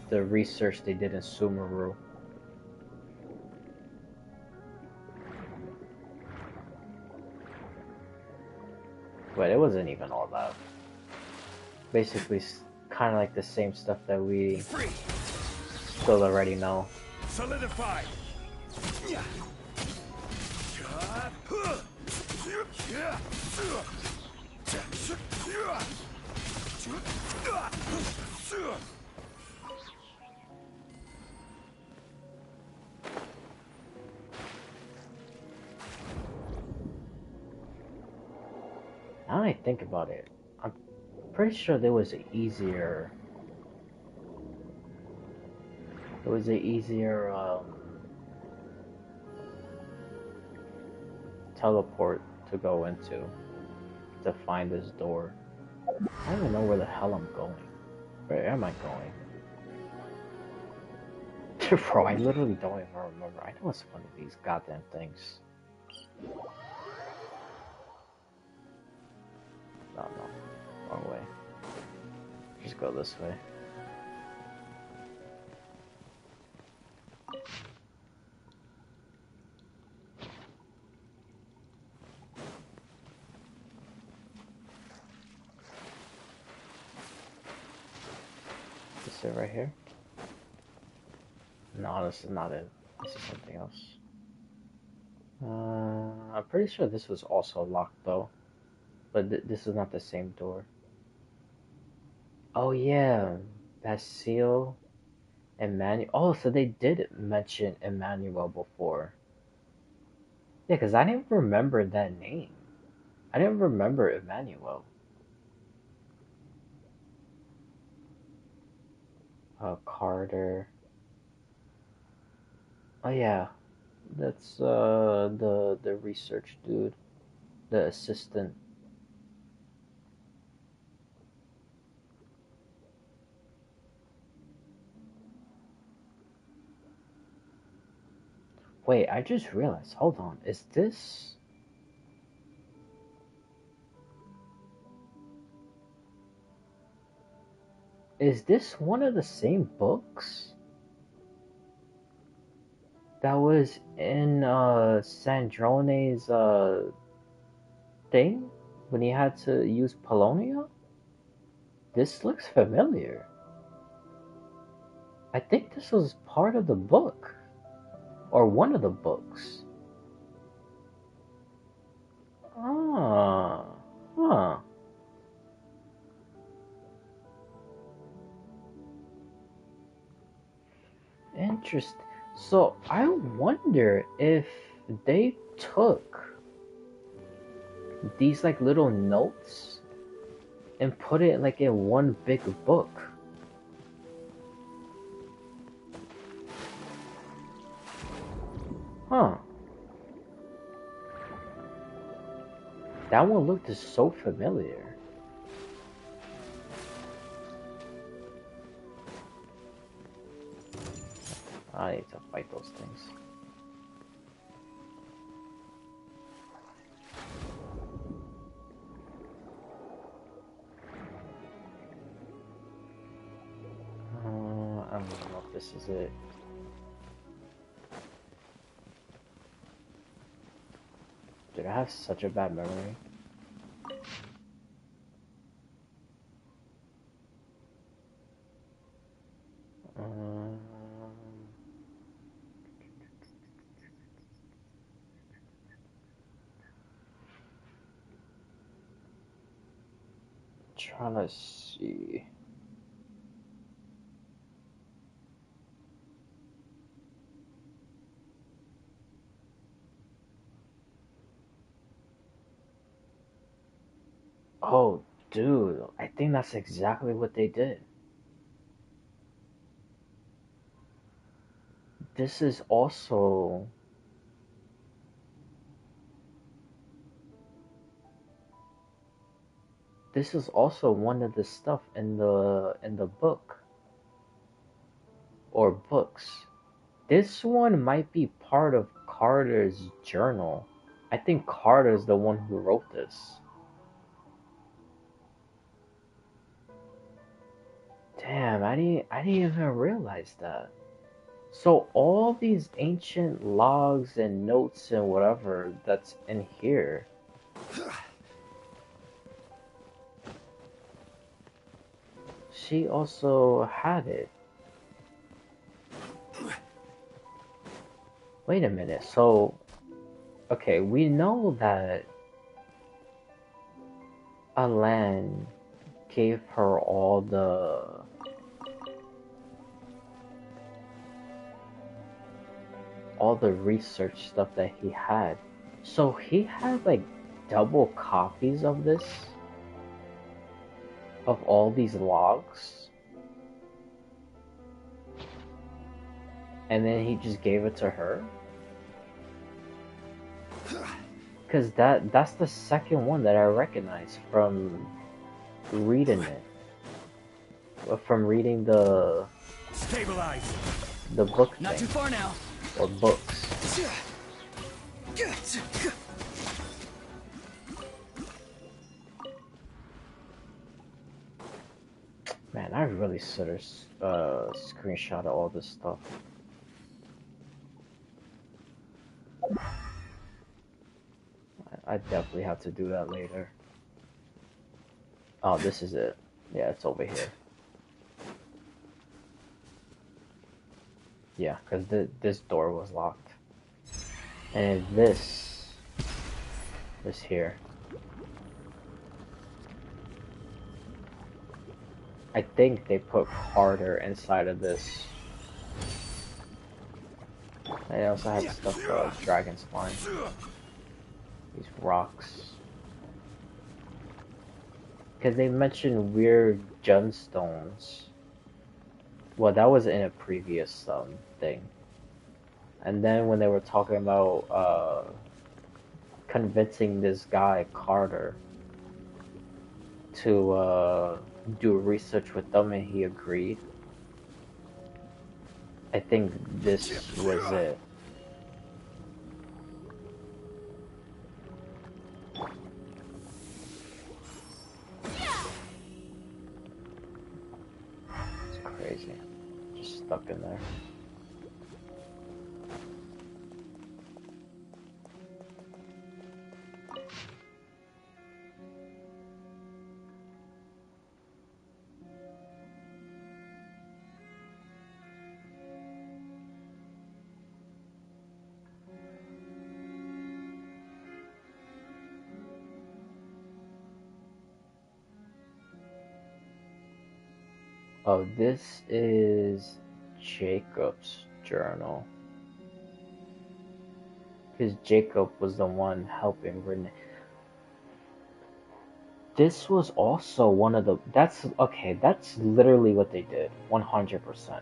the research they did in Sumeru. But it wasn't even all that. Basically, kind of like the same stuff that we still already know. Solidify. Now I think about it, I'm pretty sure there was an easier. It was an easier teleport to go into to find this door. I don't even know where the hell I'm going. Where am I going? Bro, I literally don't even remember. I know it's one of these goddamn things. No, wrong way. Just go this way. Is it right here? No, this is not it. This is something else. I'm pretty sure this was also locked though. But this is not the same door. Oh yeah, Basile, Emmanuel. Oh, so they did mention Emmanuel before. Yeah, because I didn't remember that name. I didn't remember Emmanuel. Carter. Oh yeah, that's the research dude, the assistant. Wait, I just realized. Hold on, is this? Is this one of the same books that was in Sandrone's thing when he had to use Polonia? This looks familiar. I think this was part of the book or one of the books. Ah, huh. Interesting. So I wonder if they took these like little notes and put it like in one big book. Huh. That one looked so familiar. I need to fight those things. I don't know if this is it. Dude, I have such a bad memory. Trying to see. Oh, dude, I think that's exactly what they did. This is also. This is also one of the stuff in the book or books. This one might be part of Carter's journal. I think Carter's the one who wrote this. Damn, I didn't even realize that. So all these ancient logs and notes and whatever that's in here. She also had it. Wait a minute, so okay, we know that Alan gave her all the research stuff that he had. So he had like double copies of this, of all these logs, and then he just gave it to her. Cause that's the second one that I recognize from reading it, from reading Stabilize. the book Not too thing, far now. or books. Man, I really should have screenshotted all this stuff. I definitely have to do that later. Oh, this is it. Yeah, it's over here. Yeah, because this door was locked. And this here. I think they put Carter inside of this. They also have stuff for Dragon Spine. These rocks. Because they mentioned weird gemstones. Well, that was in a previous thing. And then when they were talking about convincing this guy, Carter, to do research with them, and he agreed. I think this was it. It's crazy. Just stuck in there. Oh, this is Jacob's journal. Because Jacob was the one helping Renee. This was also one of the... That's... Okay, that's literally what they did. 100%.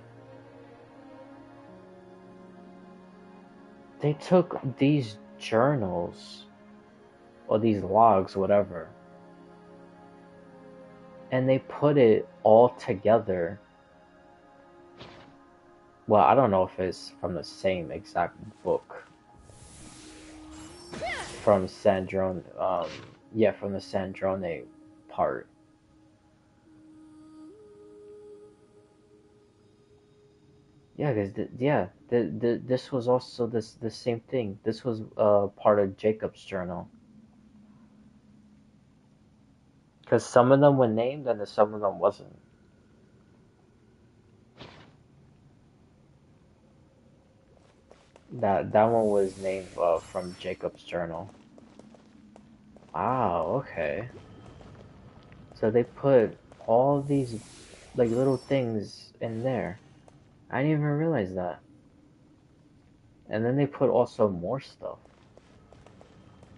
They took these journals, or these logs, whatever, and they put it all together. Well, I don't know if it's from the same exact book. From Sandrone, yeah, from the Sandrone part. Yeah, because this was also the same thing. This was part of Jacob's journal. Because some of them were named and some of them wasn't. That one was named from Jacob's journal. Wow, okay. So they put all these like little things in there. I didn't even realize that. And then they put also more stuff.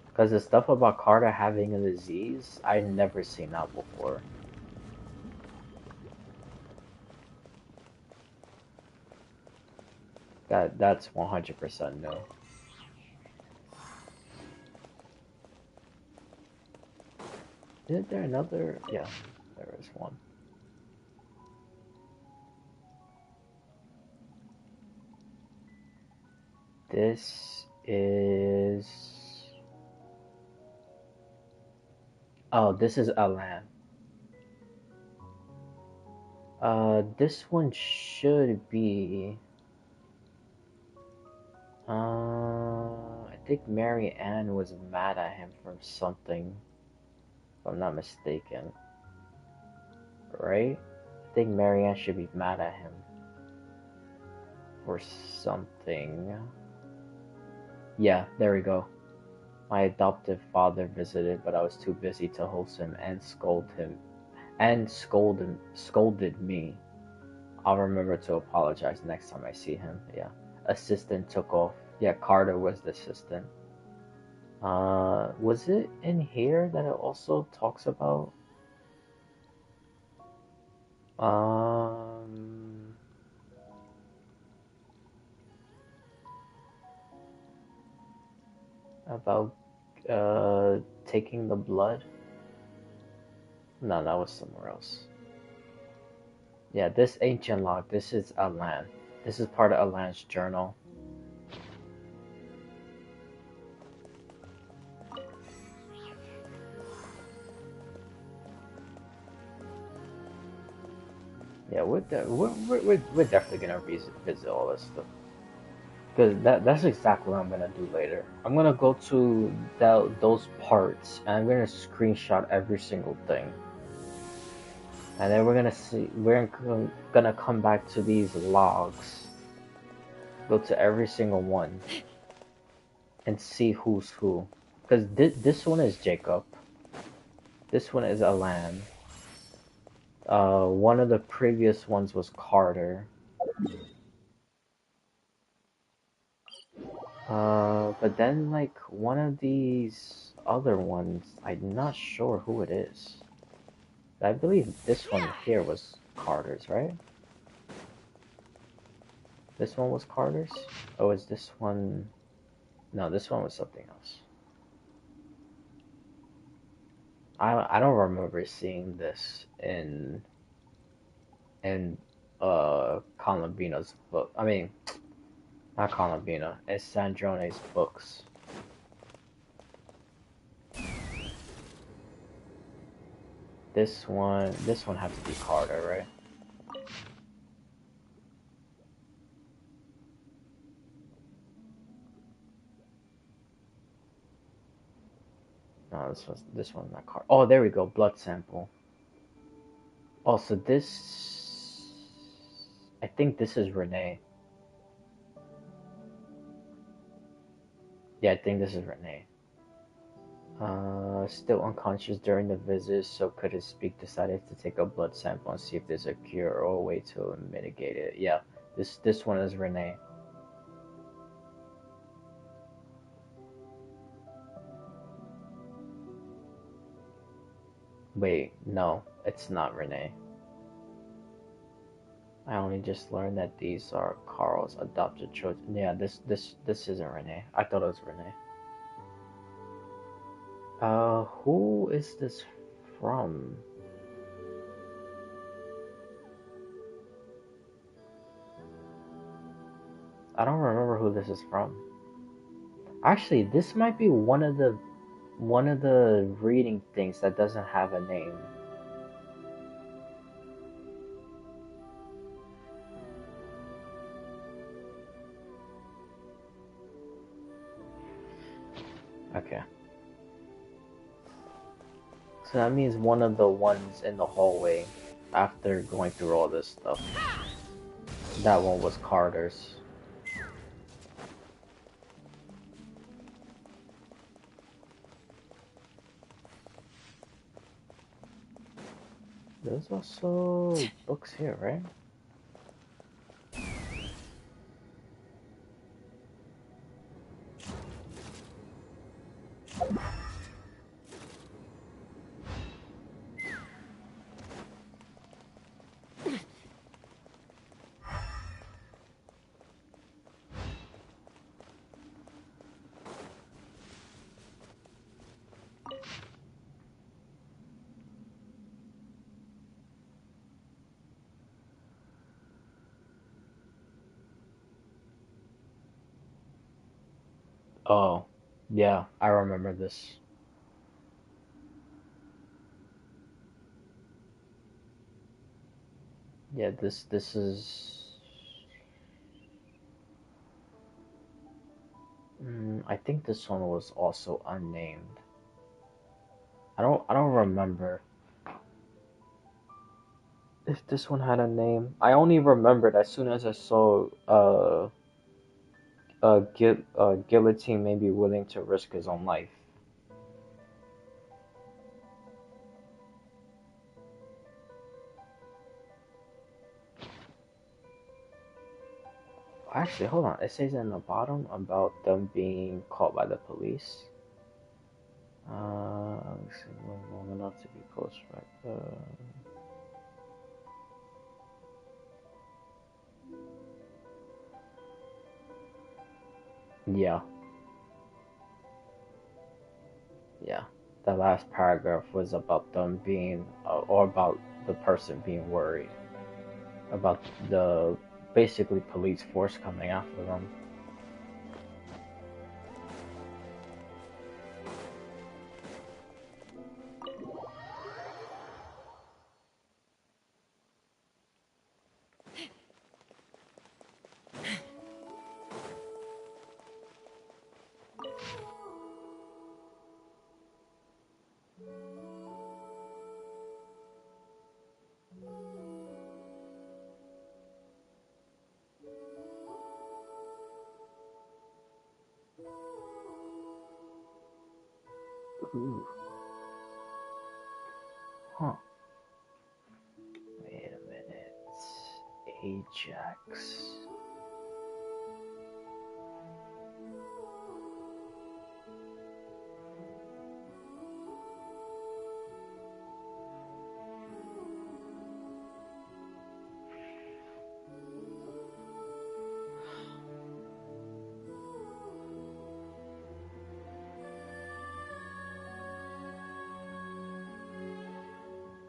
Because the stuff about Carter having a disease, I'd never seen that before. That's 100% new. Isn't there another? Yeah, there is one. This is... Oh, this is Alan. This one should be... I think Mary Ann was mad at him for something, if I'm not mistaken. Right? I think Mary Ann should be mad at him for something. Yeah, there we go. My adoptive father visited, but I was too busy to host him and scolded me. I'll remember to apologize next time I see him. Yeah. Assistant took off. Yeah, Carter was the assistant. Was it in here that it also talks about um about taking the blood? No, that was somewhere else. Yeah, this ancient log, this is Alan. This is part of Alan's journal. Yeah, we're definitely gonna visit all this stuff. Because that's exactly what I'm gonna do later. I'm gonna go to those parts and I'm gonna screenshot every single thing. And then we're gonna come back to these logs. Go to every single one. And see who's who. Because this one is Jacob. This one is Alan. One of the previous ones was Carter. But then like one of these other ones, I'm not sure who it is. I believe this one here was Carter's, right? This one was Carter's? Oh, is this one? No, this one was something else. I don't remember seeing this in Columbina's book. I mean, not Columbina. It's Sandrone's books. This one has to be Carter, right? No, this one's not Carter. Oh, there we go. Blood sample. Oh, so this, I think this is Renee. Yeah, I think this is Renee. Still unconscious during the visit, so couldn't speak. Decided to take a blood sample and see if there's a cure or a way to mitigate it. Yeah, this one is Renee. Wait, no, it's not Renee. I only just learned that these are Carl's adopted children. Yeah, this isn't Renee. I thought it was Renee. Who is this from? I don't remember who this is from. Actually, this might be one of the reading things that doesn't have a name. Okay. So that means one of the ones in the hallway after going through all this stuff. That one was Carter's. There's also books here, right? Oh, yeah, I remember this. Yeah, this is. I think this one was also unnamed. I don't remember if this one had a name. I only remembered as soon as I saw Guillotine may be willing to risk his own life. Actually, hold on. It says in the bottom about them being caught by the police. Let's see, long enough to be close, right? Yeah, yeah. The last paragraph was about them being, or about the person being worried about the basically police force coming after them. Ooh. Huh. Wait a minute. Ajax.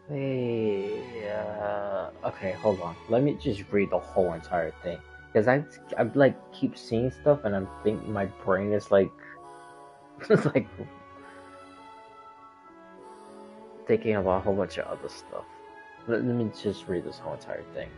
Wait, okay, hold on. Let me just read the whole entire thing. Because I like keep seeing stuff and I'm thinking my brain is like, it's like thinking about a whole bunch of other stuff. Let me just read this whole entire thing.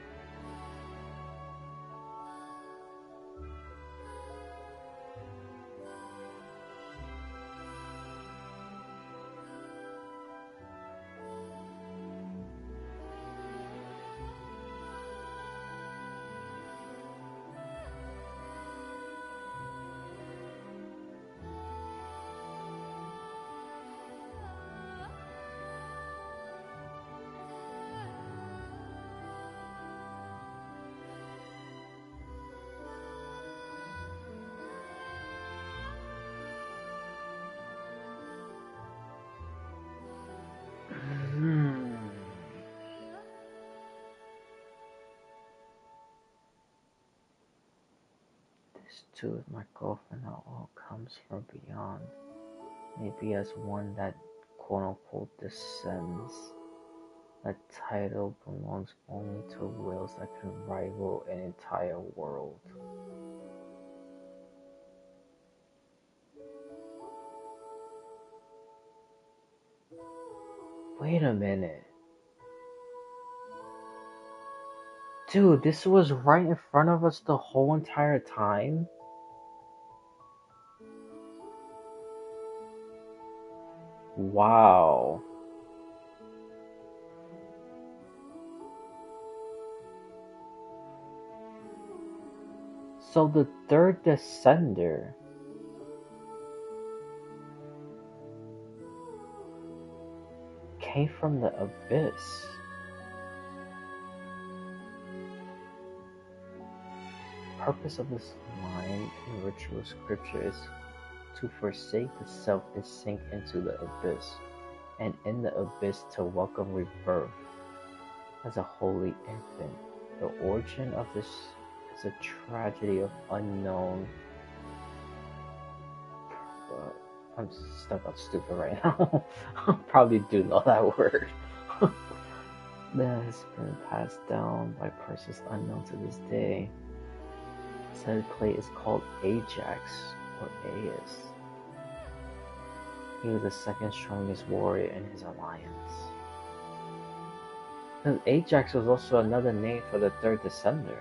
This too is my girlfriend that all comes from beyond. Maybe as one that quote unquote descends. That title belongs only to wills that can rival an entire world. Wait a minute. Dude, this was right in front of us the whole entire time? Wow. So the third descender came from the abyss. The purpose of this line in ritual scripture is to forsake the self and sink into the abyss, and in the abyss to welcome rebirth as a holy infant. The origin of this is a tragedy of unknown. I'm stuck on stupid right now. I probably do know that word. That has been passed down by persons unknown to this day. Said play is called Ajax or Aias. He was the second strongest warrior in his alliance. And Ajax was also another name for the third descender.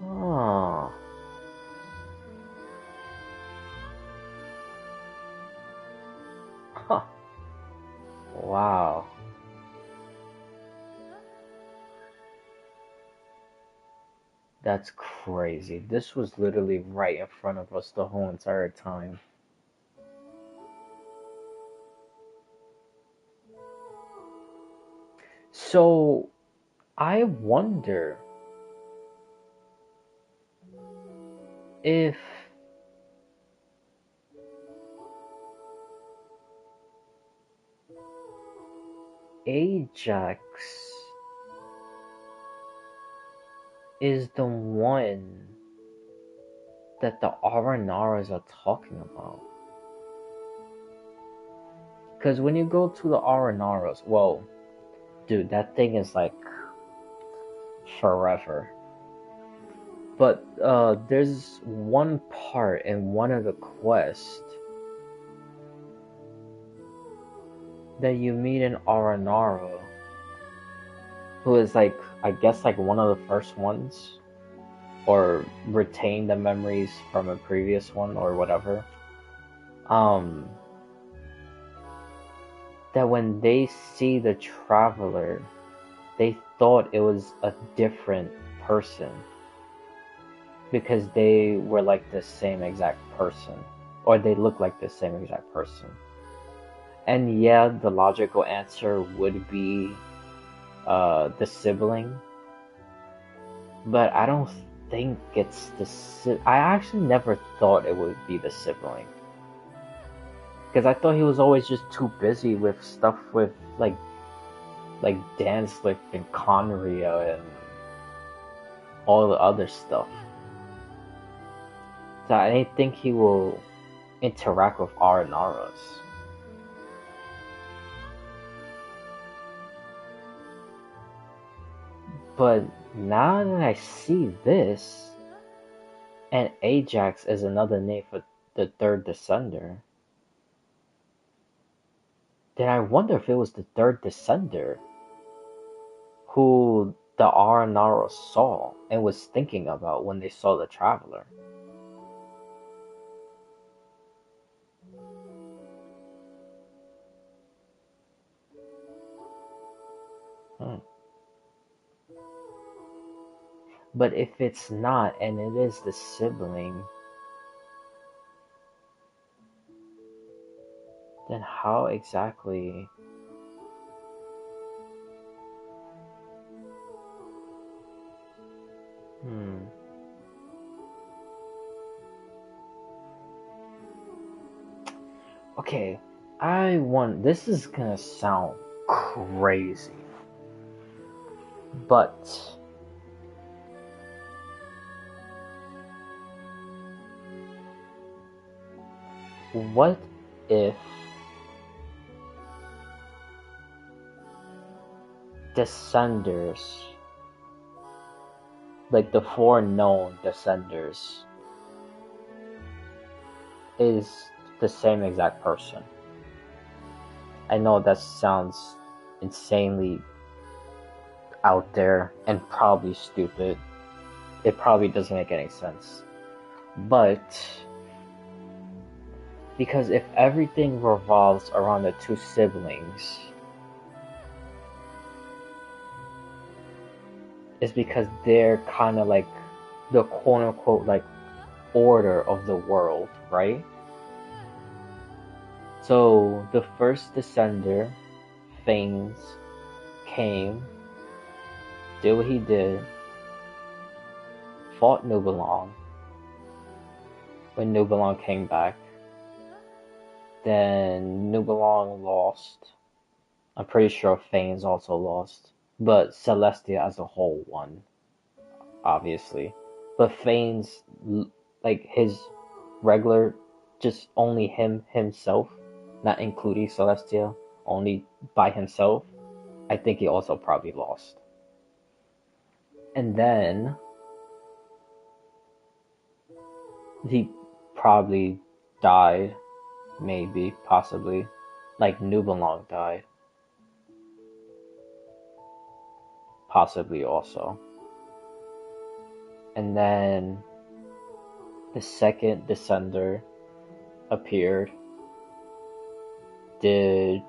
Oh. Huh. Wow. That's crazy. This was literally right in front of us the whole entire time. So, I wonder if Ajax is the one that the Aranaras are talking about. Because when you go to the Aranaras, well, dude, that thing is like forever. But there's one part in one of the quests that you meet an Aranara who is like, I guess like one of the first ones, or retain the memories from a previous one or whatever. That when they see the traveler, they thought it was a different person because they were like the same exact person, or they look like the same exact person. And yeah, the logical answer would be the sibling, but I don't think it's the I actually never thought it would be the sibling, because I thought he was always just too busy with stuff with like Danslick and Conria and all the other stuff. So I didn't think he will interact with Aranaras. But now that I see this, and Ajax is another name for the third Descender, then I wonder if it was the third Descender who the Aranara saw and was thinking about when they saw the Traveler. But if it's not, and it is the sibling, then how exactly... Okay, this is gonna sound crazy, but what if Descenders, like the 4 known Descenders, is the same exact person? I know that sounds insanely out there and probably stupid. It probably doesn't make any sense. But because if everything revolves around the 2 siblings, it's because they're kind of like the quote-unquote like order of the world, right? So the first Descender, Phanes, came, did what he did, fought Nubelung. When Nubelung came back, then Nubelung lost. I'm pretty sure Phanes also lost, but Celestia as a whole won, obviously. But Phanes, like his regular, just only himself, not including Celestia, only by himself, I think he also probably lost. And then he probably died, maybe, possibly, like Nubelung died. Possibly also. And then the second Descender appeared, did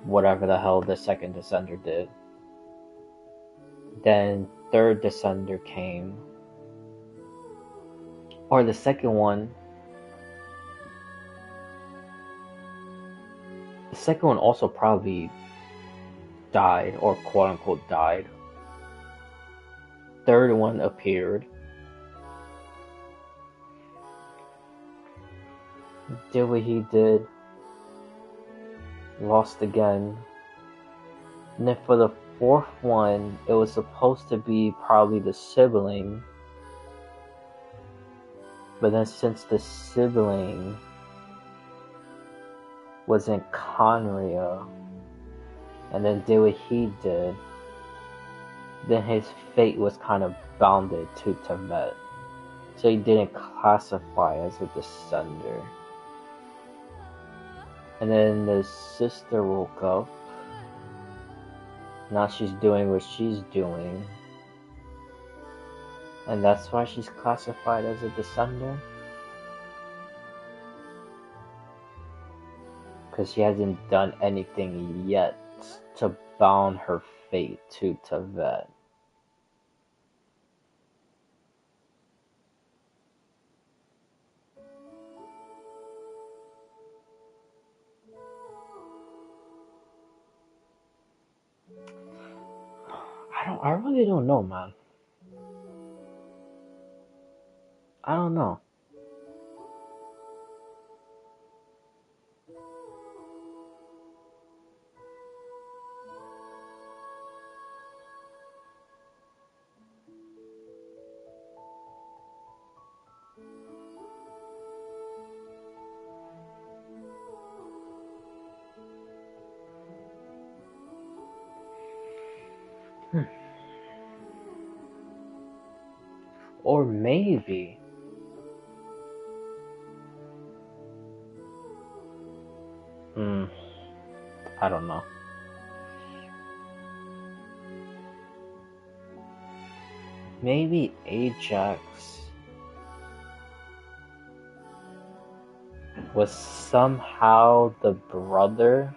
whatever the hell the second Descender did. Then third Descender came, or the second one also probably died, or quote unquote died. third one appeared. Did what he did. Lost again. And then for the fourth one, it was supposed to be probably the sibling. But then since the sibling was in Conria, and then did what he did, then his fate was kind of bounded to Tevet. So he didn't classify as a descender. And then the sister woke up. Now she's doing what she's doing. And that's why she's classified as a descender? Because she hasn't done anything yet to bound her fate to Tevet. I really don't know, man. I don't know. Or maybe I don't know. Maybe Ajax was somehow the brother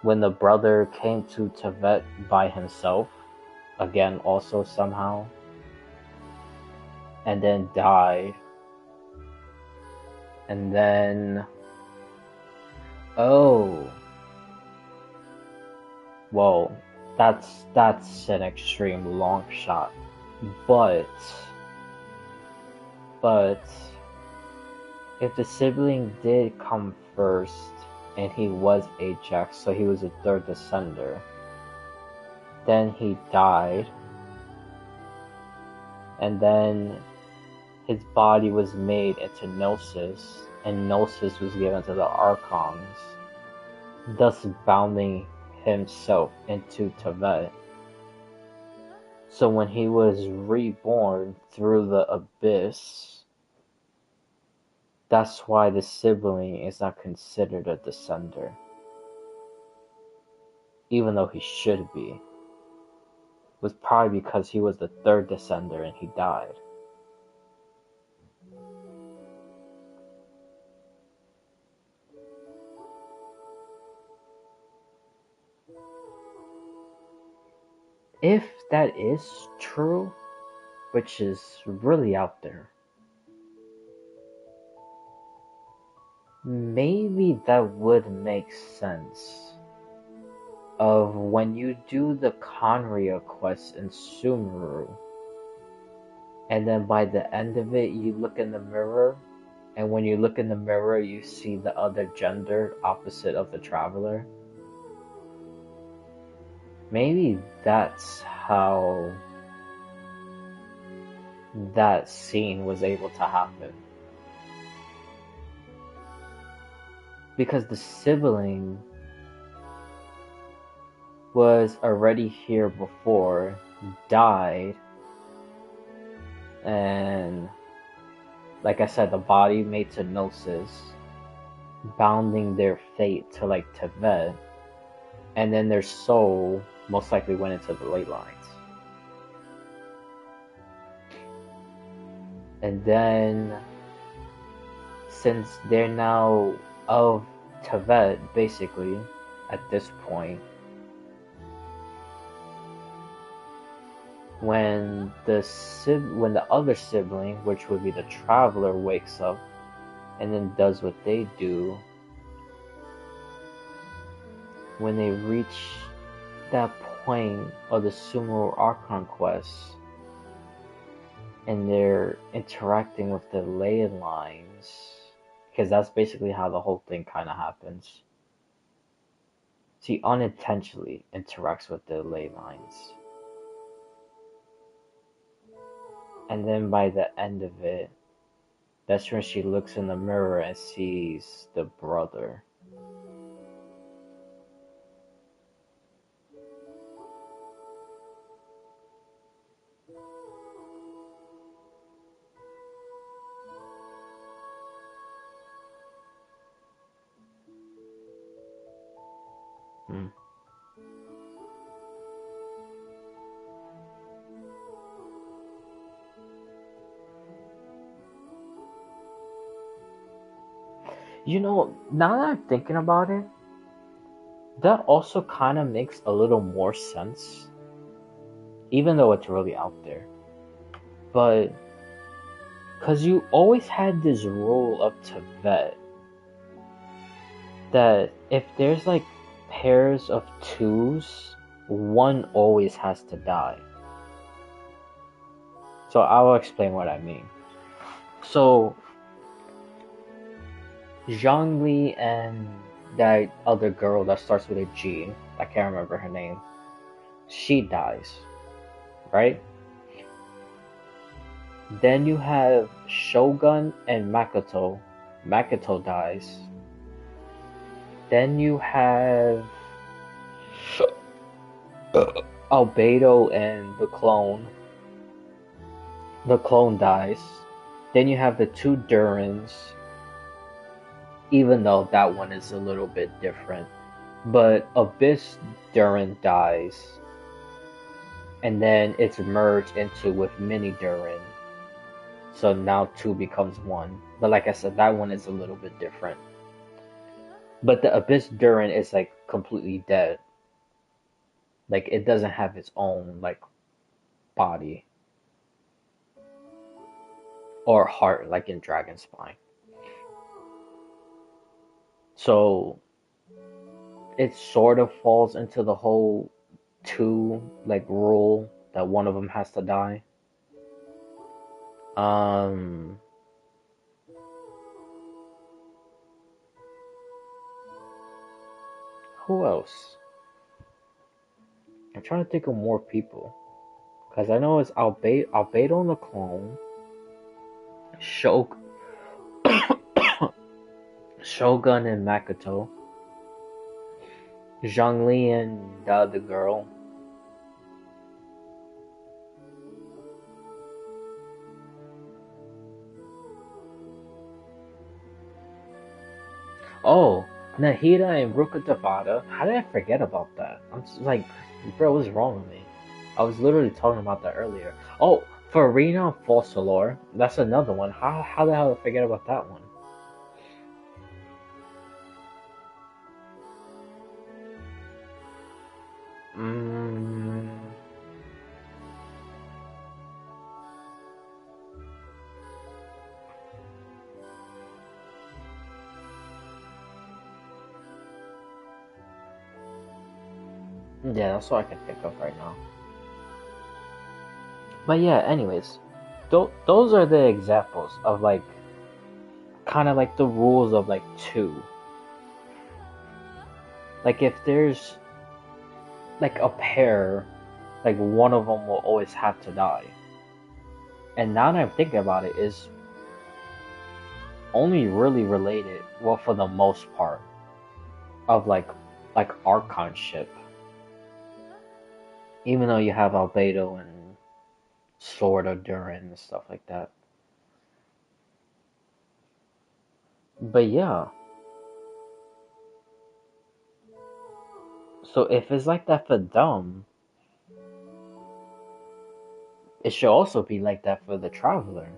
when the brother came to Tevet by himself, again also somehow, and then died. And then, oh, well, that's an extreme long shot, but if the sibling did come first and he was Ajax, so he was a third descender, then he died, and then his body was made into Gnosis, and Gnosis was given to the Archons, thus bounding himself into Tevet. So when he was reborn through the Abyss, that's why the sibling is not considered a descender, even though he should be. It was probably because he was the third descender and he died. If that is true, which is really out there, maybe that would make sense of when you do the Conria quest in Sumeru, and then by the end of it you look in the mirror, and when you look in the mirror you see the other gender opposite of the traveler. Maybe that's how that scene was able to happen. Because the sibling was already here before, died, and like I said, the body made to Gnosis, bounding their fate to like Tevet, and then their soul most likely went into the ley lines. And then, since they're now of Tevet, basically, at this point, when the other sibling, which would be the Traveler, wakes up and then does what they do, when they reach that point of the Sumeru Archon quest, and they're interacting with the ley lines, because that's basically how the whole thing kind of happens. She unintentionally interacts with the ley lines. And then by the end of it, that's when she looks in the mirror and sees the brother. Hmm. You know, now that I'm thinking about it, that also kind of makes a little more sense, even though it's really out there. But, because you always had this rule of Tibet that if there's like pairs of twos, one always has to die. So I will explain what I mean. So, Zhongli and that other girl that starts with a G, I can't remember her name, she dies, right? Then you have Shogun and Makoto. Makoto dies. Then you have Albedo and the clone. The clone dies. Then you have the two Durins, even though that one is a little bit different. But Abyss Durin dies. And then it's merged into with Mini Durin. So now two becomes one. But like I said, that one is a little bit different. But the Abyss Durin is like completely dead. Like it doesn't have its own like body. Or heart like in Dragon Spine. So it sort of falls into the whole two like rule that one of them has to die. Who else? I'm trying to think of more people. Because I know it's Albedo and the clone, Shogun and Makoto, Zhongli and the other girl. Oh, Nahida and Ruka Devada. How did I forget about that? I'm just like, bro, what's wrong with me? I was literally talking about that earlier. Oh, Farina and Fossilor. That's another one. How the hell did I forget about that one? Yeah, that's what I can think of right now. But yeah, anyways, those are the examples of like, kind of like the rules of like two. Like if there's like a pair, like one of them will always have to die. And now that I'm thinking about it, is only really related, well, for the most part, of like Archon ship. Even though you have Albedo and Sword of Durin and stuff like that. But yeah. So if it's like that for them, it should also be like that for the Traveler.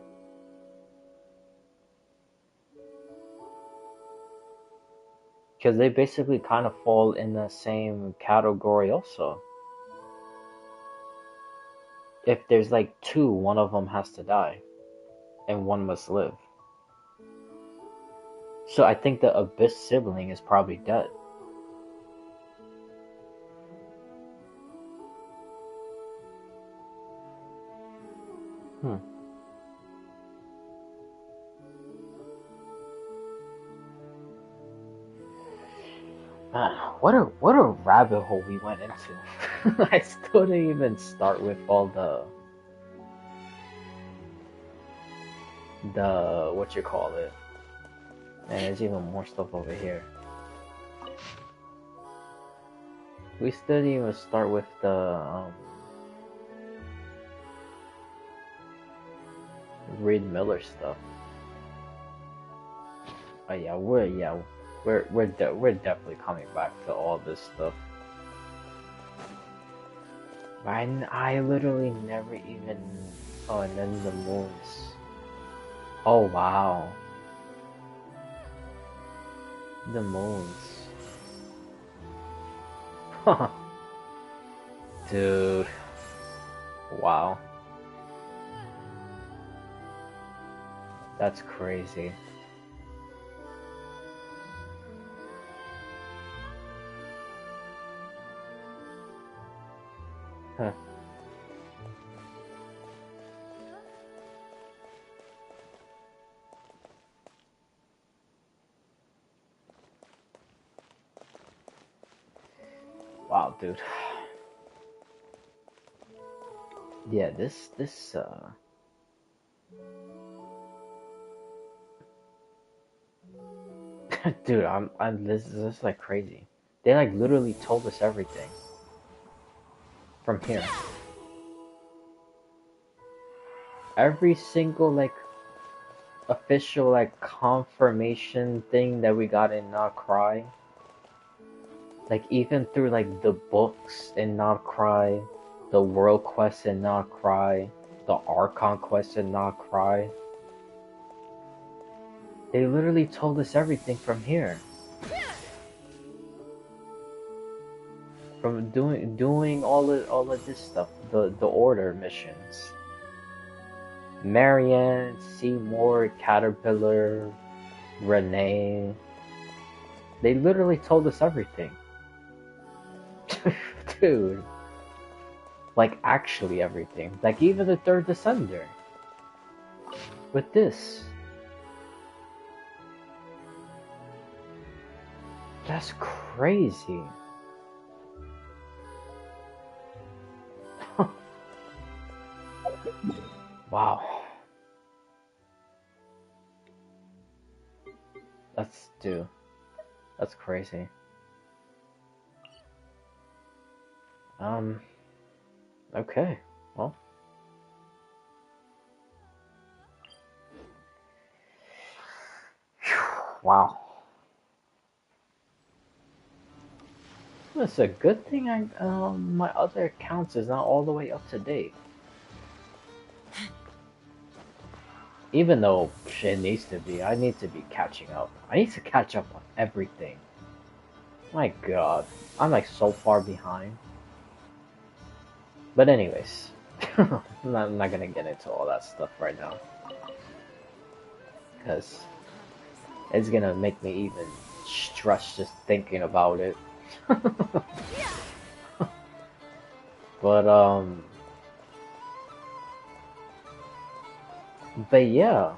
Because they basically kind of fall in the same category also. If there's like two, one of them has to die. And one must live. So I think the Abyss sibling is probably dead. Hmm. Man, what a rabbit hole we went into. I still didn't even start with all the what you call it. And there's even more stuff over here. We still didn't even start with the Reed Miller stuff. Oh yeah, we're definitely coming back to all this stuff. I literally never even. Oh, and then the moons. Oh wow, the moons. Dude, wow, that's crazy. Huh. Wow, dude. Yeah, this dude, this is like crazy. They like literally told us everything from here. Every single like official like confirmation thing that we got in Not Cry. Like even through like the books in Not Cry, the World Quest in Not Cry, the Archon Quest in Not Cry. They literally told us everything from here. From doing all of this stuff, the order missions. Marianne, Seymour, Caterpillar, Renee. They literally told us everything. Dude. Like actually everything. Like even the third Descender. With this. That's crazy. Wow. That's crazy. Okay. Well. Wow. It's a good thing my other accounts is not all the way up to date. Even though it needs to be, I need to be catching up. I need to catch up on everything. My god, I'm like so far behind. But anyways, I'm not gonna get into all that stuff right now. Because it's gonna make me even stressed just thinking about it. But but yeah.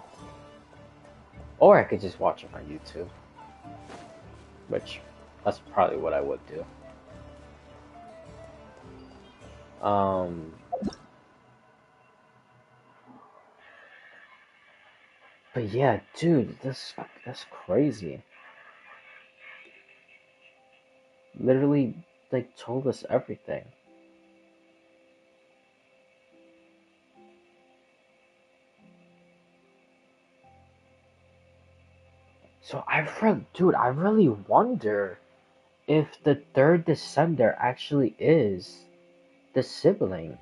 Or I could just watch it on YouTube. Which, that's probably what I would do. But yeah, dude, that's crazy. Literally, they told us everything. So I really wonder if the third Descender actually is the sibling.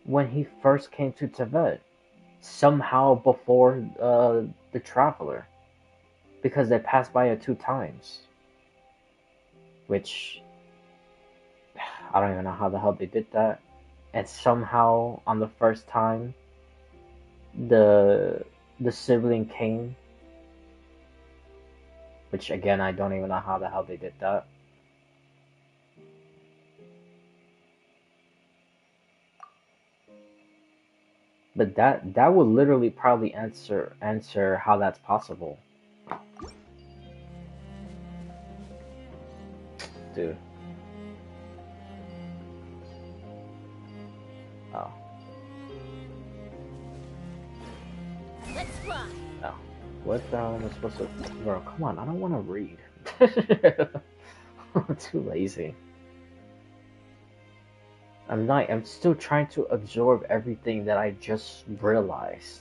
When he first came to Tibet, somehow before the Traveler, because they passed by it 2 times. Which I don't even know how the hell they did that. And somehow on the first time, the sibling came, which again I don't even know how the hell they did that. But that would literally probably answer how that's possible. Dude. Oh. Let's fly. Oh. What the hell am I supposed to... Bro, come on, I don't want to read. I'm too lazy. I'm still trying to absorb everything that I just realized.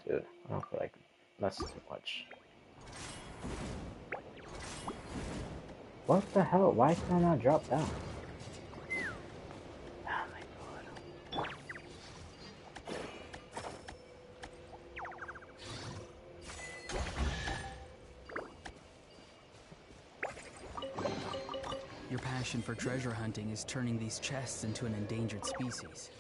Dude, I don't feel like that's too much. What the hell? Why can I not drop down? Oh my god. Your passion for treasure hunting is turning these chests into an endangered species.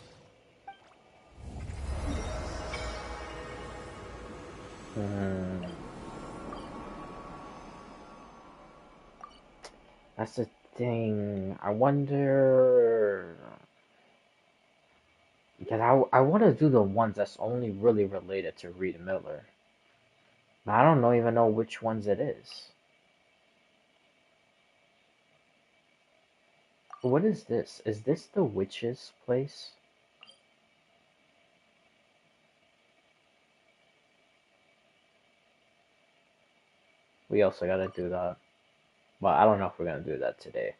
That's the thing. I wonder... Because I want to do the ones that's only really related to Rita Miller. But I don't even know which ones it is. What is this? Is this the witch's place? We also gotta do that. Well, I don't know if we're gonna do that today.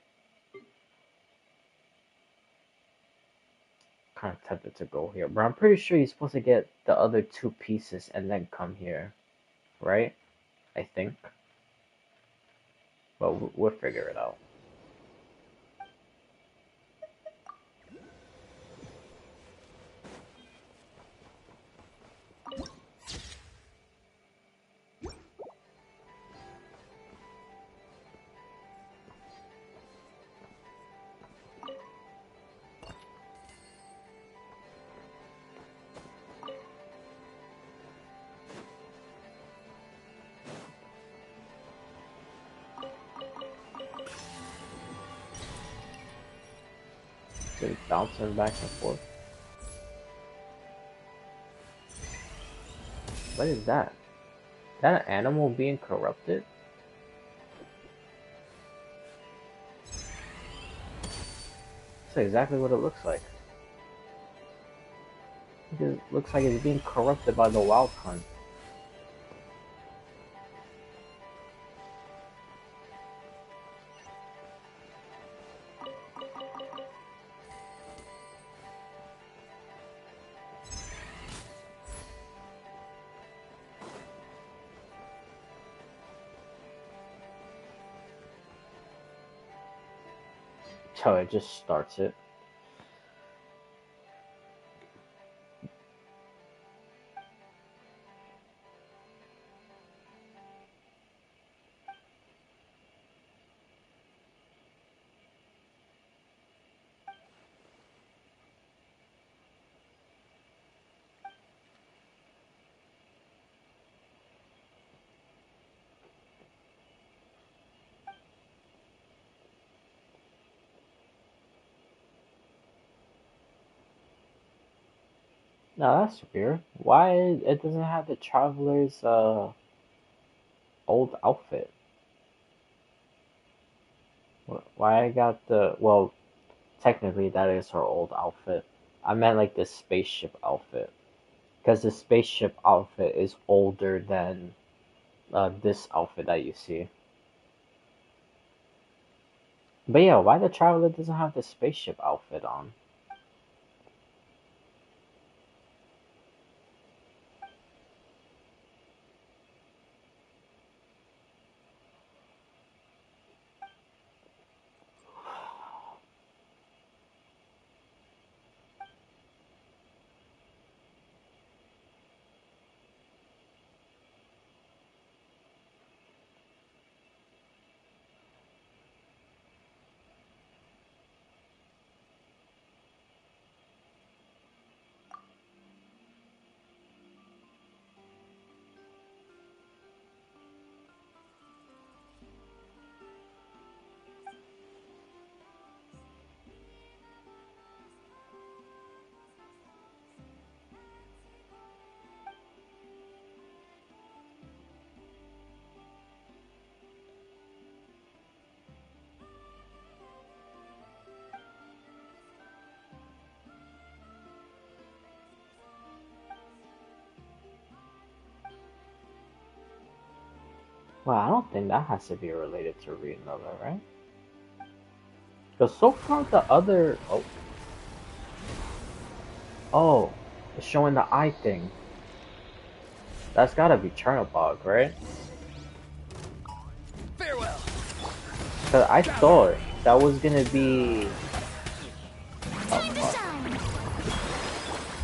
Kind of tempted to go here, but I'm pretty sure you're supposed to get the other two pieces and then come here, right? I think. But we'll figure it out. So it's bouncing back and forth. What is that? Is that an animal being corrupted? That's exactly what it looks like. It looks like it's being corrupted by the wild hunt. So it just starts it. No, that's weird. Why it doesn't have the traveler's old outfit? Why I got the well, technically that is her old outfit. I meant like the spaceship outfit, because the spaceship outfit is older than this outfit that you see. But yeah, why the traveler doesn't have the spaceship outfit on? Well, I don't think that has to be related to Renova, right? Because so far the other... Oh, it's showing the eye thing. That's gotta be Chernobog, right? Farewell. Because I thought that was gonna be... Oh, Time to fuck. shine.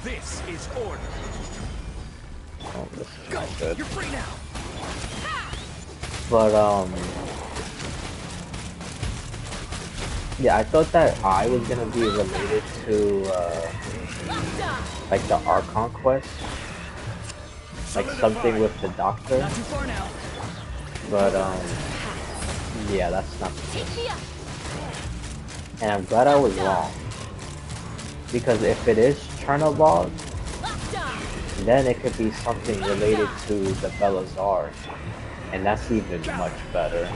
This is order. Oh, this is Go. not good. You're free now. But, yeah, I thought that eye was gonna be related to, like the Archon quest. Like something with the Doctor. Not too far now. But, yeah, that's not the case. Me up. And I'm glad I was wrong. Because if it is Chernobog, Locked on. then it could be something related to the Beelzar. And that's even much better.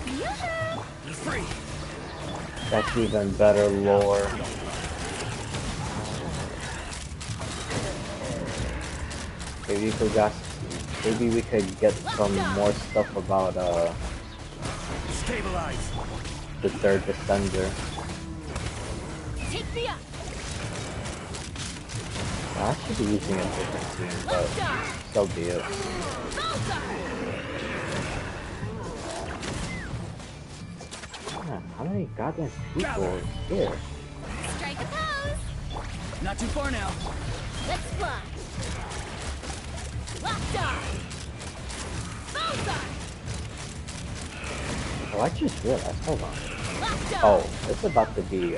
You're free. That's even better lore. Maybe we could get some more stuff about Stabilize. the third Descender. Take me up. I should be using a different team, but so be it. Man, how many goddamn people is here? Strike a pose. Not too far now. Let's fly. Locked on. Bullseye. Oh, I just realized. Hold on. Locked on. Oh, it's about to be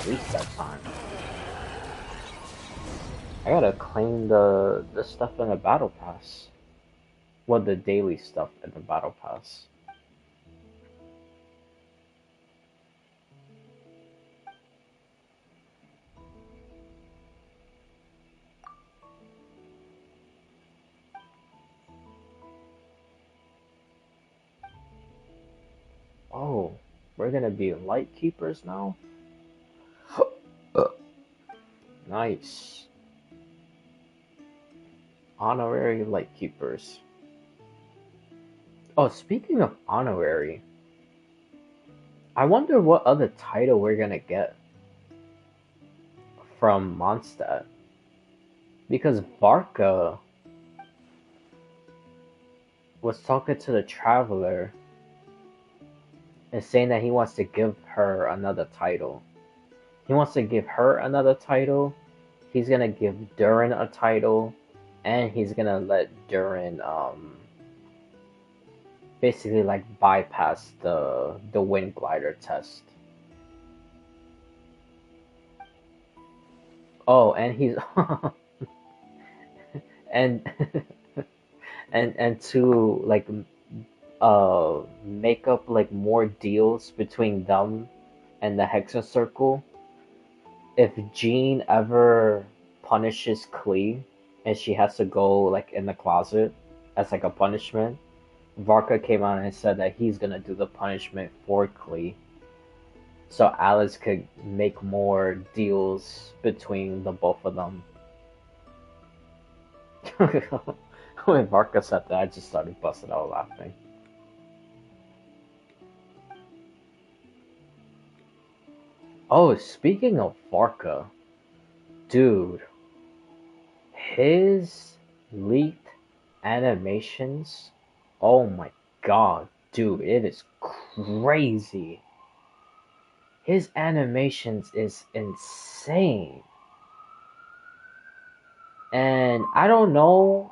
reset time. I gotta claim the stuff in the battle pass. Well, the daily stuff in the battle pass. Oh, we're gonna be light keepers now? Nice. Honorary light keepers. Oh, speaking of honorary, I wonder what other title we're gonna get from Mondstadt. Because Varka was talking to the Traveler and saying that he wants to give her another title. He wants to give her another title. He's gonna give Durin a title, and he's gonna let Durin basically like bypass the Wind Glider test. Oh, and he's and and to like make up like more deals between them and the Hexen Circle. If Jean ever punishes Klee and she has to go like in the closet as like a punishment, Varka came out and said that he's gonna do the punishment for Klee. So Alice could make more deals between the both of them. When Varka said that, I just started busting out laughing. Oh, speaking of Varka, dude, his leaked animations, oh my god, dude, it is crazy. His animations is insane. And I don't know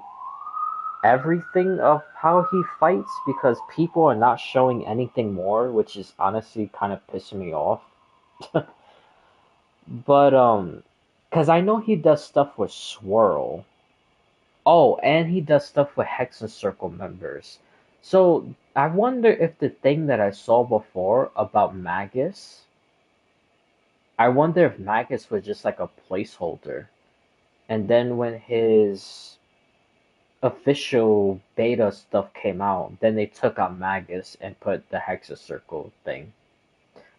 everything of how he fights because people are not showing anything more, which is honestly kind of pissing me off. But cuz I know he does stuff with Swirl. Oh, and he does stuff with Hexen Circle members. So I wonder if the thing that I saw before about Magus, I wonder if Magus was just like a placeholder. And then when his official beta stuff came out, then they took out Magus and put the Hexen Circle thing.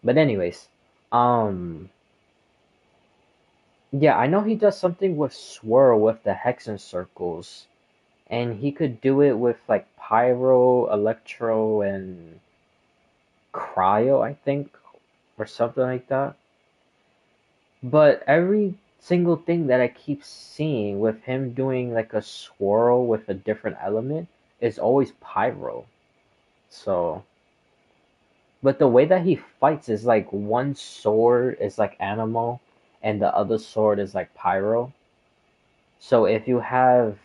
But anyways, yeah, I know he does something with Swirl with the Hexen Circles. and he could do it with like pyro, electro, and cryo, I think, or something like that. But every single thing that I keep seeing with him doing like a swirl with a different element is always pyro. So, but the way that he fights is like one sword is like Anemo and the other sword is like pyro. So if you have,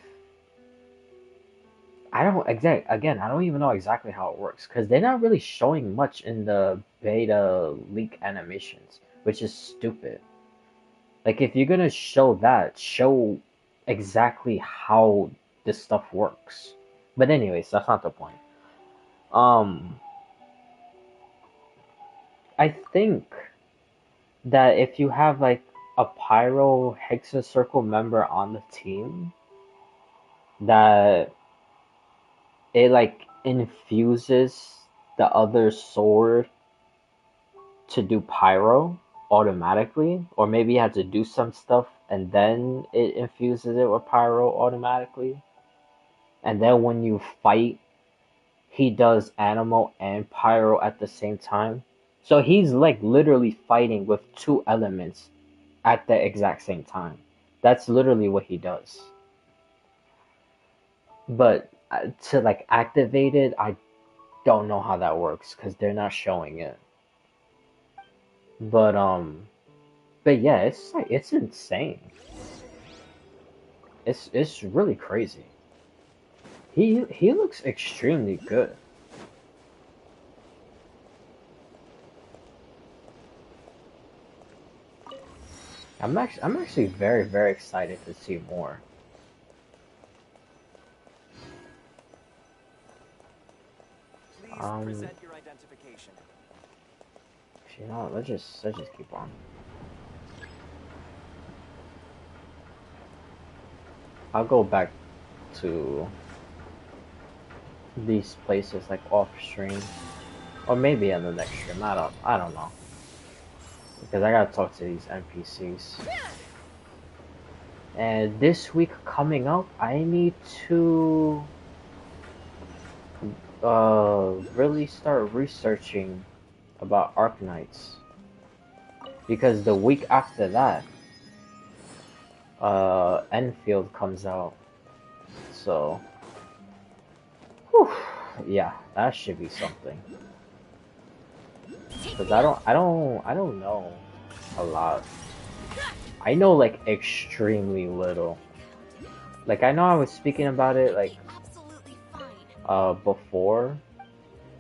I don't exact again, I don't even know exactly how it works because they're not really showing much in the beta leak animations, which is stupid. Like if you're gonna show that, show exactly how this stuff works. But anyways, that's not the point. Um, I think that if you have like a Pyro Hexa Circle member on the team, that it like infuses the other sword to do Pyro automatically, or maybe you have to do some stuff and then it infuses it with Pyro automatically. And then when you fight, he does Anemo and Pyro at the same time. So he's like literally fighting with two elements at the exact same time. That's literally what he does. But to like activate it, I don't know how that works because they're not showing it. But but yeah, it's like it's insane. It's really crazy. He looks extremely good. I'm actually very excited to see more. Present your identification. You know what, let's just keep on. I'll go back to these places like off stream, or maybe in the next stream. I don't know because I gotta talk to these NPCs. And this week coming up, I need to really start researching about Arknights because the week after that, Enfield comes out. So, whew, yeah, that should be something. Cause I don't know a lot. I know like extremely little. Like I know I was speaking about it like Absolutely fine. before.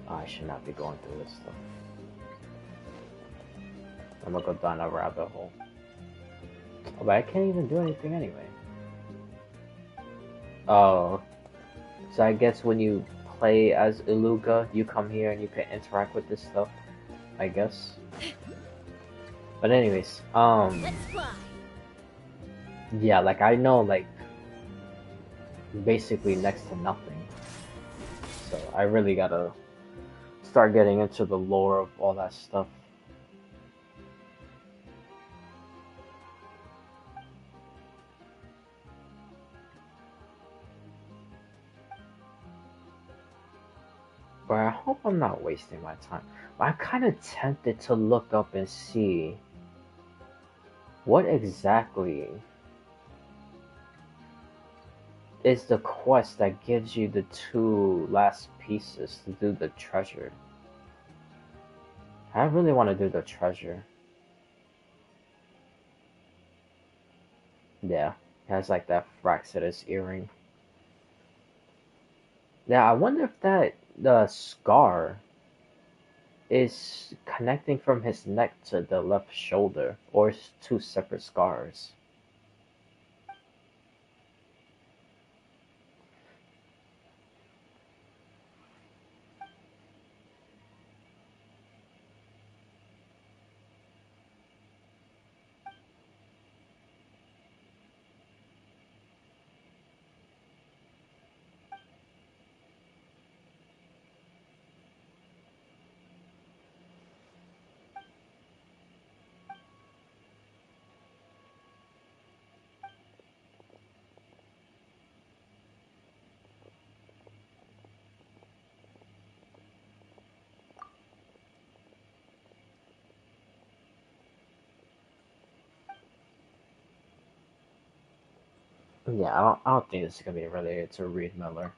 Oh, I should not be going through this stuff. I'm gonna go down a rabbit hole. Oh, but I can't even do anything anyway. Oh, so I guess when you play as Iluga, you come here and you can interact with this stuff. I guess. But anyways, Let's fly. yeah, like I know like basically next to nothing. So I really gotta start getting into the lore of all that stuff. But I hope I'm not wasting my time. But I'm kind of tempted to look up and see what exactly is the quest that gives you the two last pieces to do the treasure. I really want to do the treasure. Yeah, it has like that Fraxidus earring. Yeah, I wonder if that the scar is connecting from his neck to the left shoulder, or it's two separate scars. Yeah, I don't think this is gonna be related to Reed Miller.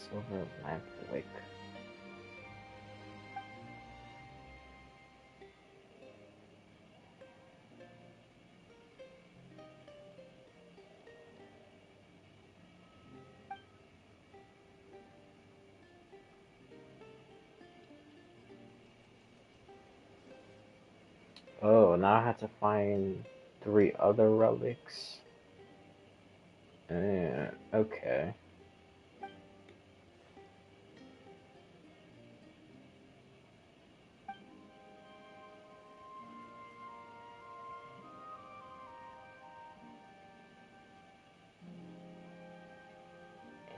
Silver Lamp Wick. Oh, now I have to find 3 other relics. Okay.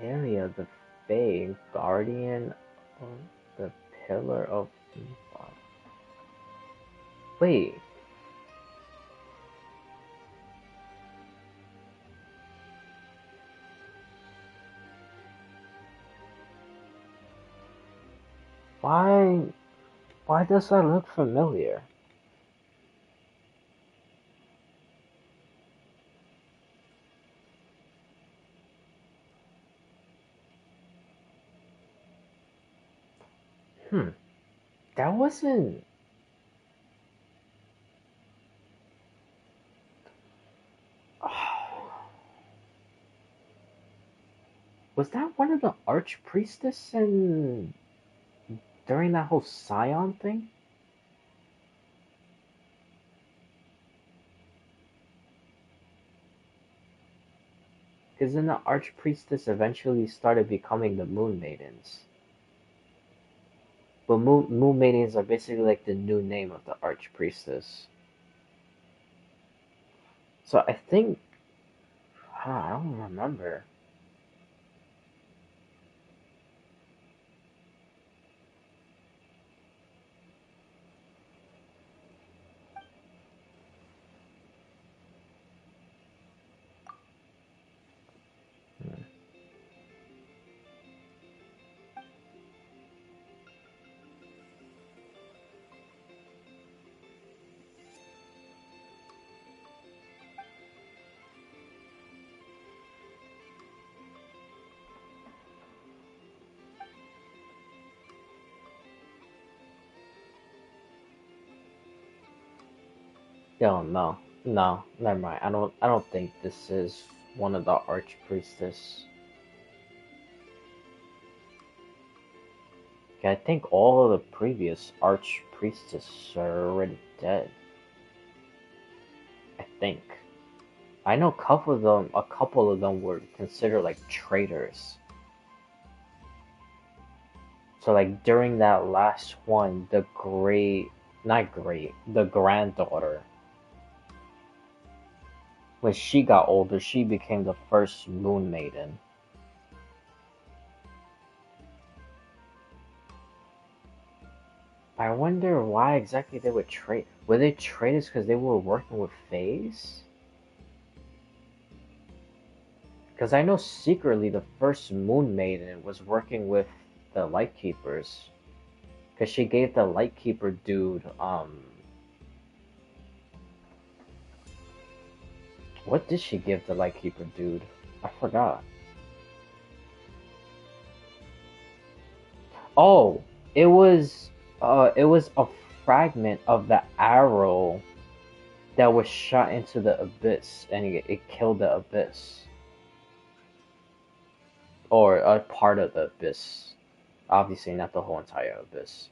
Area the Fae, Guardian of the Pillar of Ifa. Wait. Why does that look familiar? That wasn't. Was that one of the Archpriestess and during that whole Scion thing? Because then the Archpriestess eventually started becoming the Moon Maidens. But Moon Maidens are basically like the new name of the Archpriestess. So I think. I don't remember. Yo, no, never mind. I don't think this is one of the Archpriestess. I think all of the previous Archpriestess are already dead. I think. I know a couple of them were considered like traitors. So like during that last one, the granddaughter, when she got older, she became the first Moon Maiden. I wonder why exactly they would trade. Were they traitors because they were working with Faes? Because I know secretly the first Moon Maiden was working with the Lightkeepers. Because she gave the Lightkeeper dude, what did she give the Lightkeeper dude? I forgot. Oh, it was a fragment of the arrow that was shot into the abyss, and it killed the abyss, or a part of the abyss. Obviously, not the whole entire abyss.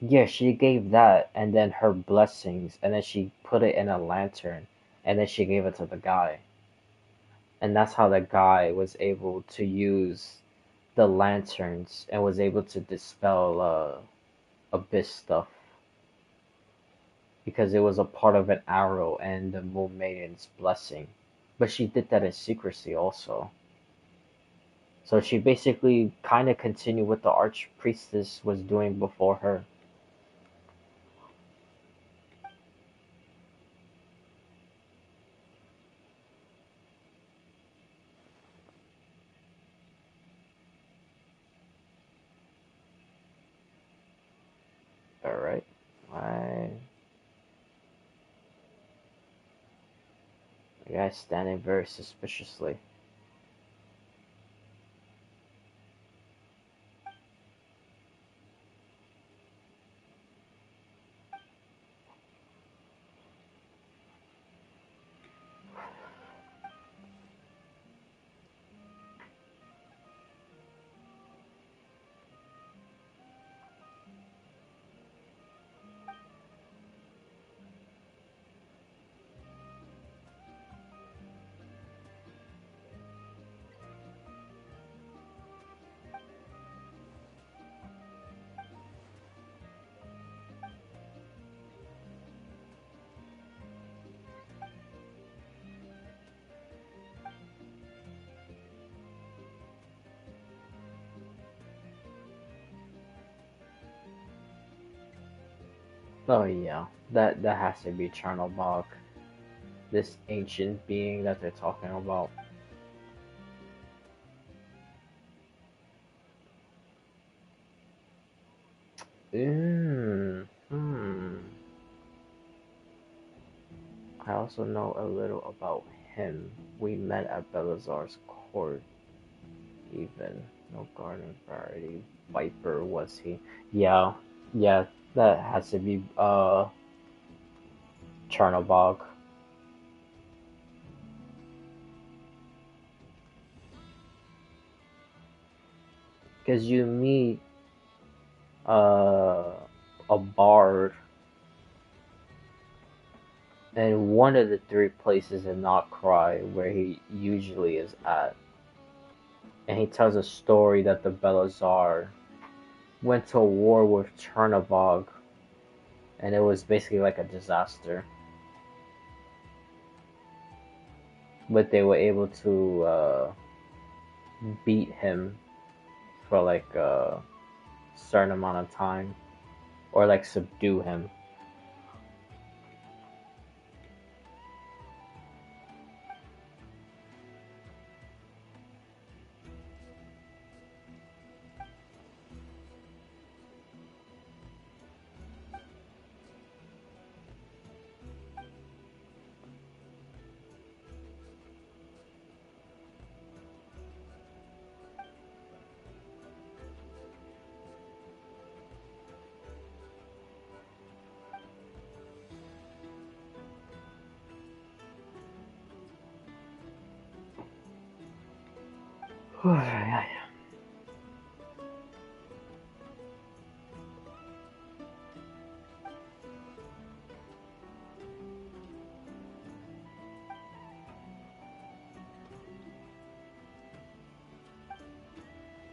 Yeah, she gave that, and then her blessings, and then she put it in a lantern, and then she gave it to the guy. And that's how the guy was able to use the lanterns and was able to dispel abyss stuff. Because it was a part of an arrow and the Moon Maiden's blessing. But she did that in secrecy also. So she basically kind of continued what the Archpriestess was doing before her. Alright. The guy's standing very suspiciously. Oh yeah, that has to be Chernobog, this ancient being that they're talking about. Hmm. I also know a little about him. We met at Belisar's court. Even no garden variety viper was he? Yeah, yeah. That has to be Chernobog. Because you meet uh, a bard in one of the three places in Notcry where he usually is at. And he tells a story that the Belisar went to war with Chernobog, and it was basically like a disaster. But they were able to beat him for like a certain amount of time, or like subdue him.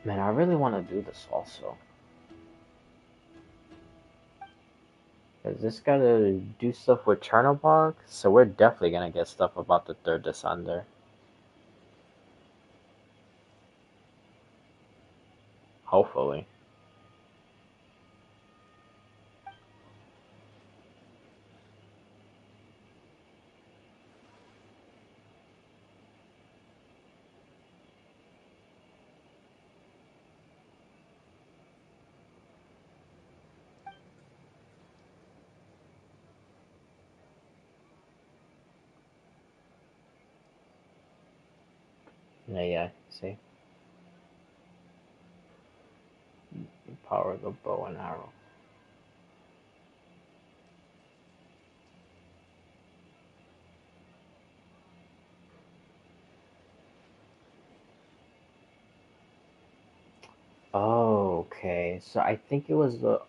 Man, I really want to do this also. Cause this gotta do stuff with Chernobog, so we're definitely gonna get stuff about the third Descender. Hopefully. Yeah, see? power of the bow and arrow. Oh, okay. So I think it was the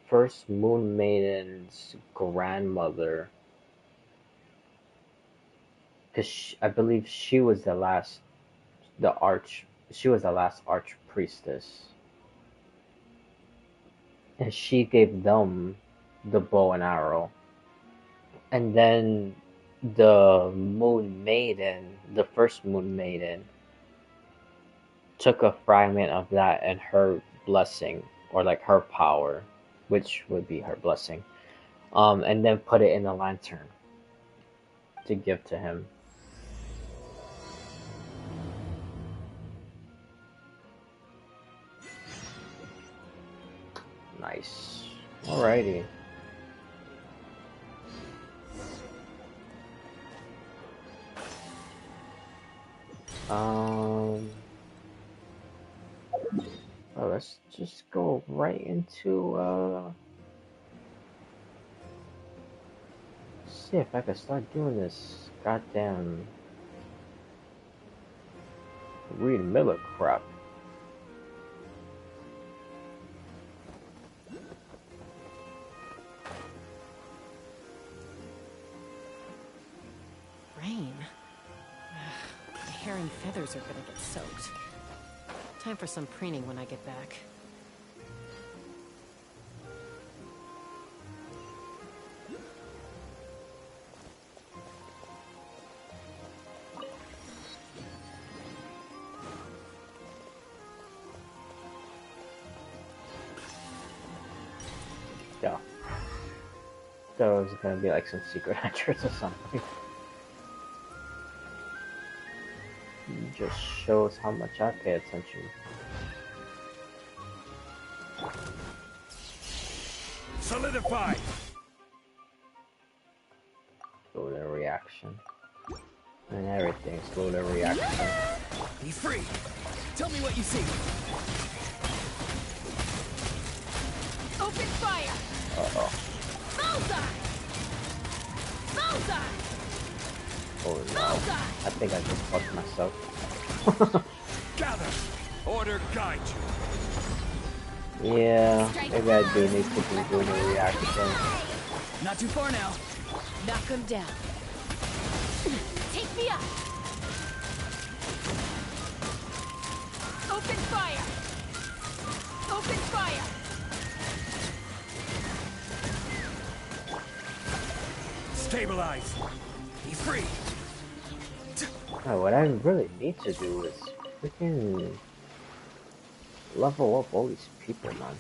first Moon Maiden's grandmother, because I believe she was the last, she was the last archpriestess, and she gave them the bow and arrow, and then the Moon Maiden, the first Moon Maiden, took a fragment of that and her blessing, or like her power, which would be her blessing, and then put it in the lantern to give to him. Nice. Alrighty. Well, let's just go right into see if I can start doing this goddamn Reed Miller crap. Rain. Ugh, my hair and feathers are gonna get soaked. Time for some preening when I get back. Yeah. So it's gonna be like some secret entrance or something. It just shows how much I pay attention. Solidify! Slow reaction. And everything, slow reaction. Be free. Tell me what you see. Open fire! Uh-oh. Bullseye! Bullseye! Oh no. Bullseye! I think I just fucked myself. Gather! Order guide you! Yeah, maybe I do need to be doing a reaction. Not too far now. Knock him down. Take me up! Open fire! Open fire! Stabilize! Be free! Oh, what I really need to do is freaking level up all these people, man.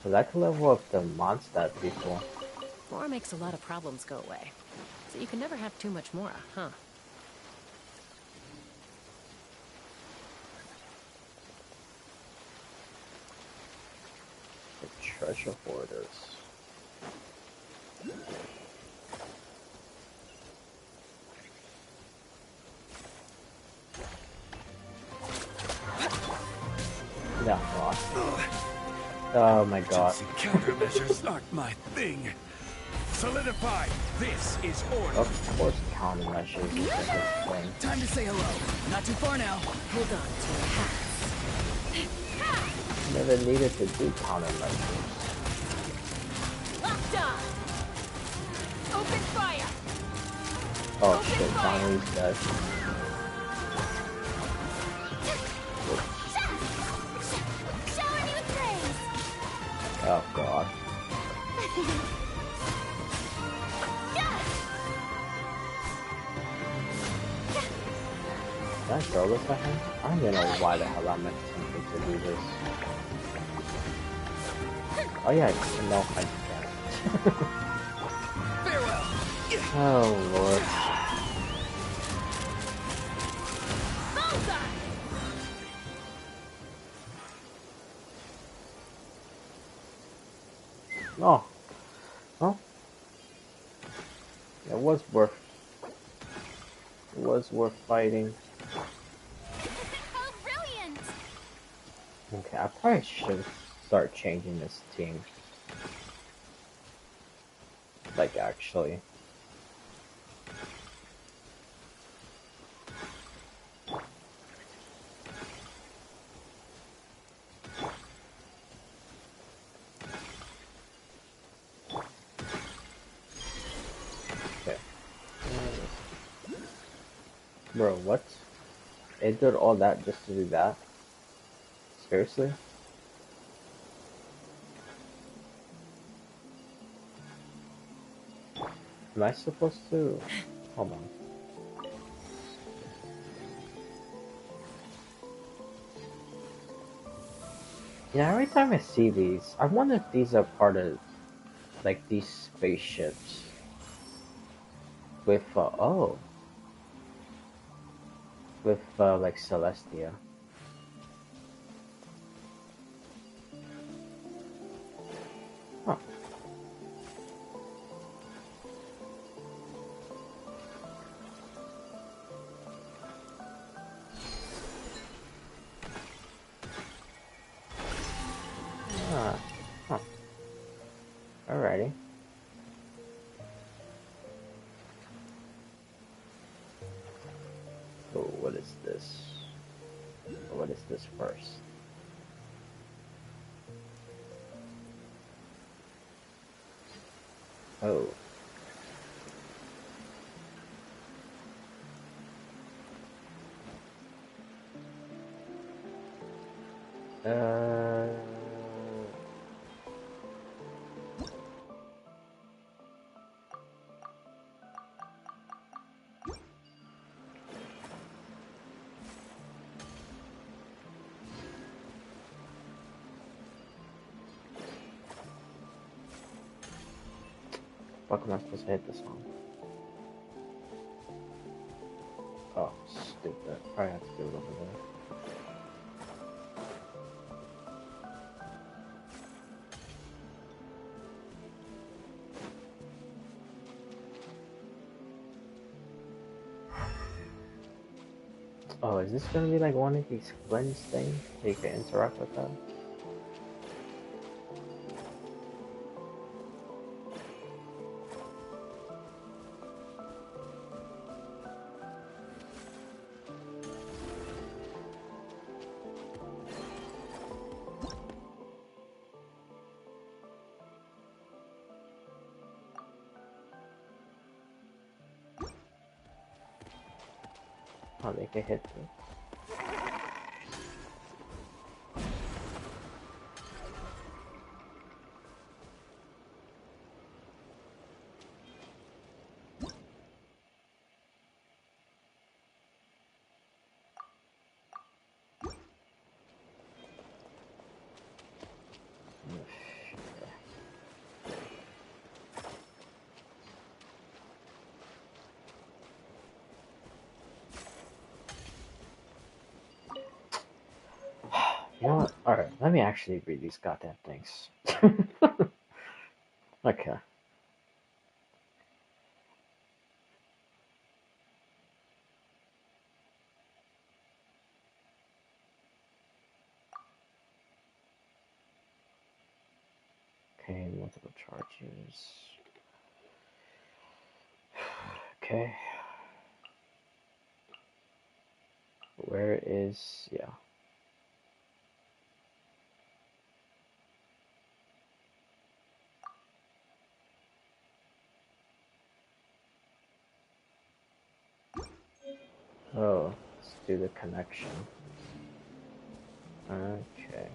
Cause I can level up the Mondstadt people. More makes a lot of problems go away. So you can never have too much more, huh? The treasure hoarders. Yeah, God. Oh my God. Gypsy countermeasures aren't my thing. Solidify! This is order! Of course, countermeasures is a good thing. Time to say hello. Not too far now. Hold on to your hats. Never needed to do countermeasures. Locked on! Open fire! Oh shit, Johnny's dead. Shower me with praise! Oh God. Can I throw this at him? I don't even know why the hell I'm attempting to do this. Oh yeah, no, I can't. Farewell. Oh Lord. Bullseye! Oh. Well. It was worth It was worth fighting. How brilliant! Okay, I probably should start changing this team. Like, actually. Okay. Bro, what? It did all that just to do that? Seriously? Am I supposed to? Hold on. Yeah, every time I see these, I wonder if these are part of, like, these spaceships. With, oh. With, like, Celestia. Huh. Ah. Huh. Alrighty. So, what is this? What is this first? Oh. Uh... Fuck am I supposed to hit this one? Oh, stupid. Probably have to do it over there. Oh, is this gonna be like one of these Glenn's things? So you can interact with them? Oh, they can hit me. You know what? Alright, let me actually read these goddamn things. Okay. Okay, multiple charges. Okay. Where is... yeah. Oh, let's do the connection. Okay.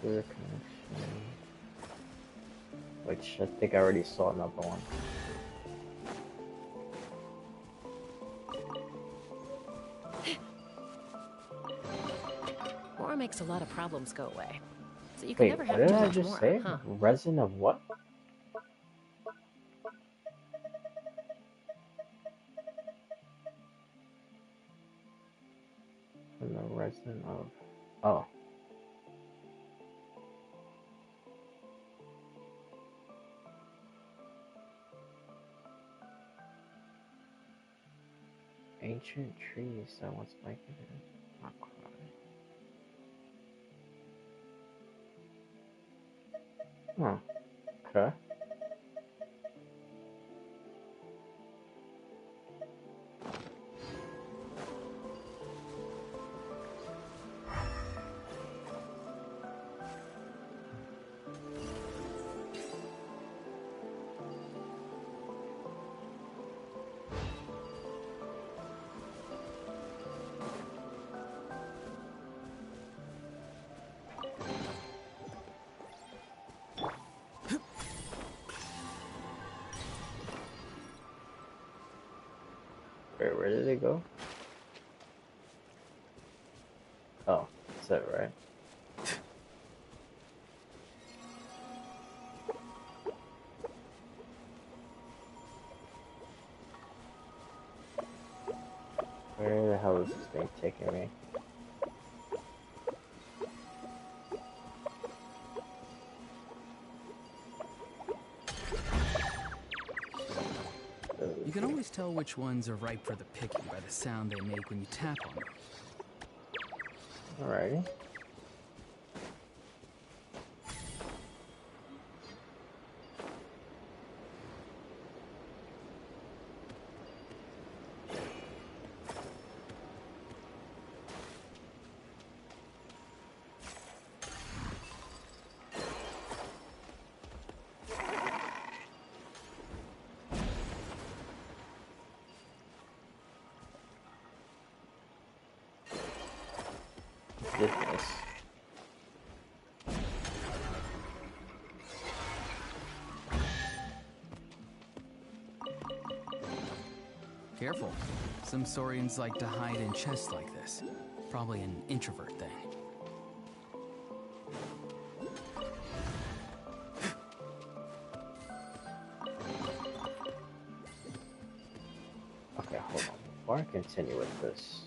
Do the connection. Which I think I already saw another one. More makes a lot of problems go away. So you can Wait, never what have did too I much just more, say? huh? Resin of what? And the resin of... oh. Ancient ancient trees that once blanketed not cry. Huh. Okay. Where did it go? Oh, is that right? Where the hell is this thing taking me? You can always tell which ones are ripe for the picking by the sound they make when you tap on them. Alrighty. Goodness. Careful. Some Saurians like to hide in chests like this. Probably an introvert thing. Okay, hold on. Before I continue with this.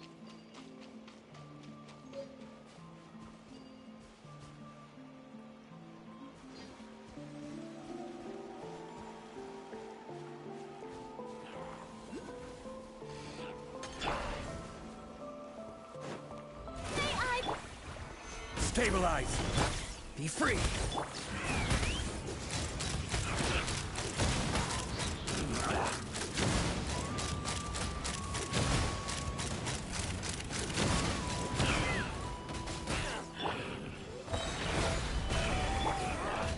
Stabilize! Be free!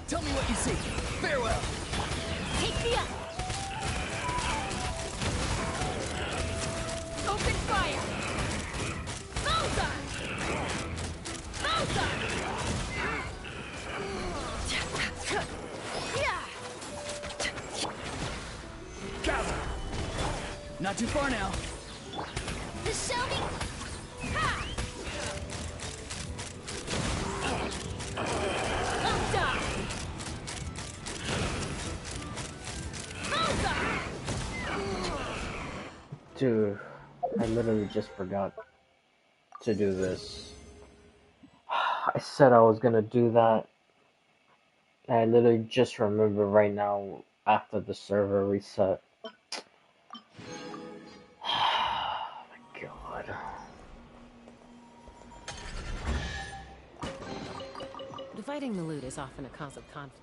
Tell me what you see. Farewell. Take me up! Open fire! Bullseye! Bullseye! Gather! Not too far now. The Shelby! Ha! Bullseye! Bullseye! Dude, I literally just forgot to do this. I said I was gonna do that. I literally just remember right now after the server reset. Oh my god. Dividing the loot is often a cause of conflict.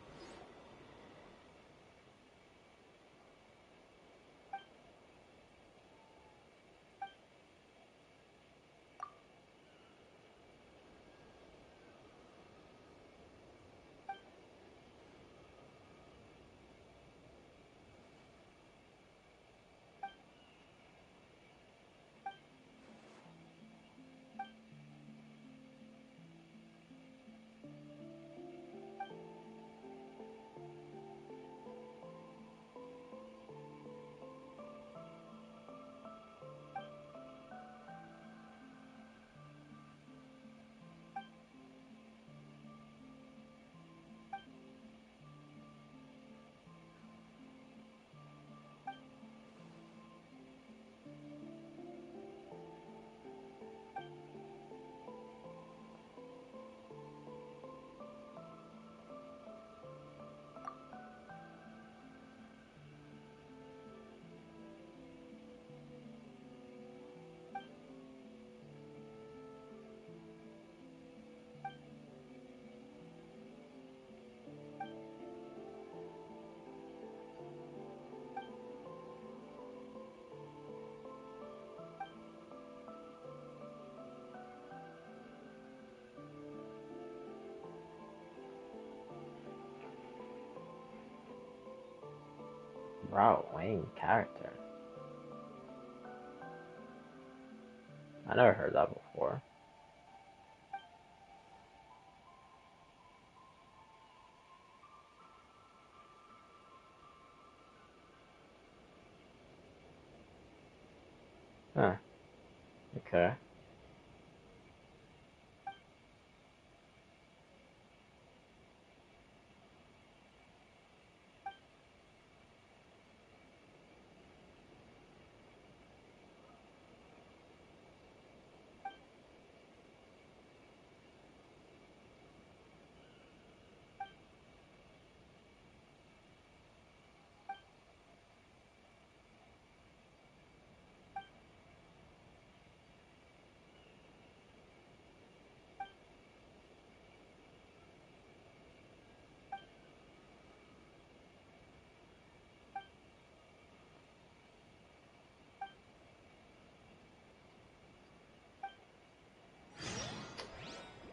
Sprout, Wayne character. I never heard that before. Huh. Okay.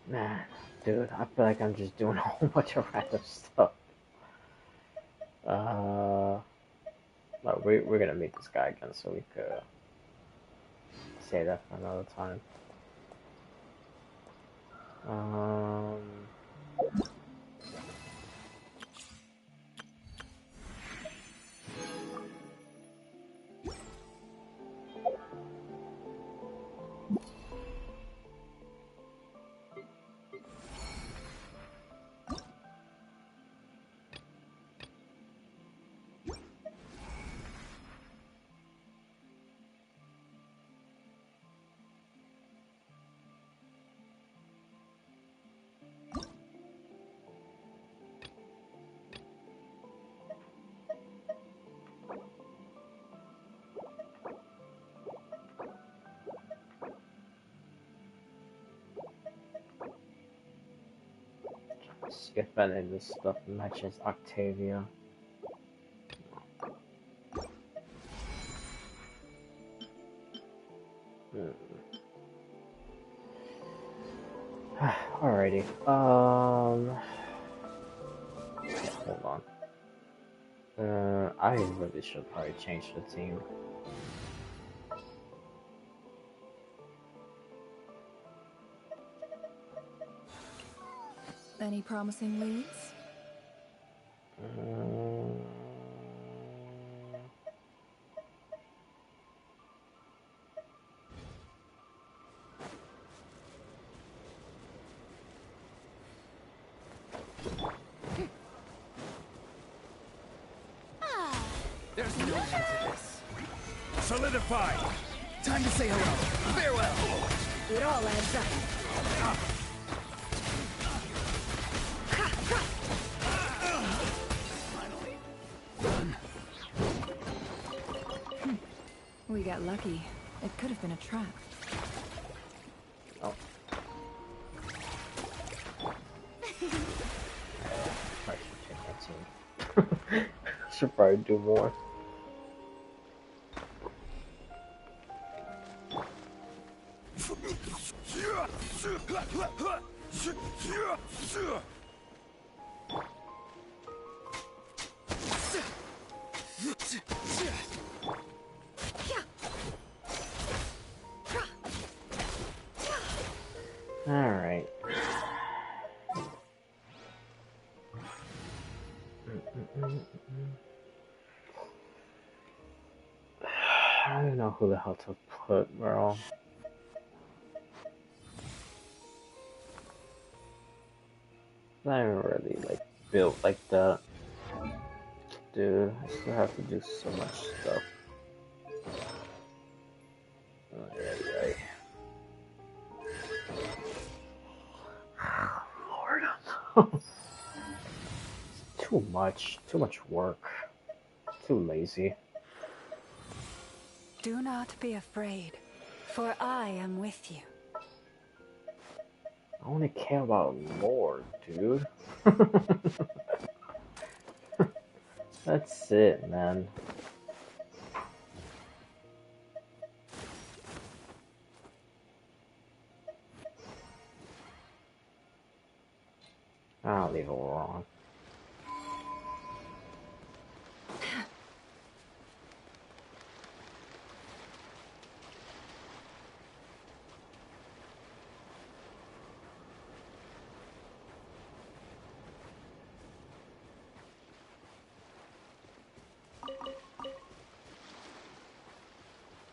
Man, dude, I feel like I'm just doing a whole bunch of random stuff. But we're gonna meet this guy again, so we could say that for another time. Um. See if any of this stuff matches Octavia. Alrighty. Hold on. I really should probably change the team. Any promising leads? There's no end to this. Solidify! Time to say hello. Farewell. It all adds up. We got lucky. It could have been a trap. Oh. I should change my team. Should probably do more. Alright. I don't even know who the hell to put, bro. Not even really like built like that. Dude, I still have to do so much stuff. Right. Lord. Too much work. Too lazy. Do not be afraid, for I am with you. I only care about lore, dude. That's it, man. I'll leave it wrong.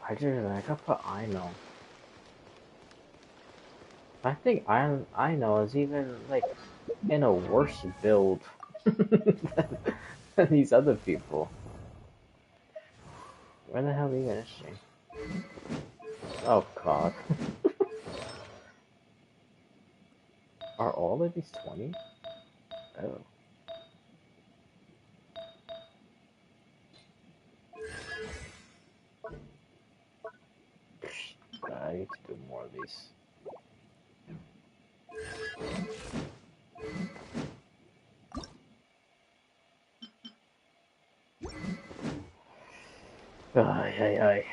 I could put Ino. I think Ino is even like in a worse build than these other people. Where the hell even is she? Oh god. Are all of these 20? Oh. I need to do more of these. Ay, ay, ay.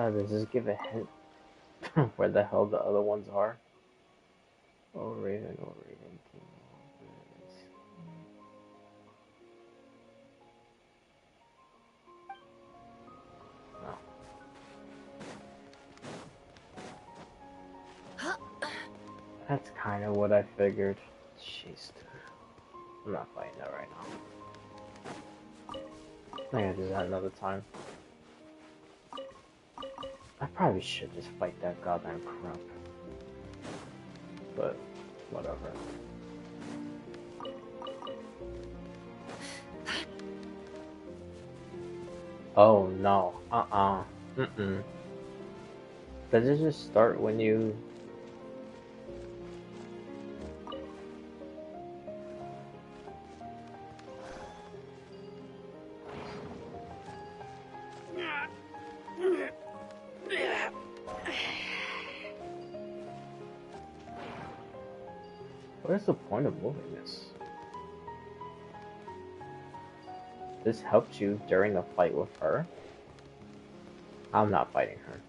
Does this give a hint where the hell the other ones are? Oh, Raven, oh, Raven. No. That's kind of what I figured. Jeez, dude. I'm not fighting that right now. I gotta do that another time. I probably should just fight that goddamn crap. But, whatever. Oh no. Mm-mm. Does it just start when you... What is the point of moving this? This helps you during the fight with her? I'm not fighting her.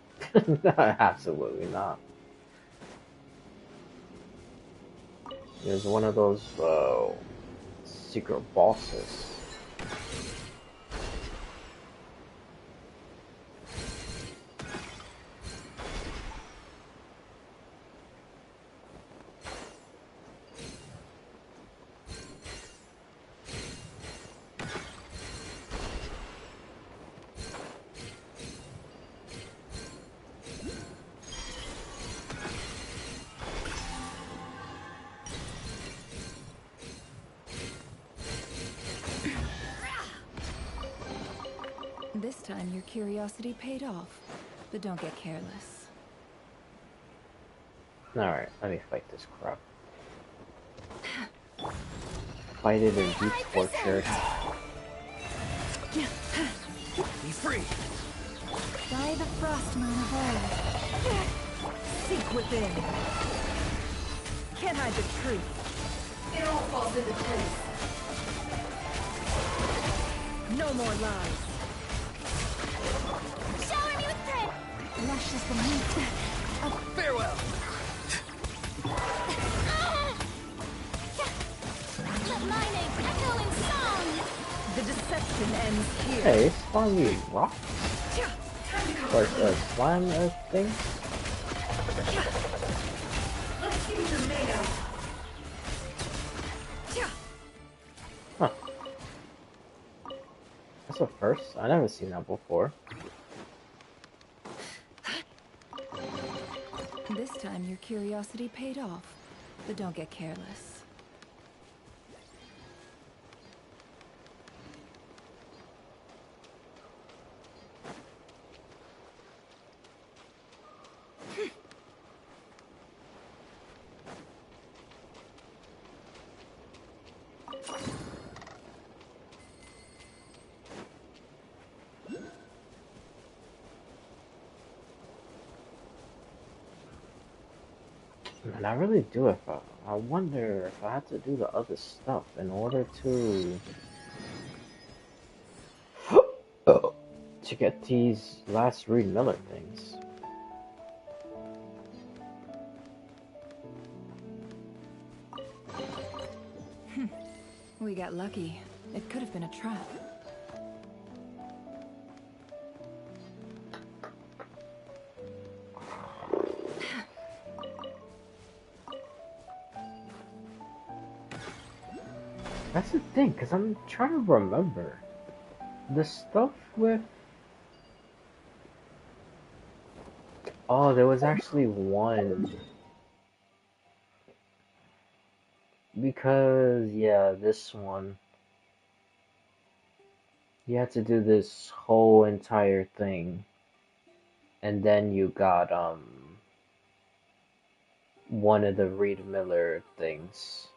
Absolutely not. There's one of those secret bosses. This time your curiosity paid off, but don't get careless. Alright, let me fight this crap. Fight it and be tortured. Be free. By the Frostmoon of old. Seek within. Can't hide the truth. It all falls into place. No more lies. Shower me with bread. Lush is the meat of Farewell. Let my name echo in song. The deception ends here. Hey, spawn me rock? Or slime thing? Let's see what you're made of. Huh. That's a first. I never seen that before. This time your curiosity paid off, but don't get careless. And I really do. I wonder if I have to do the other stuff in order to to get these last Reed Miller things. We got lucky. It could have been a trap. That's the thing, because I'm trying to remember. The stuff with... Oh, there was actually one. Because, yeah, this one. You had to do this whole entire thing. And then you got, one of the Reed Miller things.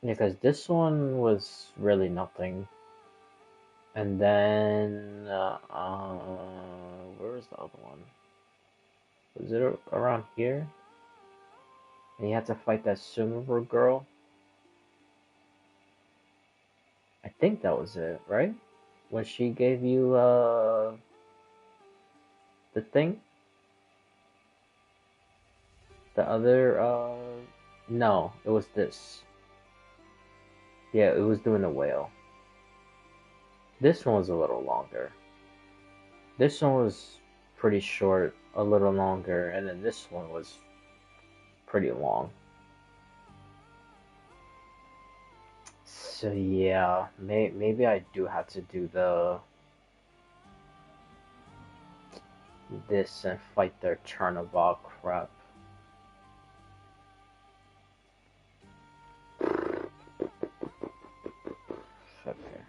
Because this one was really nothing. And then, where was the other one? Was it around here? And you had to fight that Sumeru girl? I think that was it, right? When she gave you, the thing? The other, no, it was this. Yeah, it was doing the whale. This one was a little longer. This one was pretty short, a little longer, and then this one was pretty long. So yeah, maybe I do have to do this and fight their Chernobog crap. Okay.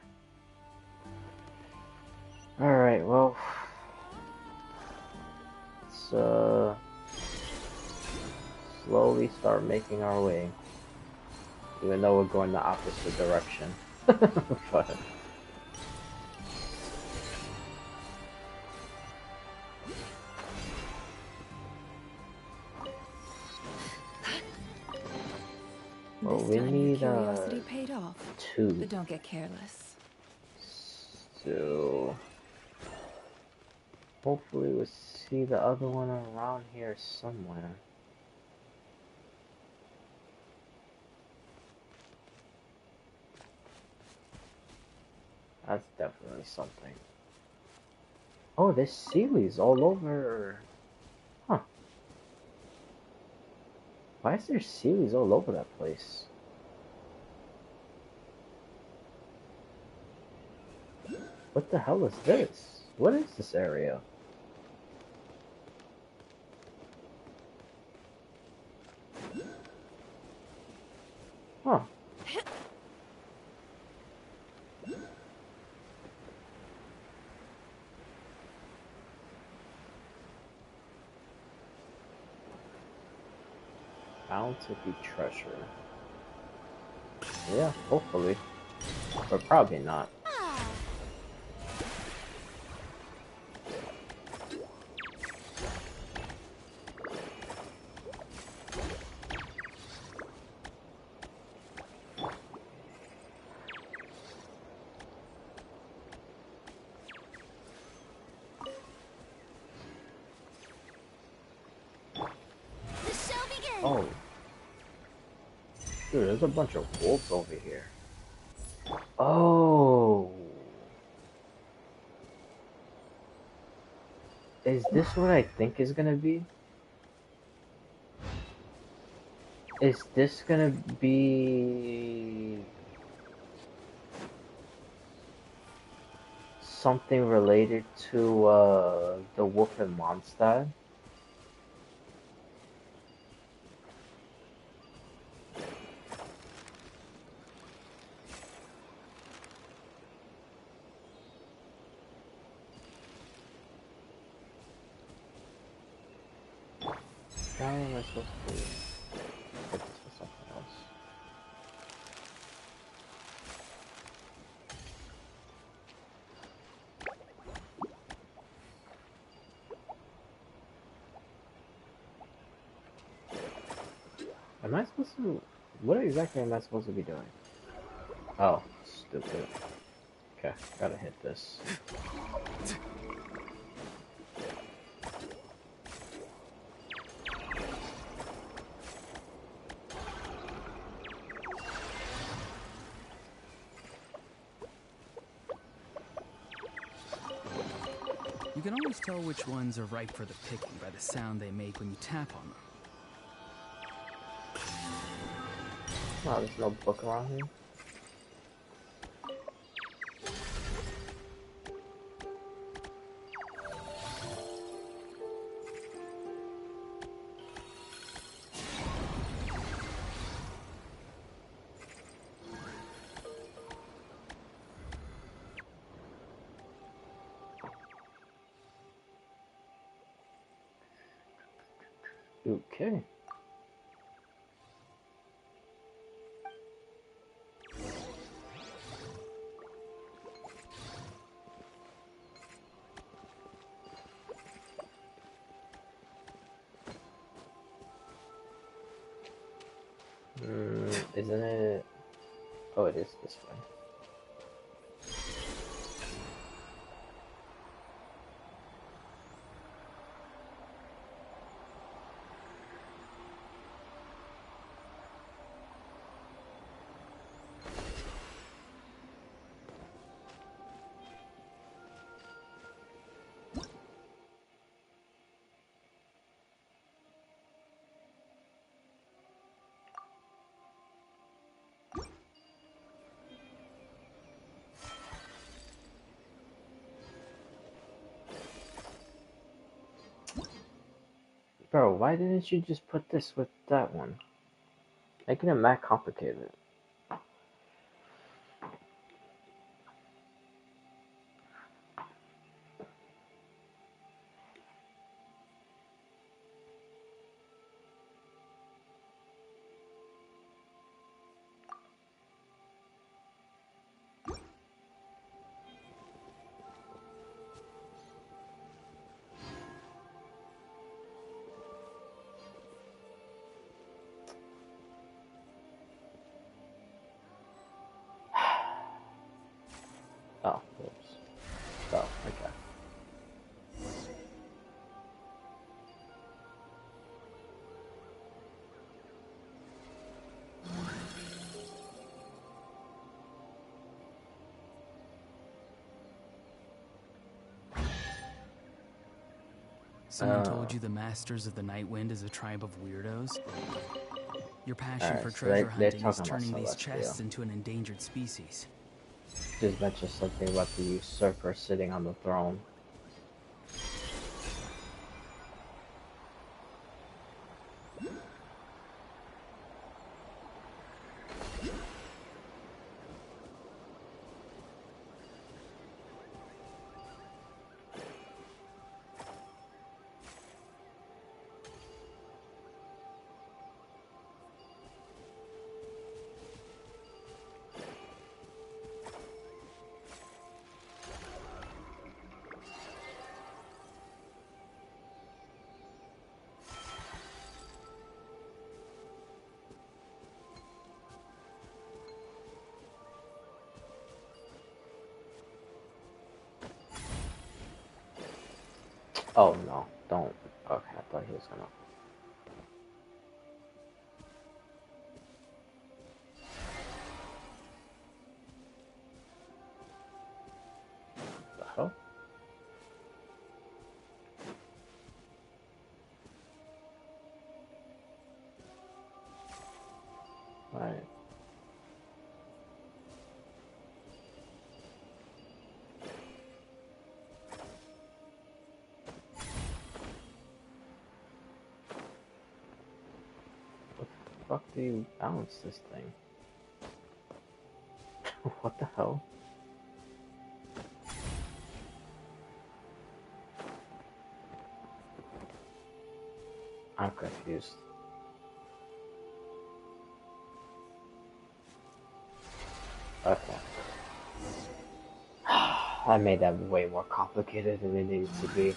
Alright, well, let's slowly start making our way. Even though we're going the opposite direction. But well, we need Curiosity paid off. 2. But don't get careless. So hopefully we'll see the other one around here somewhere. That's definitely something. Oh, there's Seaweeds all over. Huh. Why is there Seaweeds all over that place? What the hell is this? What is this area? Huh. Bound to be treasure. Yeah, hopefully. But probably not. Oh. Dude, there's a bunch of wolves over here. Oh. Is this what I think is gonna be? Is this gonna be something related to the Wolf and Mondstadt? How am I supposed to get this for something else? Am I supposed to... What exactly am I supposed to be doing? Oh, stupid. Okay, gotta hit this. You can always tell which ones are ripe for the picking by the sound they make when you tap on them. Oh, there's no book around here. Okay. Isn't it? Oh, it is this way. Bro, why didn't you just put this with that one? Making it mad complicated. Oh, oops. Oh, okay. Someone told you the Masters of the Night Wind is a tribe of weirdos? Your passion Alright, for so treasure they're hunting is talking about turning these Celestial. chests into an endangered species. Just mentioned something about the usurper sitting on the throne. Oh no, don't. Okay, I thought he was gonna. The hell? Right. What the fuck do you balance this thing? What the hell? I'm confused. Okay. I made that way more complicated than it needed to be.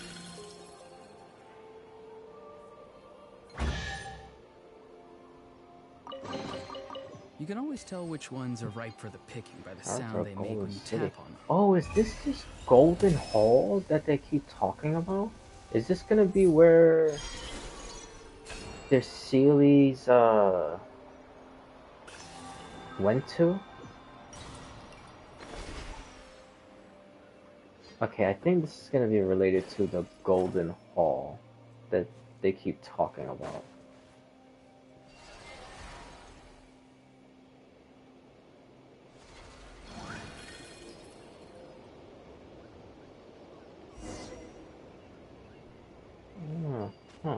You can always tell which ones are ripe for the picking by the Harbor sound they make Golden when you City. tap on them. Oh, is this just Golden Hall that they keep talking about? Is this gonna be where their Sealy's went to? Okay, I think this is gonna be related to the Golden Hall that they keep talking about. Hmm.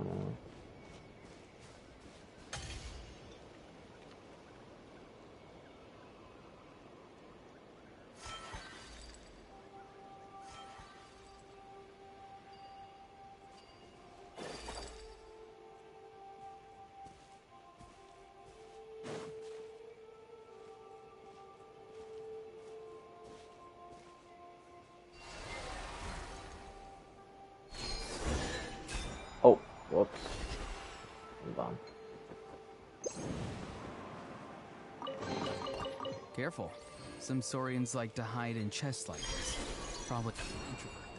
Oh, whoops. Hold on. Careful. Some saurians like to hide in chests like this. Probably an introvert thing.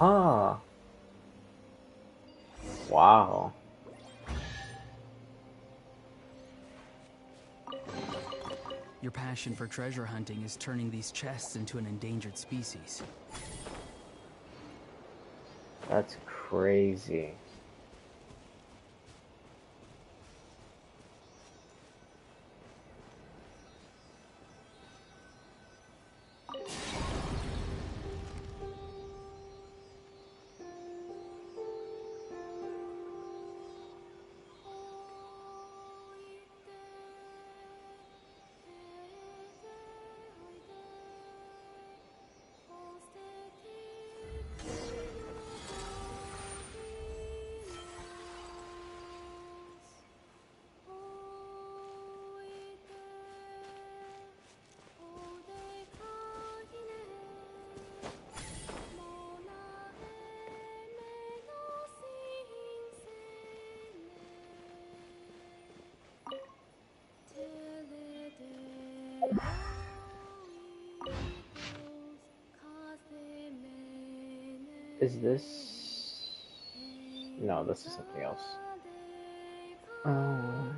Huh. Wow. Your passion for treasure hunting is turning these chests into an endangered species. That's crazy. Is this... No, this is something else. Um...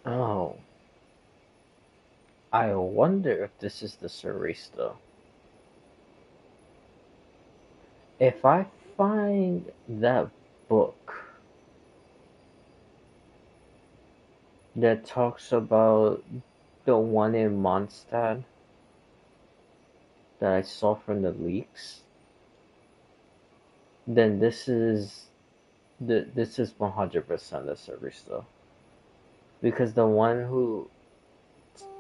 Oh. I wonder if this is the Sarista. If I find that book that talks about the one in Mondstadt that I saw from the leaks, then this is 100% the Sarista. Because the one who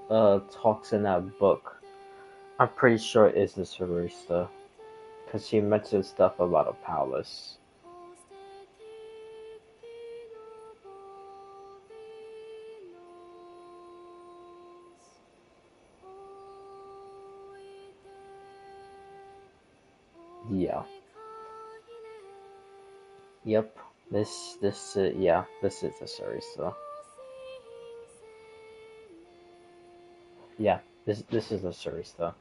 talks in that book, I'm pretty sure is the Sarista. Because she mentions stuff about a palace. Yeah. Yep. Yeah, this is the Sarista. Yeah, this is the Sarista.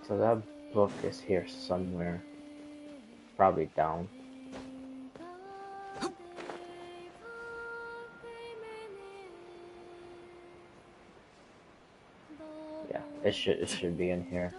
So that book is here somewhere. Probably down. Yeah, it should be in here.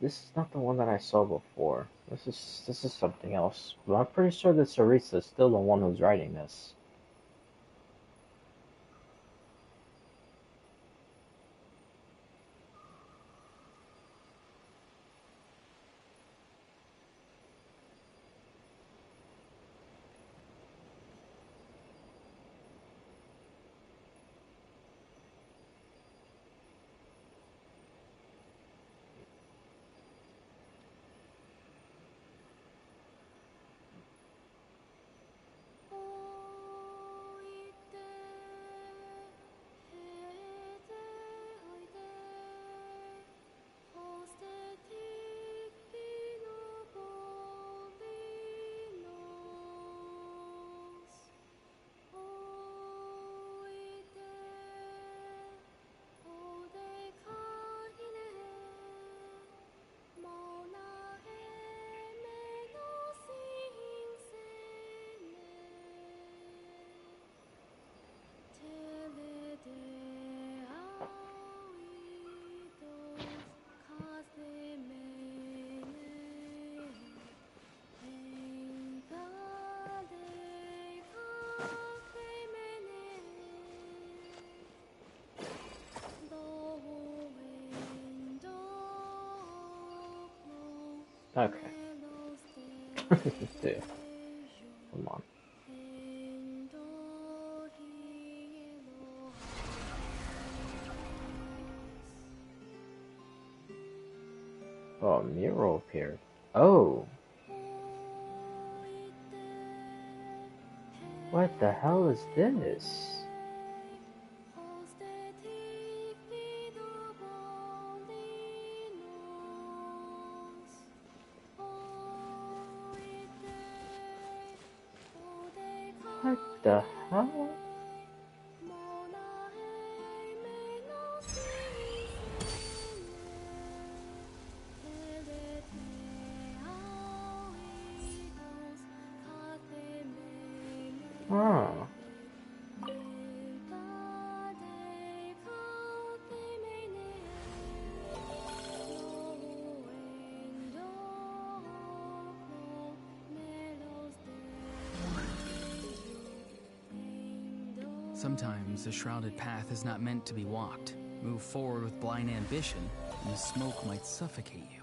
This is not the one that I saw before. This is something else. But I'm pretty sure that Sarisa is still the one who's writing this. Okay. Dude, come on. Oh, a mural appeared. Oh! What the hell is this? What the hell? Sometimes the shrouded path is not meant to be walked. Move forward with blind ambition, and the smoke might suffocate you.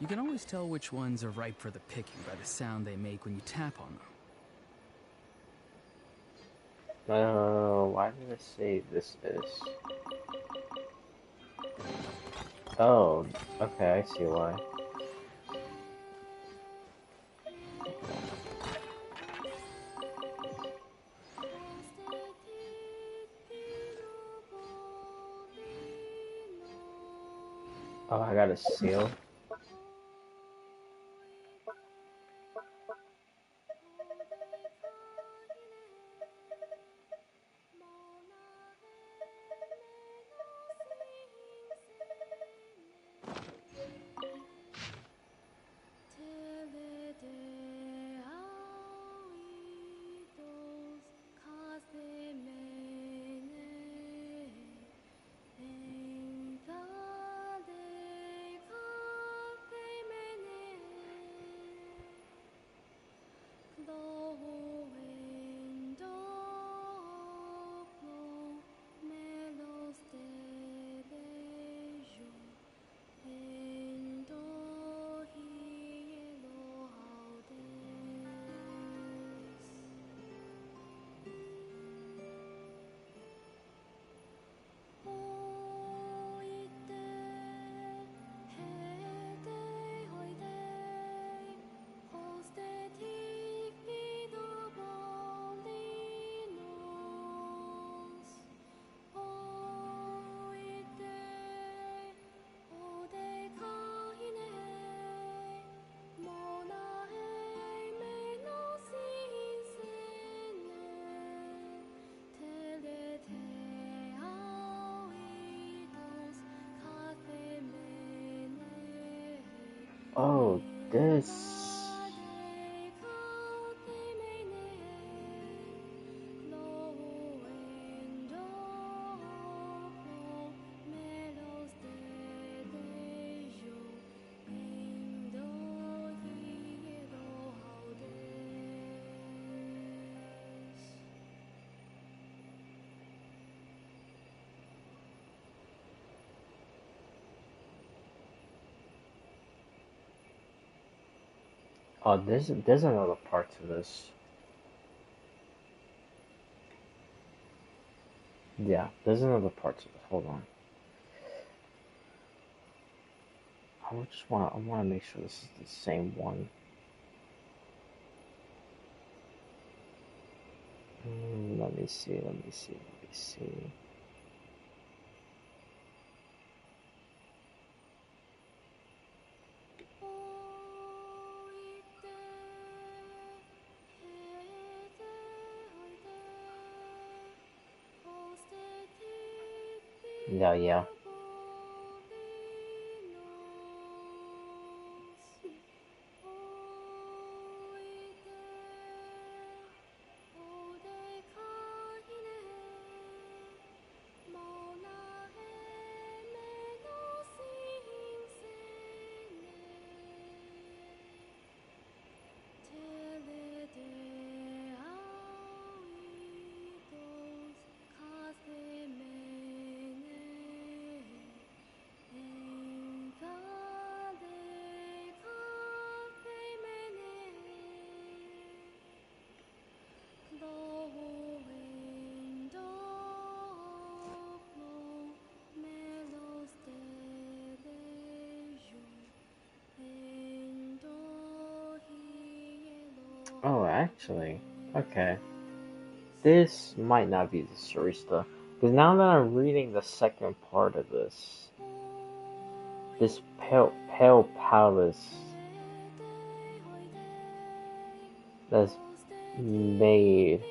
You can always tell which ones are ripe for the picking by the sound they make when you tap on them. Why did it say this is? Oh, okay, I see why. Oh, I got a seal. Oh, this. Oh, there's another part to this. Yeah, there's another part to this. Hold on. I wanna make sure this is the same one. Let me see. Yeah. Oh, actually, okay. This might not be the story stuff. Because now that I'm reading the second part of this pale palace that's made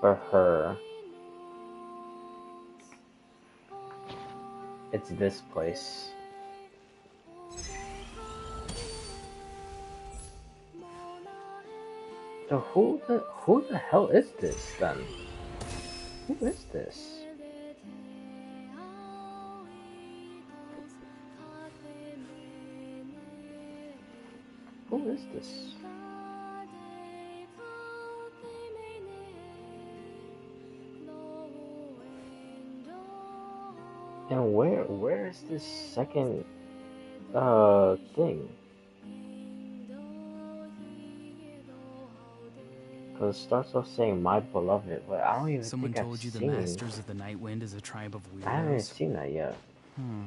for her. It's this place. So who the hell is this then? Who is this? Who is this? And where is this second thing? Because it starts off saying my beloved, but I don't even Someone think I've told you the seen. Masters of the Night Wind is a tribe of I haven't even weirdos? seen that yet. Hmm.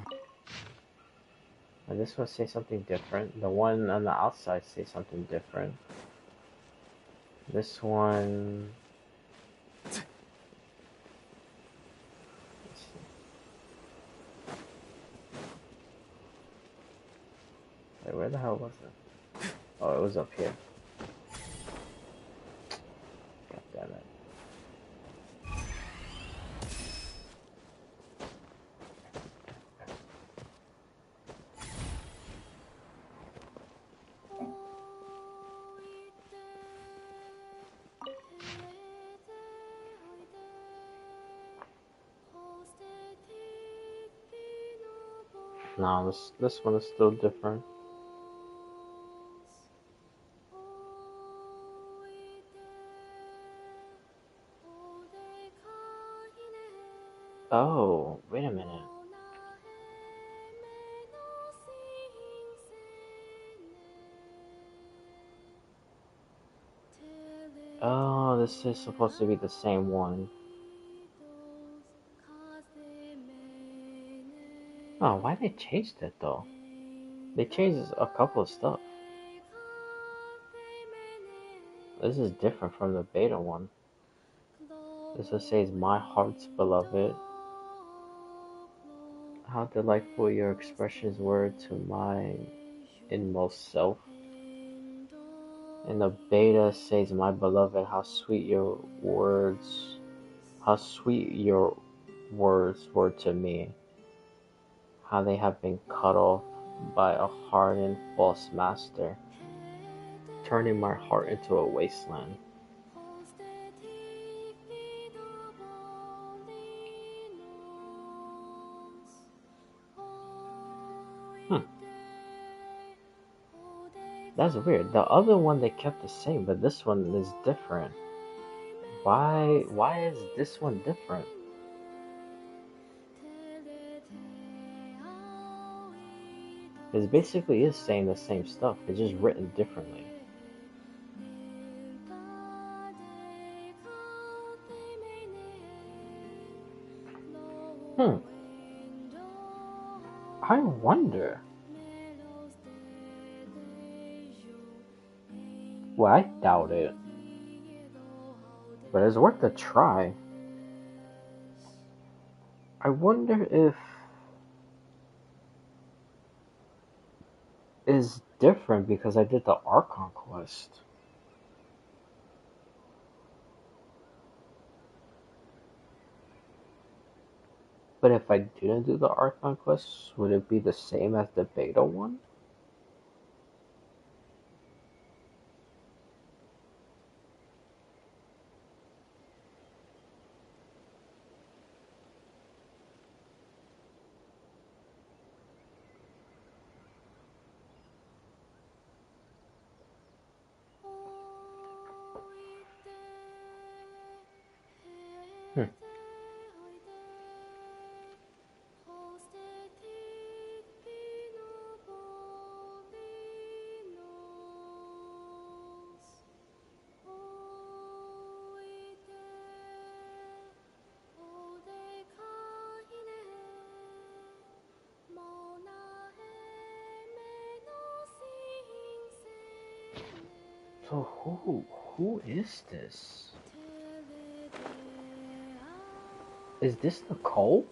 And this one say something different. The one on the outside say something different. This one. Let's see. Wait, where the hell was it? Oh, it was up here. God damn it. No, this one is still different. Oh, wait a minute. Oh, this is supposed to be the same one. Oh, why they changed it though? They changed a couple of stuff. This is different from the beta one. This just says my heart's beloved. How delightful your expressions were to my inmost self. And the beta says my beloved, how sweet your words were to me. How they have been cut off by a hardened false master, turning my heart into a wasteland. That's weird. The other one they kept the same, but this one is different. Why is this one different? It basically is saying the same stuff, it's just written differently. I wonder. Well, I doubt it. But it's worth a try. I wonder if it's different because I did the Archon quest. But if I didn't do the Archon quest, would it be the same as the beta one? So who is this? Is this Nicole?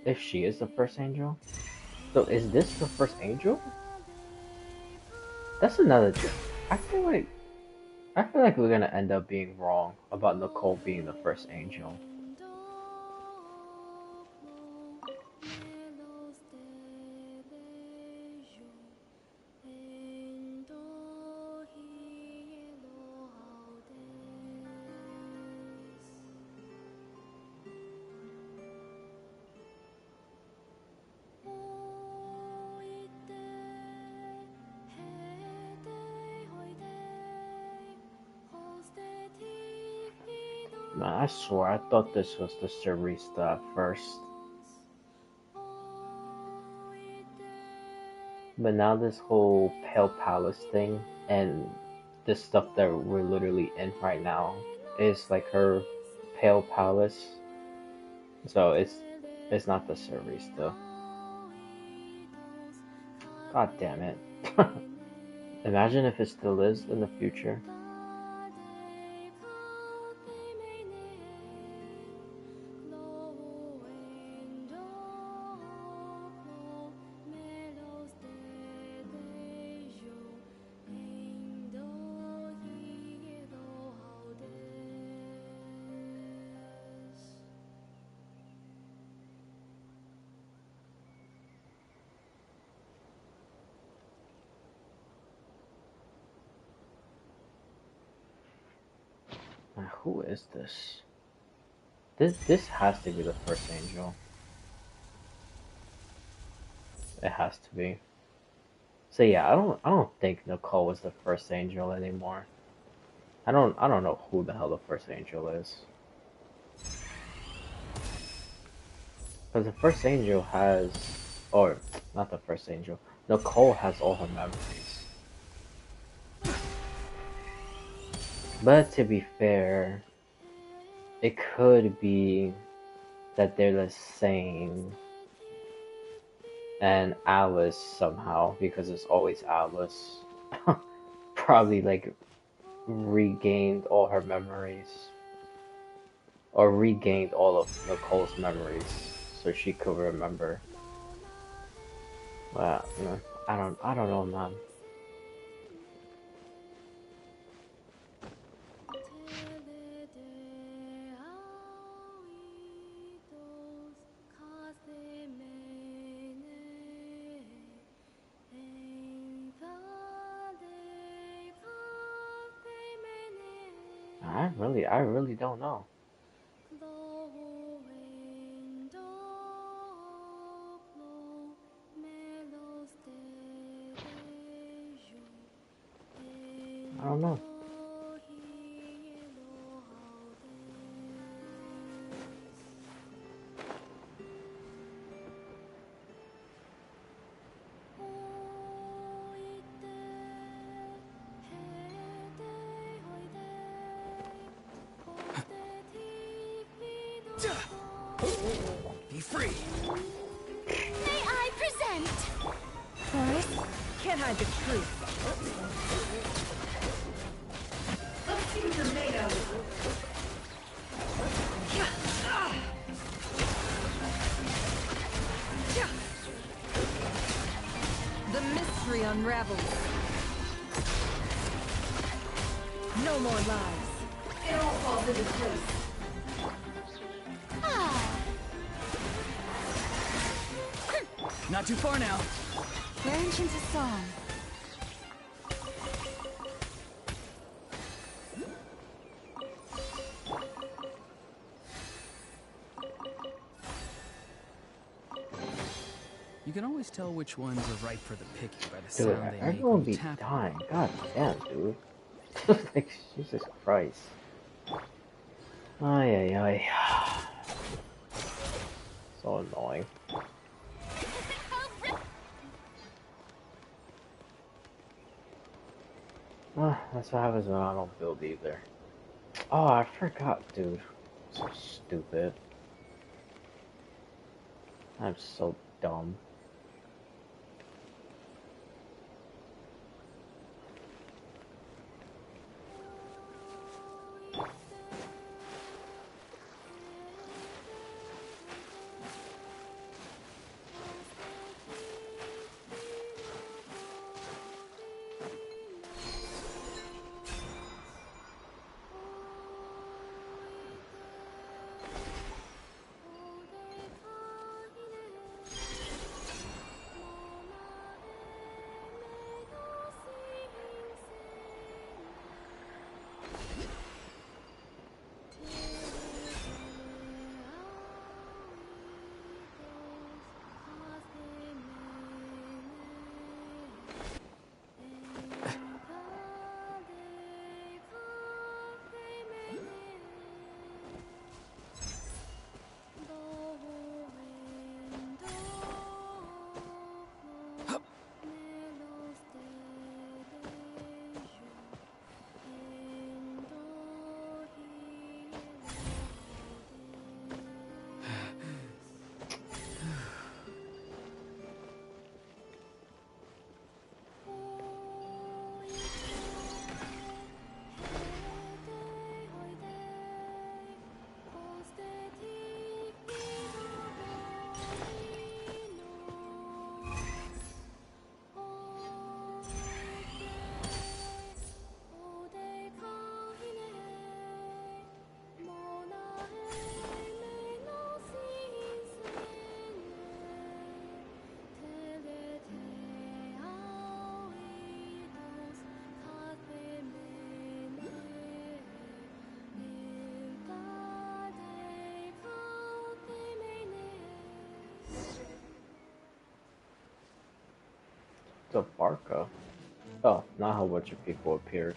If she is the first angel? So is this the first angel? That's another thing. I feel like we're gonna end up being wrong about Nicole being the first angel. Man, I swear, I thought this was the Sarista at first. But now this whole Pale Palace thing and the stuff that we're literally in right now is like her Pale Palace. So it's not the Sarista. God damn it. Imagine if it still is in the future. Now, who is this? This has to be the first angel. It has to be. So yeah, I don't think Nicole was the first angel anymore. I don't know who the hell the first angel is. Because the first angel has, or not the first angel, Nicole has all her memories. But to be fair, it could be that they're the same and Alice somehow, because it's always Alice, probably like regained all her memories. Or regained all of Nicole's memories so she could remember. Well, I don't know, man. I really don't know. I don't know. Be free. May I present? Forest can't hide the truth. The mystery unravels. No more lies. It all falls into place. Not too far now. Branch into song. You can always tell which ones are ripe for the picking by the Dude, sound they make everyone when be you tap. dying. God damn, dude. Like, Jesus Christ. Ay, ay, ay. So annoying. That's what happens when I don't build either. Oh, I forgot, dude. So stupid. I'm so dumb. of Barca. Oh, not how bunch of people appeared.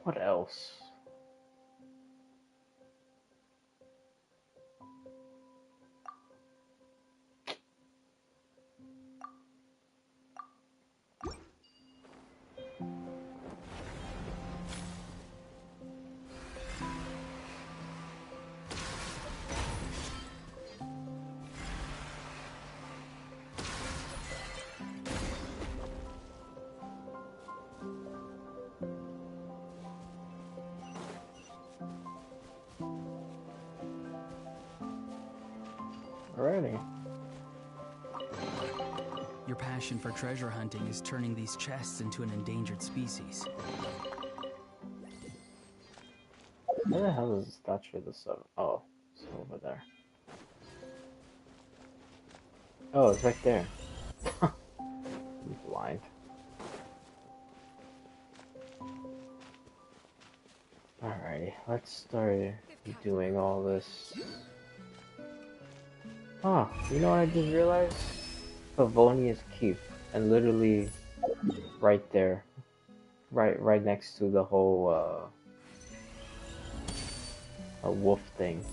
What else? Alrighty. Your passion for treasure hunting is turning these chests into an endangered species. Where the hell is the statue of the seven? Oh, it's over there. Oh, it's right there. I'm blind. Alrighty, let's start doing all this. Oh, you know what I just realized? Favonius Keep, and literally right there, right next to the whole a wolf thing.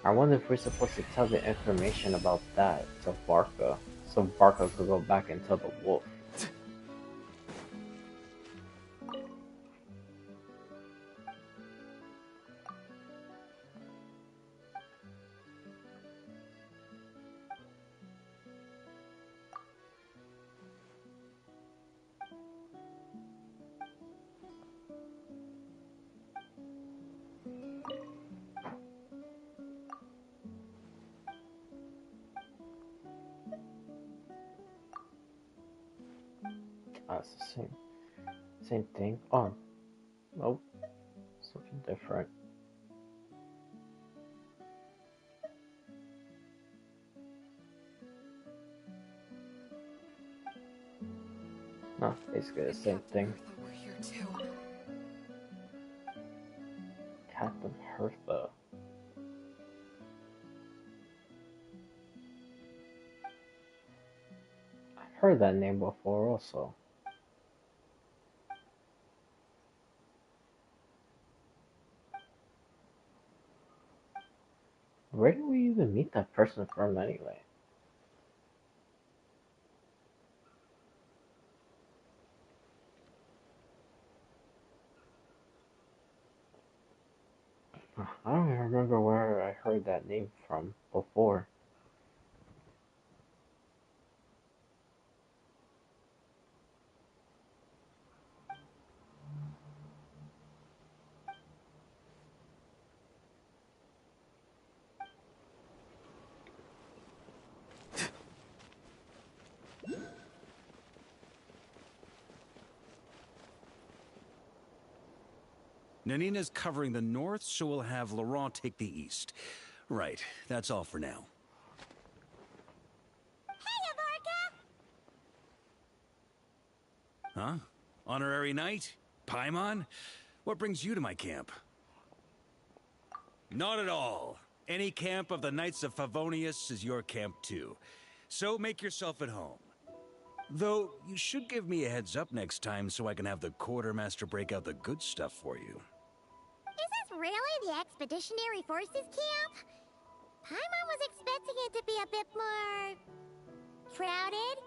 I wonder if we're supposed to tell the information about that to Barca, so Barca could go back and tell the wolf. Ah, it's the same thing. Oh, nope, something different. No, basically the same thing. Captain Hertha. I've heard that name before also. Where did we even meet that person from anyway? I don't even remember where I heard that name from before. Nanina's covering the north, so we'll have Laurent take the east. Right, that's all for now. Hey, Avarka! Huh? Honorary Knight? Paimon? What brings you to my camp? Not at all. Any camp of the Knights of Favonius is your camp too. So make yourself at home. Though, you should give me a heads up next time so I can have the Quartermaster break out the good stuff for you. Is this really the Expeditionary Forces camp? Paimon was expecting it to be a bit more... crowded?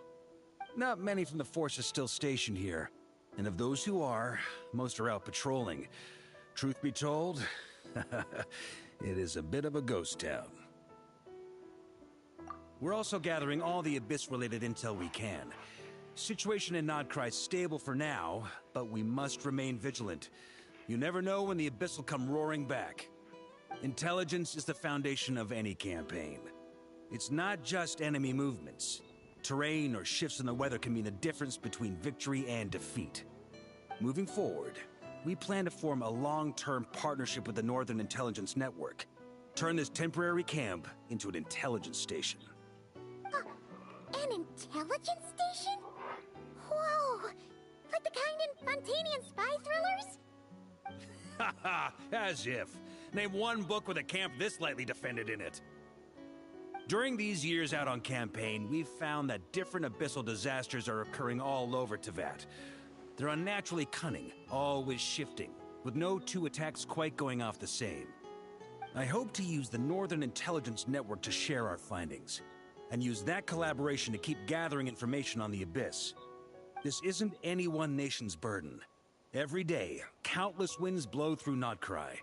Not many from the force are still stationed here. And of those who are, most are out patrolling. Truth be told, it is a bit of a ghost town. We're also gathering all the Abyss-related intel we can. Situation in Nodcry's stable for now, but we must remain vigilant. You never know when the Abyss will come roaring back. Intelligence is the foundation of any campaign. It's not just enemy movements. Terrain or shifts in the weather can mean the difference between victory and defeat. Moving forward, we plan to form a long-term partnership with the Northern Intelligence Network. Turn this temporary camp into an intelligence station. An intelligence station? Whoa! Like the kind in Fontanian spy thrillers? Haha, as if. Name one book with a camp this lightly defended in it. During these years out on campaign, we've found that different abyssal disasters are occurring all over Teyvat. They're unnaturally cunning, always shifting, with no two attacks quite going off the same. I hope to use the Northern Intelligence Network to share our findings, and use that collaboration to keep gathering information on the Abyss. This isn't any one nation's burden. Every day, countless winds blow through Nodcry.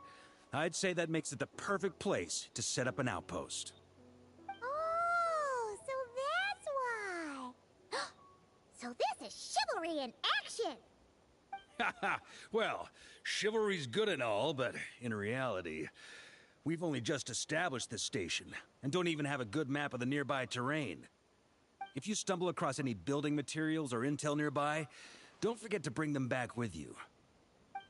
I'd say that makes it the perfect place to set up an outpost. Oh, so that's why. So this is chivalry in action. Haha, well, chivalry's good and all, but in reality, we've only just established this station, and don't even have a good map of the nearby terrain. If you stumble across any building materials or intel nearby, don't forget to bring them back with you.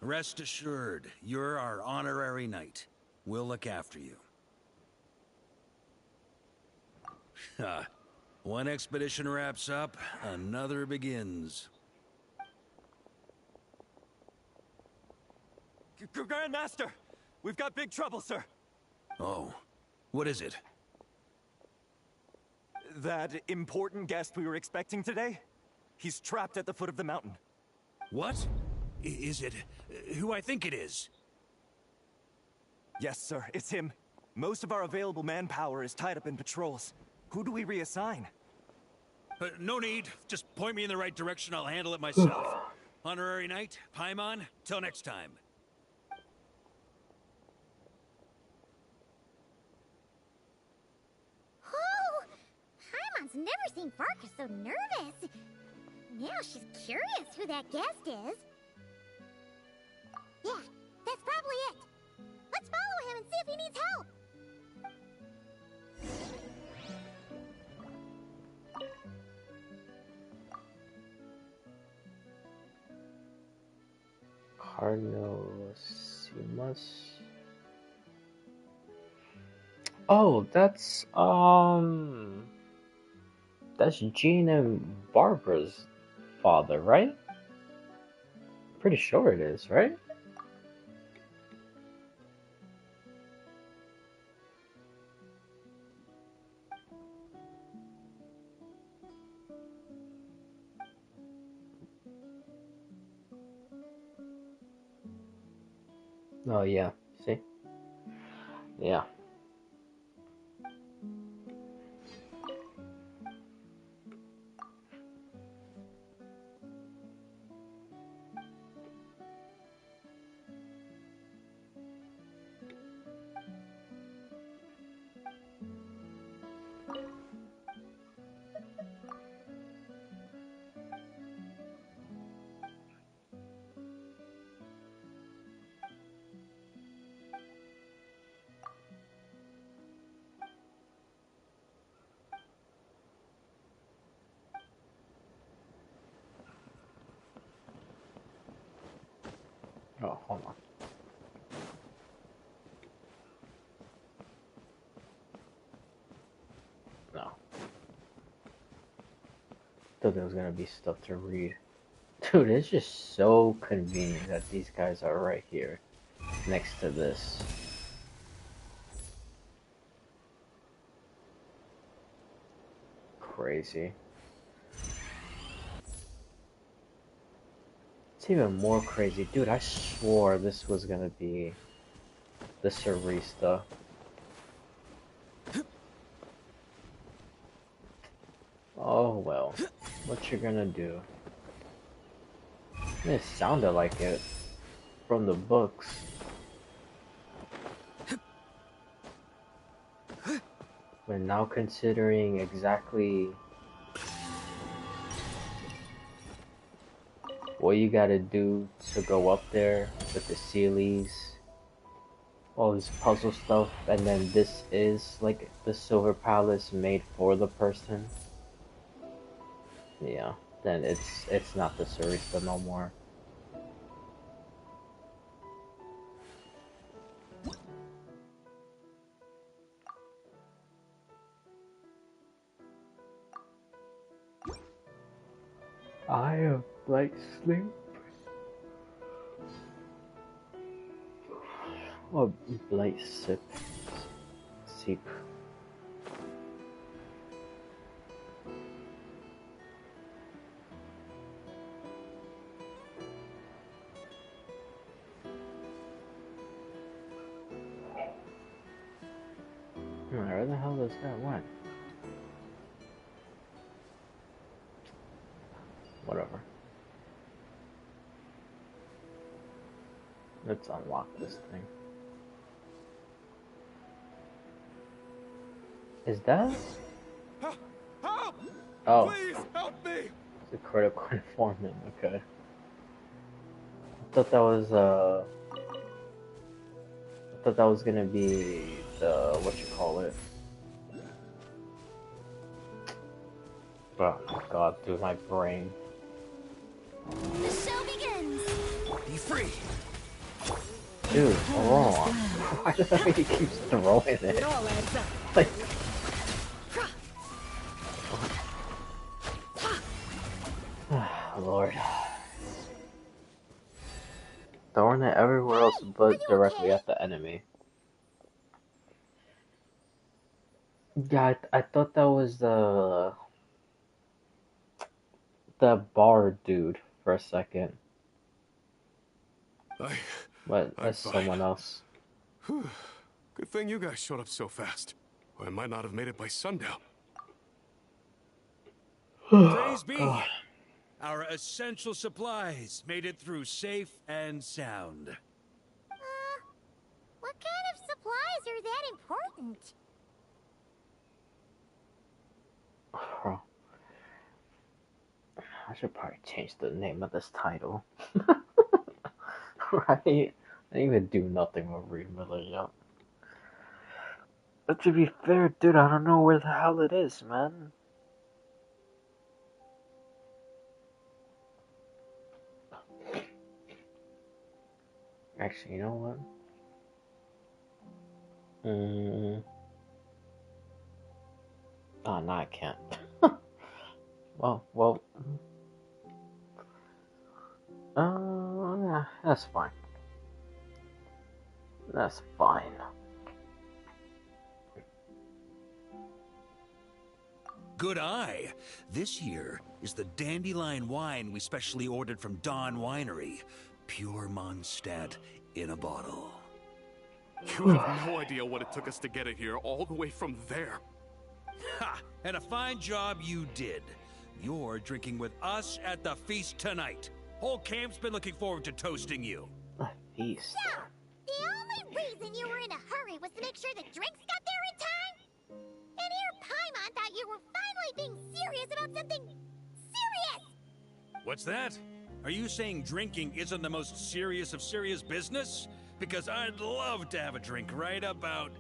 Rest assured, you're our honorary knight. We'll look after you. One expedition wraps up, another begins. Grandmaster! We've got big trouble, sir! Oh, what is it? That important guest we were expecting today? He's trapped at the foot of the mountain. What? Is it who I think it is? Yes, sir, it's him. Most of our available manpower is tied up in patrols. Who do we reassign? No need. Just point me in the right direction. I'll handle it myself. Honorary Knight, Paimon, till next time. Oh, Paimon's never seen Farka so nervous. Now she's curious who that guest is. Yeah, that's probably it. Let's follow him and see if he needs help. Carnosimus. Oh, that's Jean and Barbara's father, right? Pretty sure it is, right? Oh yeah, see? Yeah. No. Thought there was gonna be stuff to read. Dude, it's just so convenient that these guys are right here, next to this. Crazy. It's even more crazy. Dude, I swore this was gonna be the Sarista. Oh well, what you gonna do? It sounded like it from the books. But now considering exactly what you gotta do to go up there with the Sealies, all this puzzle stuff, and then this is like the Silver Palace made for the person. Yeah, then it's not the Sarista no more. I have light sleep. Or light sip. Sleep. Where the hell does that went? Whatever. Let's unlock this thing. Is that? Help! Oh, Please help me! it's a critical informant. Okay. I thought that was gonna be the what you call it. Oh my god, dude, my brain. The show begins! Be free. Dude, oh, why does he keeps throwing it? It all adds up. Like, Lord. Throwing it everywhere else but directly at the enemy. Yeah, I thought that was the bar dude for a second. But that's I'm someone else. Whew. Good thing you guys showed up so fast. Or I might not have made it by sundown. Praise be! Our essential supplies made it through safe and sound. What kind of supplies are that important? I should probably change the name of this title. Right? I didn't even do nothing with Reed Miller yet. But to be fair, dude, I don't know where the hell it is, man. Actually, you know what? Oh, no, I can't. Well. Yeah, that's fine. That's fine. Good eye. This year is the dandelion wine we specially ordered from Dawn Winery. Pure Mondstadt in a bottle. You have no idea what it took us to get it here, all the way from there. Ha! And a fine job you did. You're drinking with us at the feast tonight. Whole camp's been looking forward to toasting you. A feast. So, the only reason you were in a hurry was to make sure the drinks got there in time? And here Paimon thought you were finally being serious about something serious! What's that? Are you saying drinking isn't the most serious of serious business? Because I'd love to have a drink right about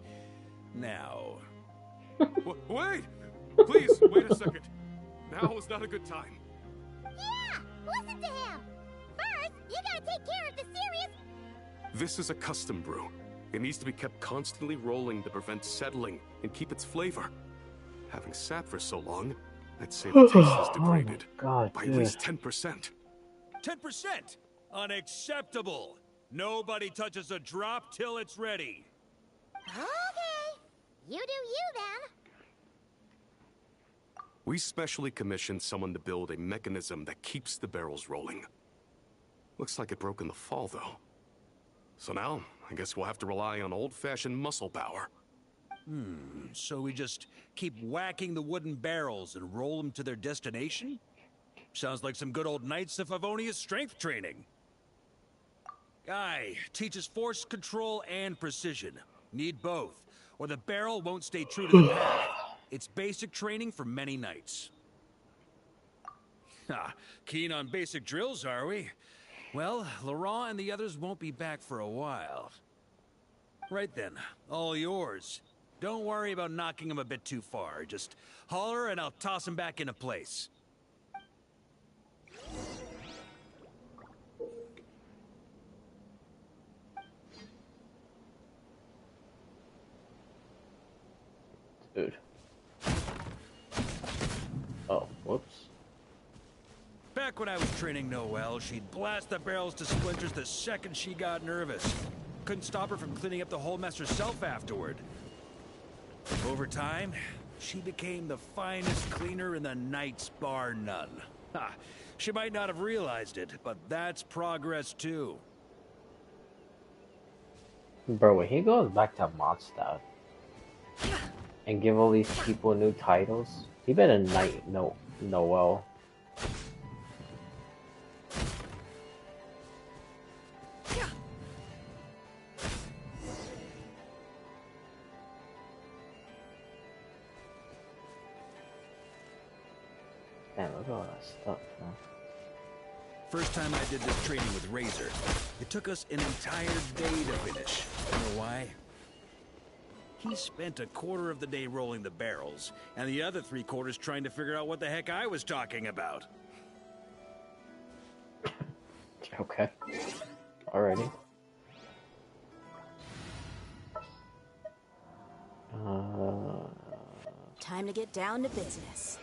now. Wait! Please, wait a second. Now is not a good time. Yeah! Listen to him! First, you gotta take care of the serious... This is a custom brew. It needs to be kept constantly rolling to prevent settling and keep its flavor. Having sat for so long, I'd say the taste is Oh degraded my god, by at dude. least 10%. 10%! Unacceptable! Nobody touches a drop till it's ready. Okay. You do you then. We specially commissioned someone to build a mechanism that keeps the barrels rolling. Looks like it broke in the fall, though. So now, I guess we'll have to rely on old-fashioned muscle power. So we just keep whacking the wooden barrels and roll them to their destination? Sounds like some good old Knights of Favonius strength training. Aye, teaches force control and precision. Need both, or the barrel won't stay true to the path. It's basic training for many knights. Ha, keen on basic drills, are we? Well, Laurent and the others won't be back for a while. Right then, all yours. Don't worry about knocking him a bit too far. Just holler and I'll toss him back into place. Dude. Oh, whoops. Back when I was training Noelle, she'd blast the barrels to splinters the second she got nervous. Couldn't stop her from cleaning up the whole mess herself afterward. Over time, she became the finest cleaner in the Knights, bar none. Ha! She might not have realized it, but that's progress too. Bro, when he goes back to Mondstadt and give all these people new titles, he better knight Noelle. Damn, look at all that stuff, man. First time I did this training with Razor, it took us an entire day to finish. You know why? He spent a quarter of the day rolling the barrels, and the other 3/4 trying to figure out what the heck I was talking about. Okay. Alrighty. Time to get down to business.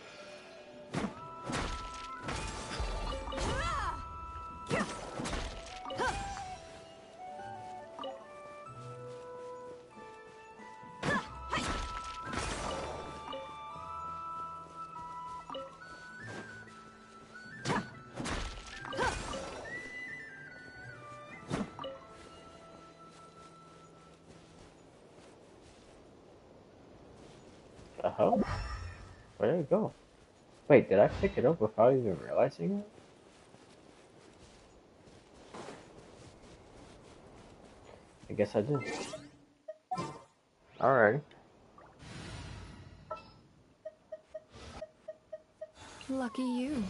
The hell? Where did it go? Wait, did I pick it up without even realizing it? I guess I did. Alright. Lucky you.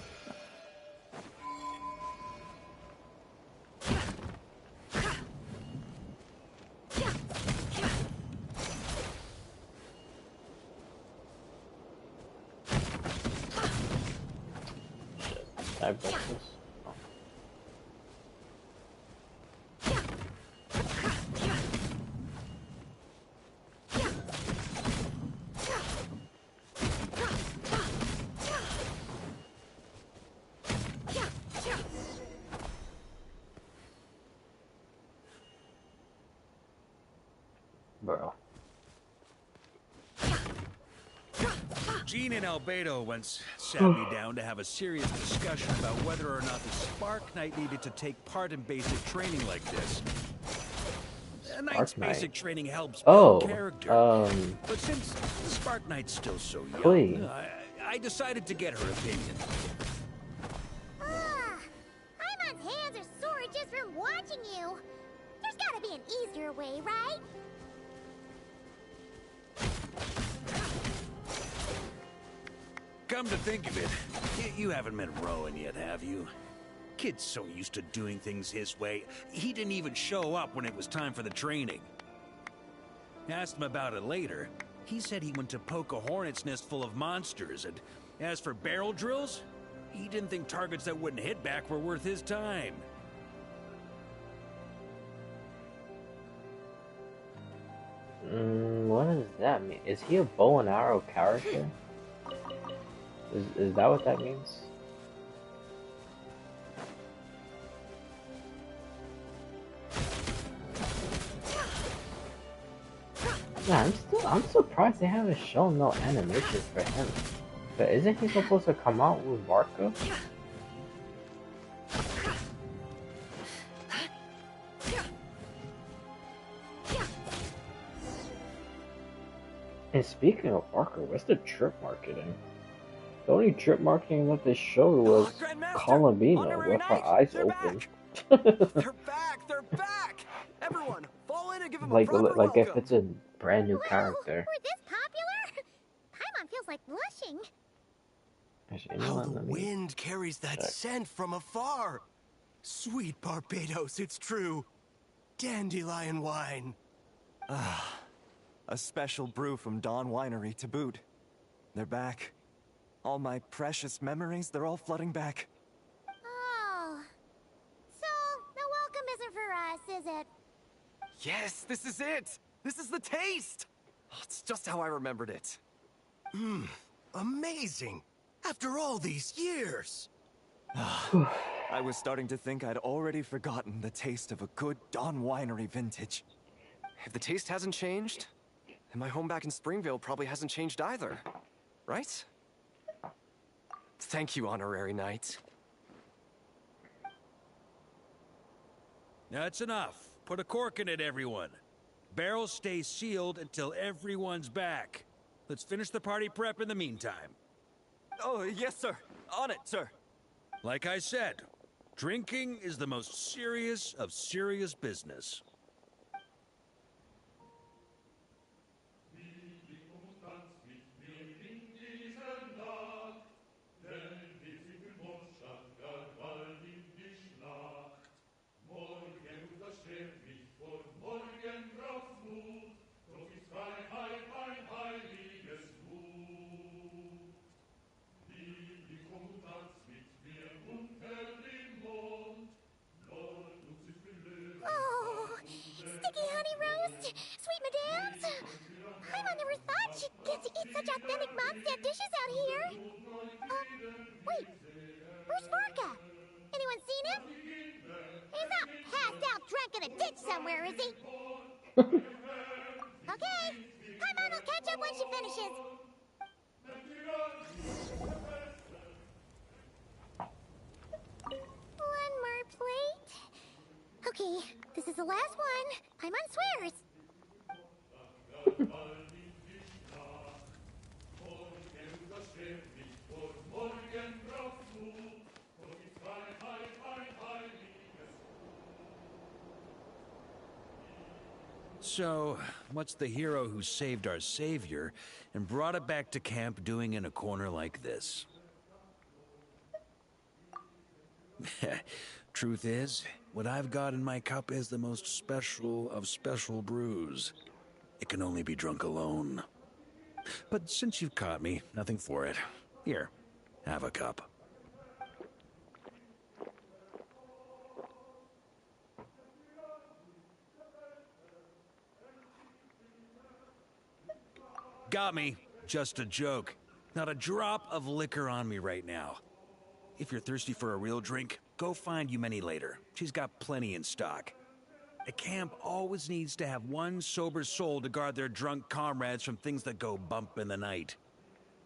I broke this. Oh. Bro. Jean and Albedo once sat me down to have a serious discussion about whether or not the Spark Knight needed to take part in basic training like this. A Knight's Knight. basic training helps Oh, build character. But since the Spark Knight's still so young, Please. I decided to get her opinion. Paimon's hands are sore just from watching you. There's gotta be an easier way, right? Come to think of it, you haven't met Rowan yet, have you? Kid's so used to doing things his way, he didn't even show up when it was time for the training. Asked him about it later. He said he went to poke a hornet's nest full of monsters, and as for barrel drills, he didn't think targets that wouldn't hit back were worth his time. What does that mean? Is he a bow and arrow character? Is that what that means? Yeah, I'm surprised they haven't shown no animation for him. But isn't he supposed to come out with Barca? And speaking of Barca, where's the trip marketing? The only trip marketing that they showed was Columbina with her eyes open. They're back! They're back! Everyone, fall in and give them a proper like if welcome. it's a brand new Wow, character. we're this popular? Paimon feels like blushing. Actually, you know How what, the let me wind carries that check. scent from afar. Sweet Barbados, it's true. Dandelion wine. Ah, a special brew from Dawn Winery to boot. They're back. All my precious memories, they're all flooding back. Oh. So, the welcome isn't for us, is it? Yes, this is it! This is the taste! Oh, it's just how I remembered it. Amazing! After all these years! I was starting to think I'd already forgotten the taste of a good Dawn Winery vintage. If the taste hasn't changed, then my home back in Springvale probably hasn't changed either. Right? Thank you, Honorary Knight. That's enough. Put a cork in it, everyone. Barrels stay sealed until everyone's back. Let's finish the party prep in the meantime. Oh, yes, sir. On it, sir. Like I said, drinking is the most serious of serious business. Oh, sticky honey roast, sweet madams. Paimon never thought she'd get to eat such authentic Mondstadt dishes out here. Wait, where's Vorka? Anyone seen him? He's not passed out drunk in a ditch somewhere, is he? Okay, Paimon will catch up when she finishes. One more plate. Okay, this is the last one. Paimon swears. So, what's the hero who saved our savior and brought it back to camp doing in a corner like this? Truth is, what I've got in my cup is the most special of special brews. It can only be drunk alone. But since you've caught me, nothing for it. Here, have a cup. Got me. Just a joke. Not a drop of liquor on me right now. If you're thirsty for a real drink, go find Yumeni later. She's got plenty in stock. A camp always needs to have one sober soul to guard their drunk comrades from things that go bump in the night.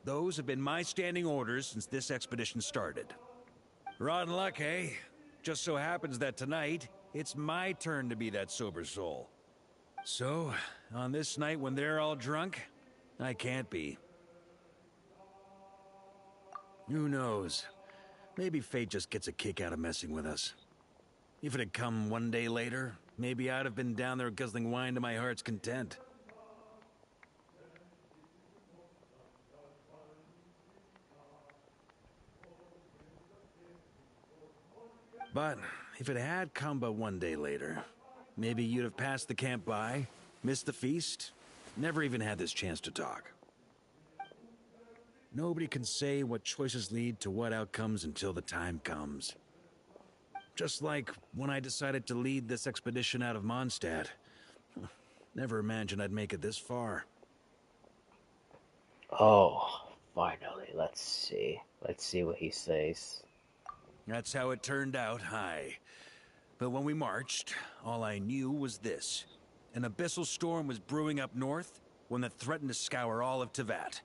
Those have been my standing orders since this expedition started. Rotten luck, eh? Just so happens that tonight, it's my turn to be that sober soul. So, on this night when they're all drunk, I can't be. Who knows? Maybe fate just gets a kick out of messing with us. If it had come one day later, maybe I'd have been down there guzzling wine to my heart's content. But if it had come but one day later, maybe you'd have passed the camp by, missed the feast, never even had this chance to talk. Nobody can say what choices lead to what outcomes until the time comes. Just like when I decided to lead this expedition out of Mondstadt. Never imagined I'd make it this far. Oh, finally, let's see. Let's see what he says. That's how it turned out, aye. But when we marched, all I knew was this. An abyssal storm was brewing up north, one that threatened to scour all of Teyvat.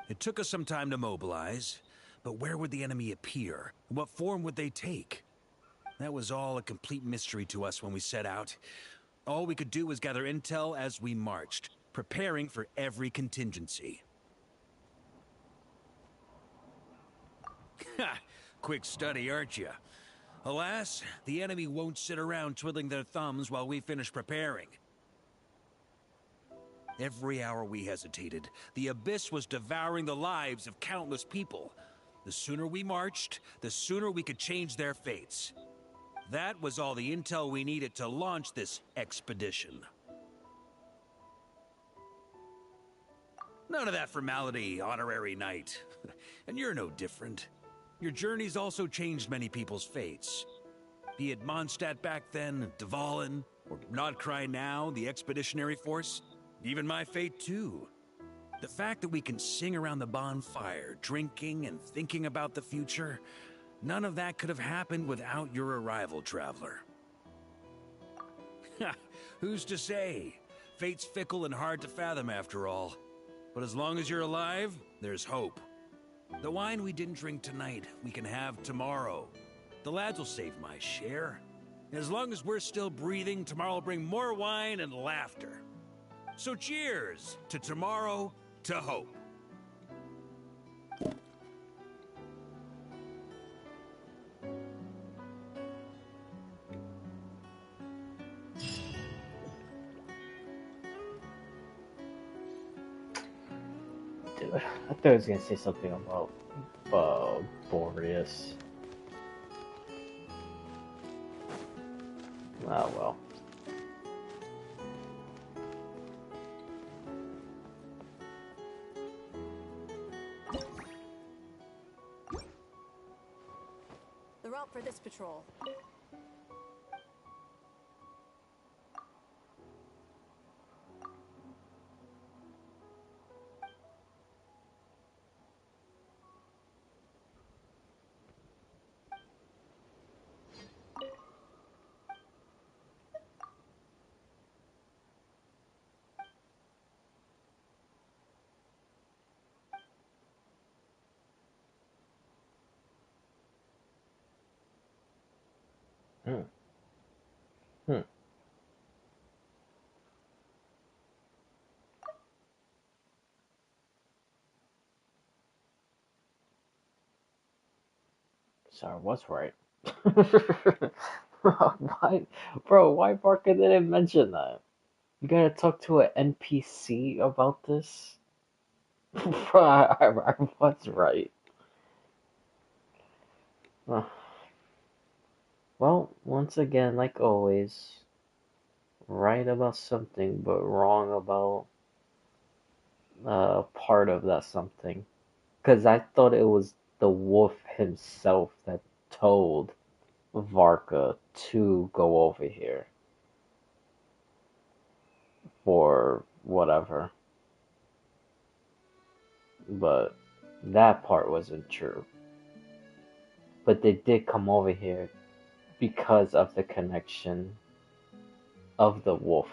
It took us some time to mobilize, but where would the enemy appear? What form would they take? That was all a complete mystery to us when we set out. All we could do was gather intel as we marched, preparing for every contingency. Ha! Quick study, aren't you? Alas, the enemy won't sit around twiddling their thumbs while we finish preparing. Every hour we hesitated, the Abyss was devouring the lives of countless people. The sooner we marched, the sooner we could change their fates. That was all the intel we needed to launch this expedition. None of that formality, honorary knight. And you're no different. Your journey's also changed many people's fates. Be it Mondstadt back then, Dvalin, or Nodcry now, the expeditionary force. Even my fate, too. The fact that we can sing around the bonfire, drinking and thinking about the future, none of that could have happened without your arrival, traveler. Who's to say? Fate's fickle and hard to fathom after all. But as long as you're alive, there's hope. The wine we didn't drink tonight, we can have tomorrow. The lads will save my share. As long as we're still breathing, tomorrow will bring more wine and laughter. So cheers to tomorrow, to hope. Dude, I thought I was gonna say something about Boreas. Ah, well. The route for this patrol. Sorry, what's right? Why, bro? Why Barker didn't mention that? You gotta talk to an NPC about this? Bro, I was right. Well, once again, like always, right about something, but wrong about part of that something. Because I thought it was the wolf himself that told Varka to go over here for whatever. But that part wasn't true. But they did come over here because of the connection of the wolf.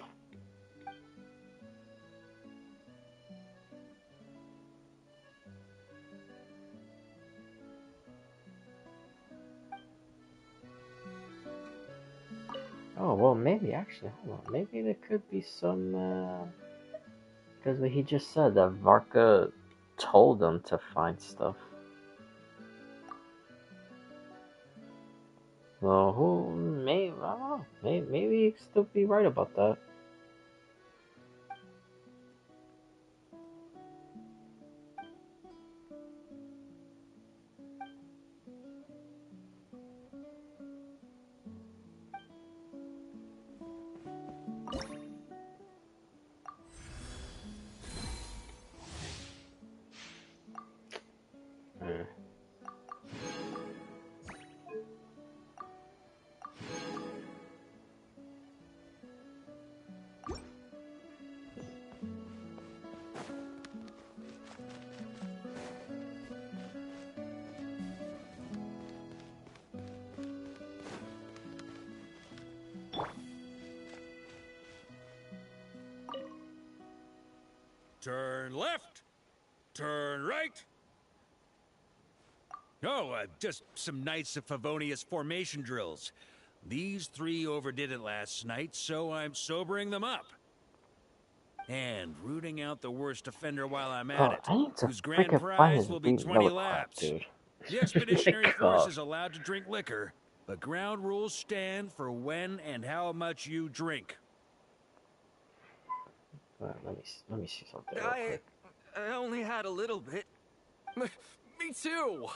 Oh, well, maybe, actually, hold on. Maybe there could be some, because what he just said, that Varka told them to find stuff. Well, who, maybe, I don't know. Maybe he could still be right about that. Turn left. Turn right. Oh, just some Knights of Favonius formation drills. These three overdid it last night, so I'm sobering them up. And rooting out the worst offender while I'm at Oh, it, I need to whose grand freaking find prize his will be beat 20 Miller crap, laps. dude. The Expeditionary My Force God. is allowed to drink liquor, but ground rules stand for when and how much you drink. Let me see something real quick. I only had a little bit. Me too.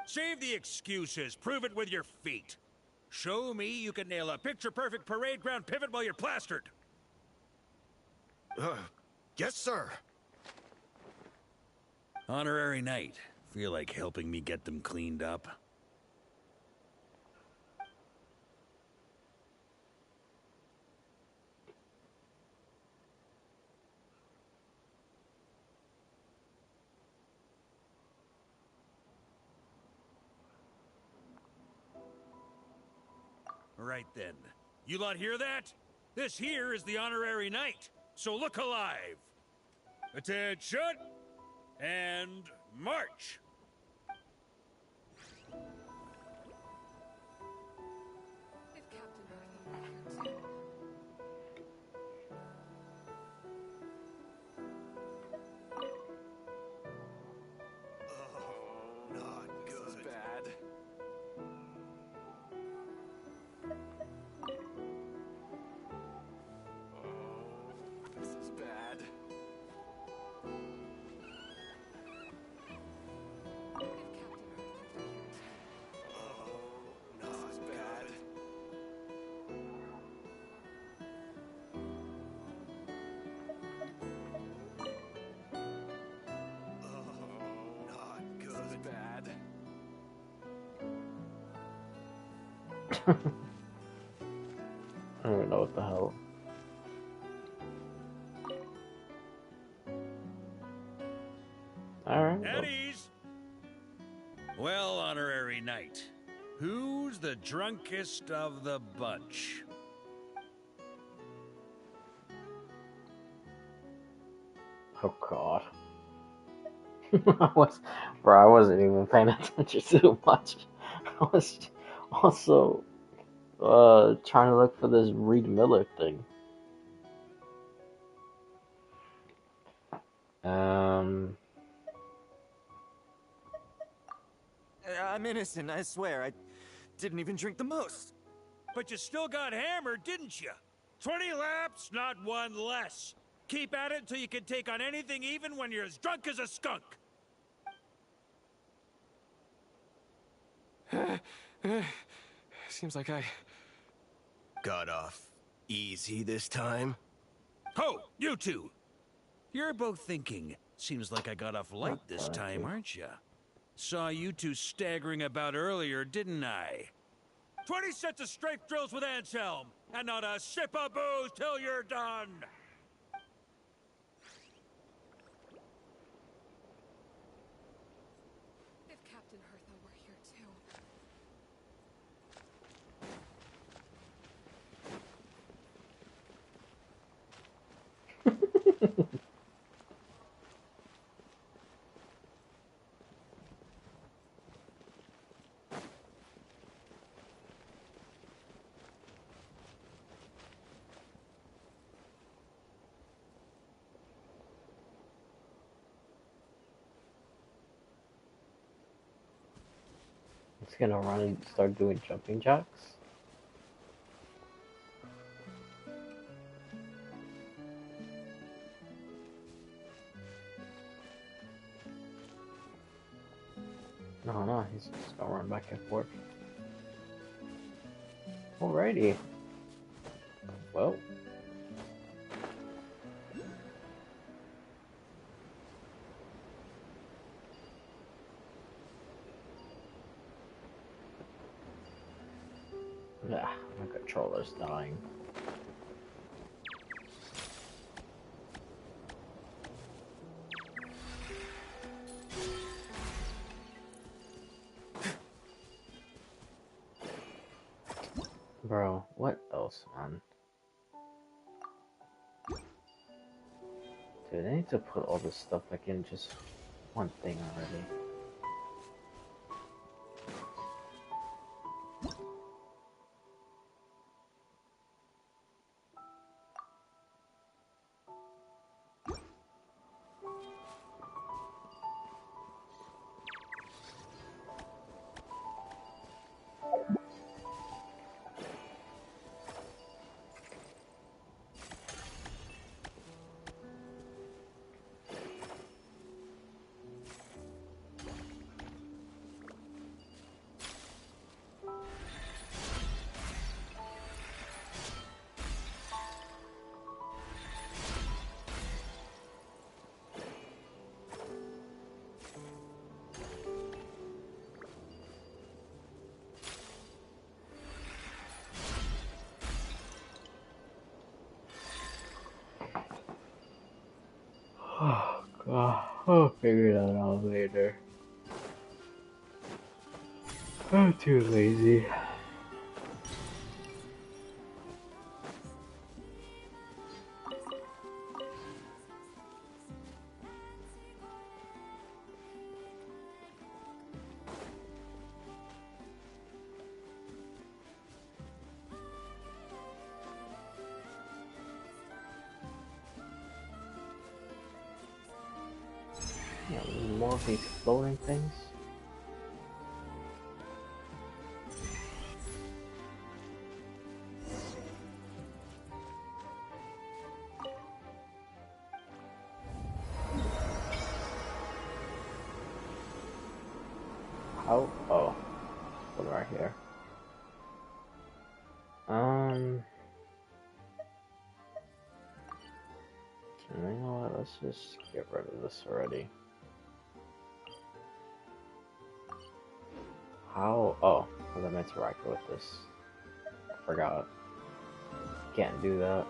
Save the excuses. Prove it with your feet. Show me you can nail a picture-perfect parade ground pivot while you're plastered. Yes, sir. Honorary Knight. Feel like helping me get them cleaned up? Right then. You lot hear that? This here is the Honorary Knight, so look alive. Attention, and march. If Captain Arthur were here too. Not good. This is bad. This is bad. If Captain Arthur were here too. This is bad. Not good. This is bad. I don't even know what the hell. Alright. At ease. Well, Honorary Knight, who's the drunkest of the bunch? Oh god. I wasn't even paying attention too much. I was also trying to look for this Reed Miller thing. I'm innocent, I swear. I didn't even drink the most. But you still got hammered, didn't you? 20 laps, not one less. Keep at it until you can take on anything, even when you're as drunk as a skunk. Seems like I Got off easy this time? Ho, you two. You're both thinking, seems like I got off light this time, aren't you? Saw you two staggering about earlier, didn't I? 20 sets of strafe drills with Anselm, and not a sip of booze till you're done. If Captain Hertha were here too. It's gonna run and start doing jumping jacks. No, he's just gonna run back and forth. Alrighty. Well. Yeah, my controller's dying. Bro, what else, man? Dude, they need to put all this stuff like in just one thing already. Oh god, I'll figure that out later. I'm too lazy. Yeah, more of these floating things. How? Oh, one right here. You know what? Let's just get rid of this already. How? Oh, I was meant to interact with this. I forgot. Can't do that.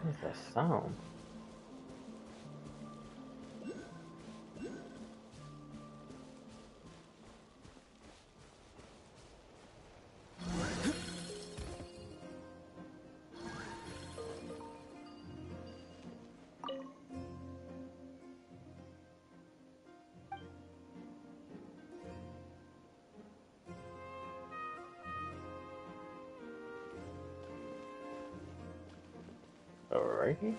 What is that sound? Alrighty.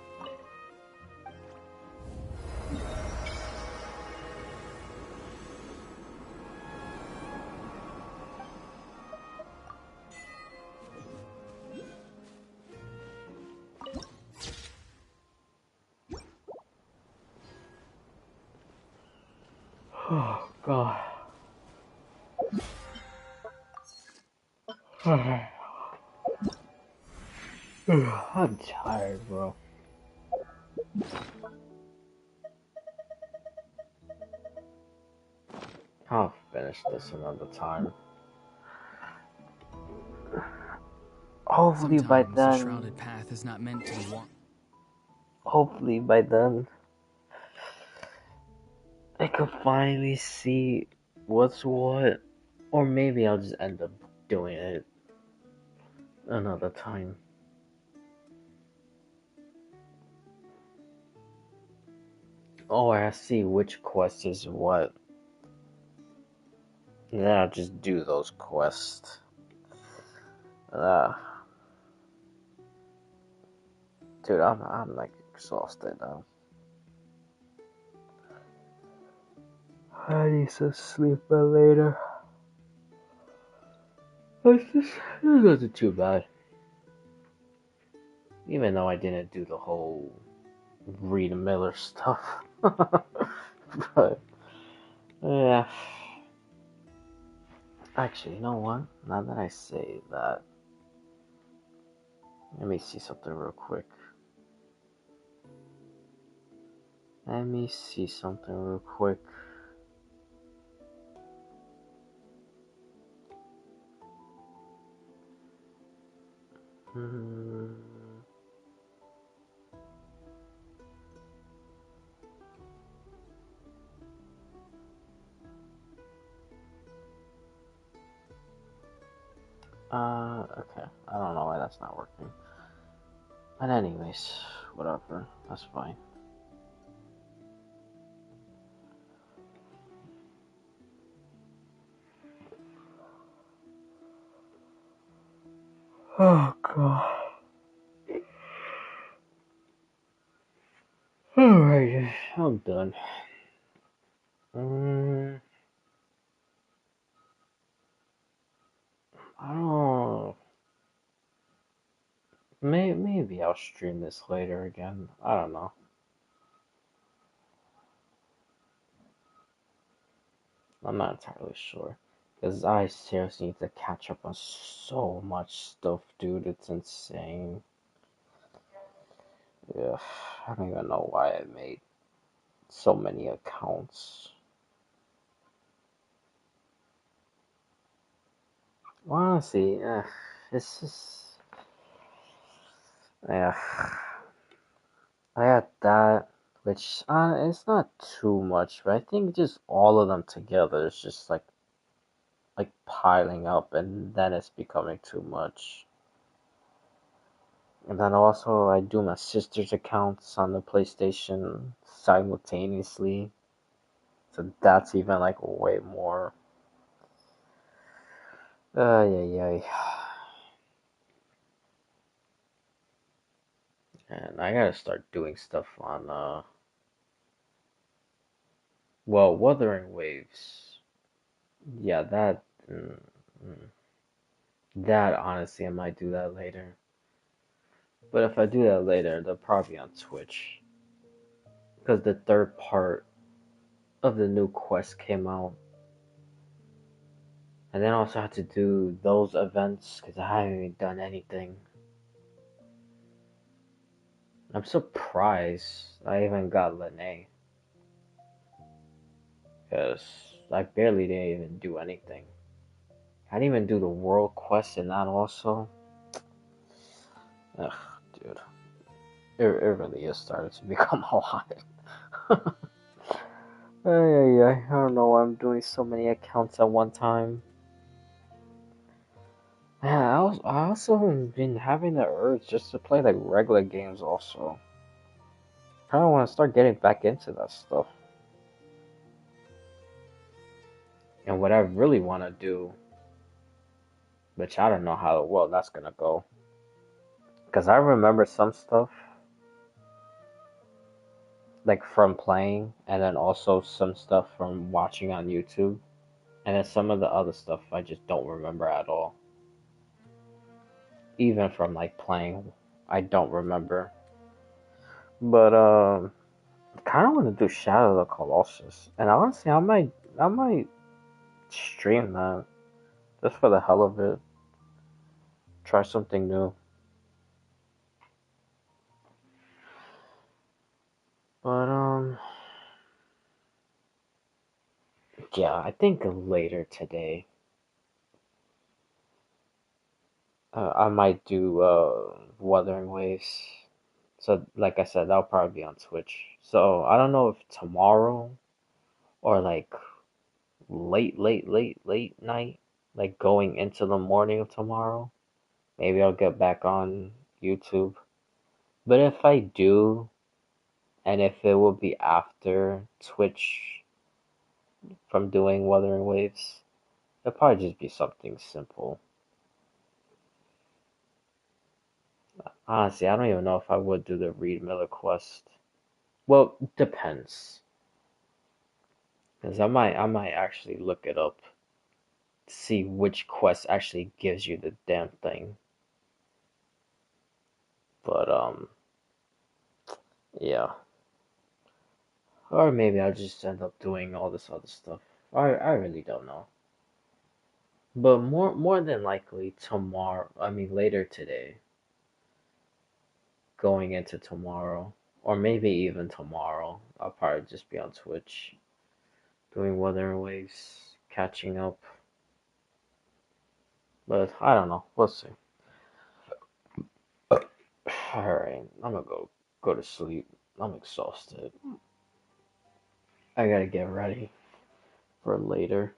Oh god. I'm tired, bro. I'll finish this another time. Hopefully by Sometimes then. the shrouded path is not meant to be walked. Hopefully by then, I can finally see what's what. Or maybe I'll just end up doing it another time. Or I see which quest is what. And then I'll just do those quests. Dude, I'm like exhausted now. I need to sleep later. This wasn't too bad. Even though I didn't do the whole Rita Miller stuff. But, yeah. Actually, you know what? Now that I say that, let me see something real quick. Let me see something real quick. Hmm. Okay. I don't know why that's not working. But anyways, whatever. That's fine. Oh god. Alright, I'm done. Mm, I don't know. Maybe I'll stream this later again. I don't know. I'm not entirely sure. Because I seriously need to catch up on so much stuff, dude. It's insane. Yeah, I don't even know why I made so many accounts. Well, honestly, it's just. Yeah. I got that, which it's not too much, but I think just all of them together is just like piling up, and then it's becoming too much. And then also I do my sister's accounts on the PlayStation simultaneously, so that's even like way more. Yeah. And I gotta start doing stuff on well, Wuthering Waves. Yeah, mm, that honestly I might do that later. But if I do that later, they'll probably be on Twitch. Because the third part of the new quest came out. And then I also have to do those events because I haven't even done anything. I'm surprised I even got Lene. Because I barely didn't even do anything. I didn't even do the world quest in that also. Ugh, dude. It really is starting to become a lot. I don't know why I'm doing so many accounts at one time. Yeah, I also been having the urge just to play like regular games also. I kinda wanna start getting back into that stuff. And what I really wanna do, which I don't know how well that's gonna go. Cause I remember some stuff like from playing and then also some stuff from watching on YouTube. And then some of the other stuff I just don't remember at all. Even from like playing, I don't remember. But I kinda wanna do Shadow of the Colossus. And honestly I might stream that just for the hell of it. Try something new. But yeah, I think later today, I might do Wuthering Waves. So like I said, that'll probably be on Twitch. So I don't know if tomorrow or like late night, like going into the morning of tomorrow, maybe I'll get back on YouTube. But if I do, and if it will be after Twitch from doing Wuthering Waves, it'll probably just be something simple. Honestly, I don't even know if I would do the Reed Miller quest. Well, depends. Because I might actually look it up to see which quest actually gives you the damn thing. But yeah. Or maybe I'll just end up doing all this other stuff. I really don't know. But more than likely tomorrow, I mean later today, going into tomorrow, or maybe even tomorrow, I'll probably just be on Twitch doing Wuthering Waves, catching up. But I don't know. We'll see. Alright, I'm gonna go to sleep. I'm exhausted. I gotta get ready for later.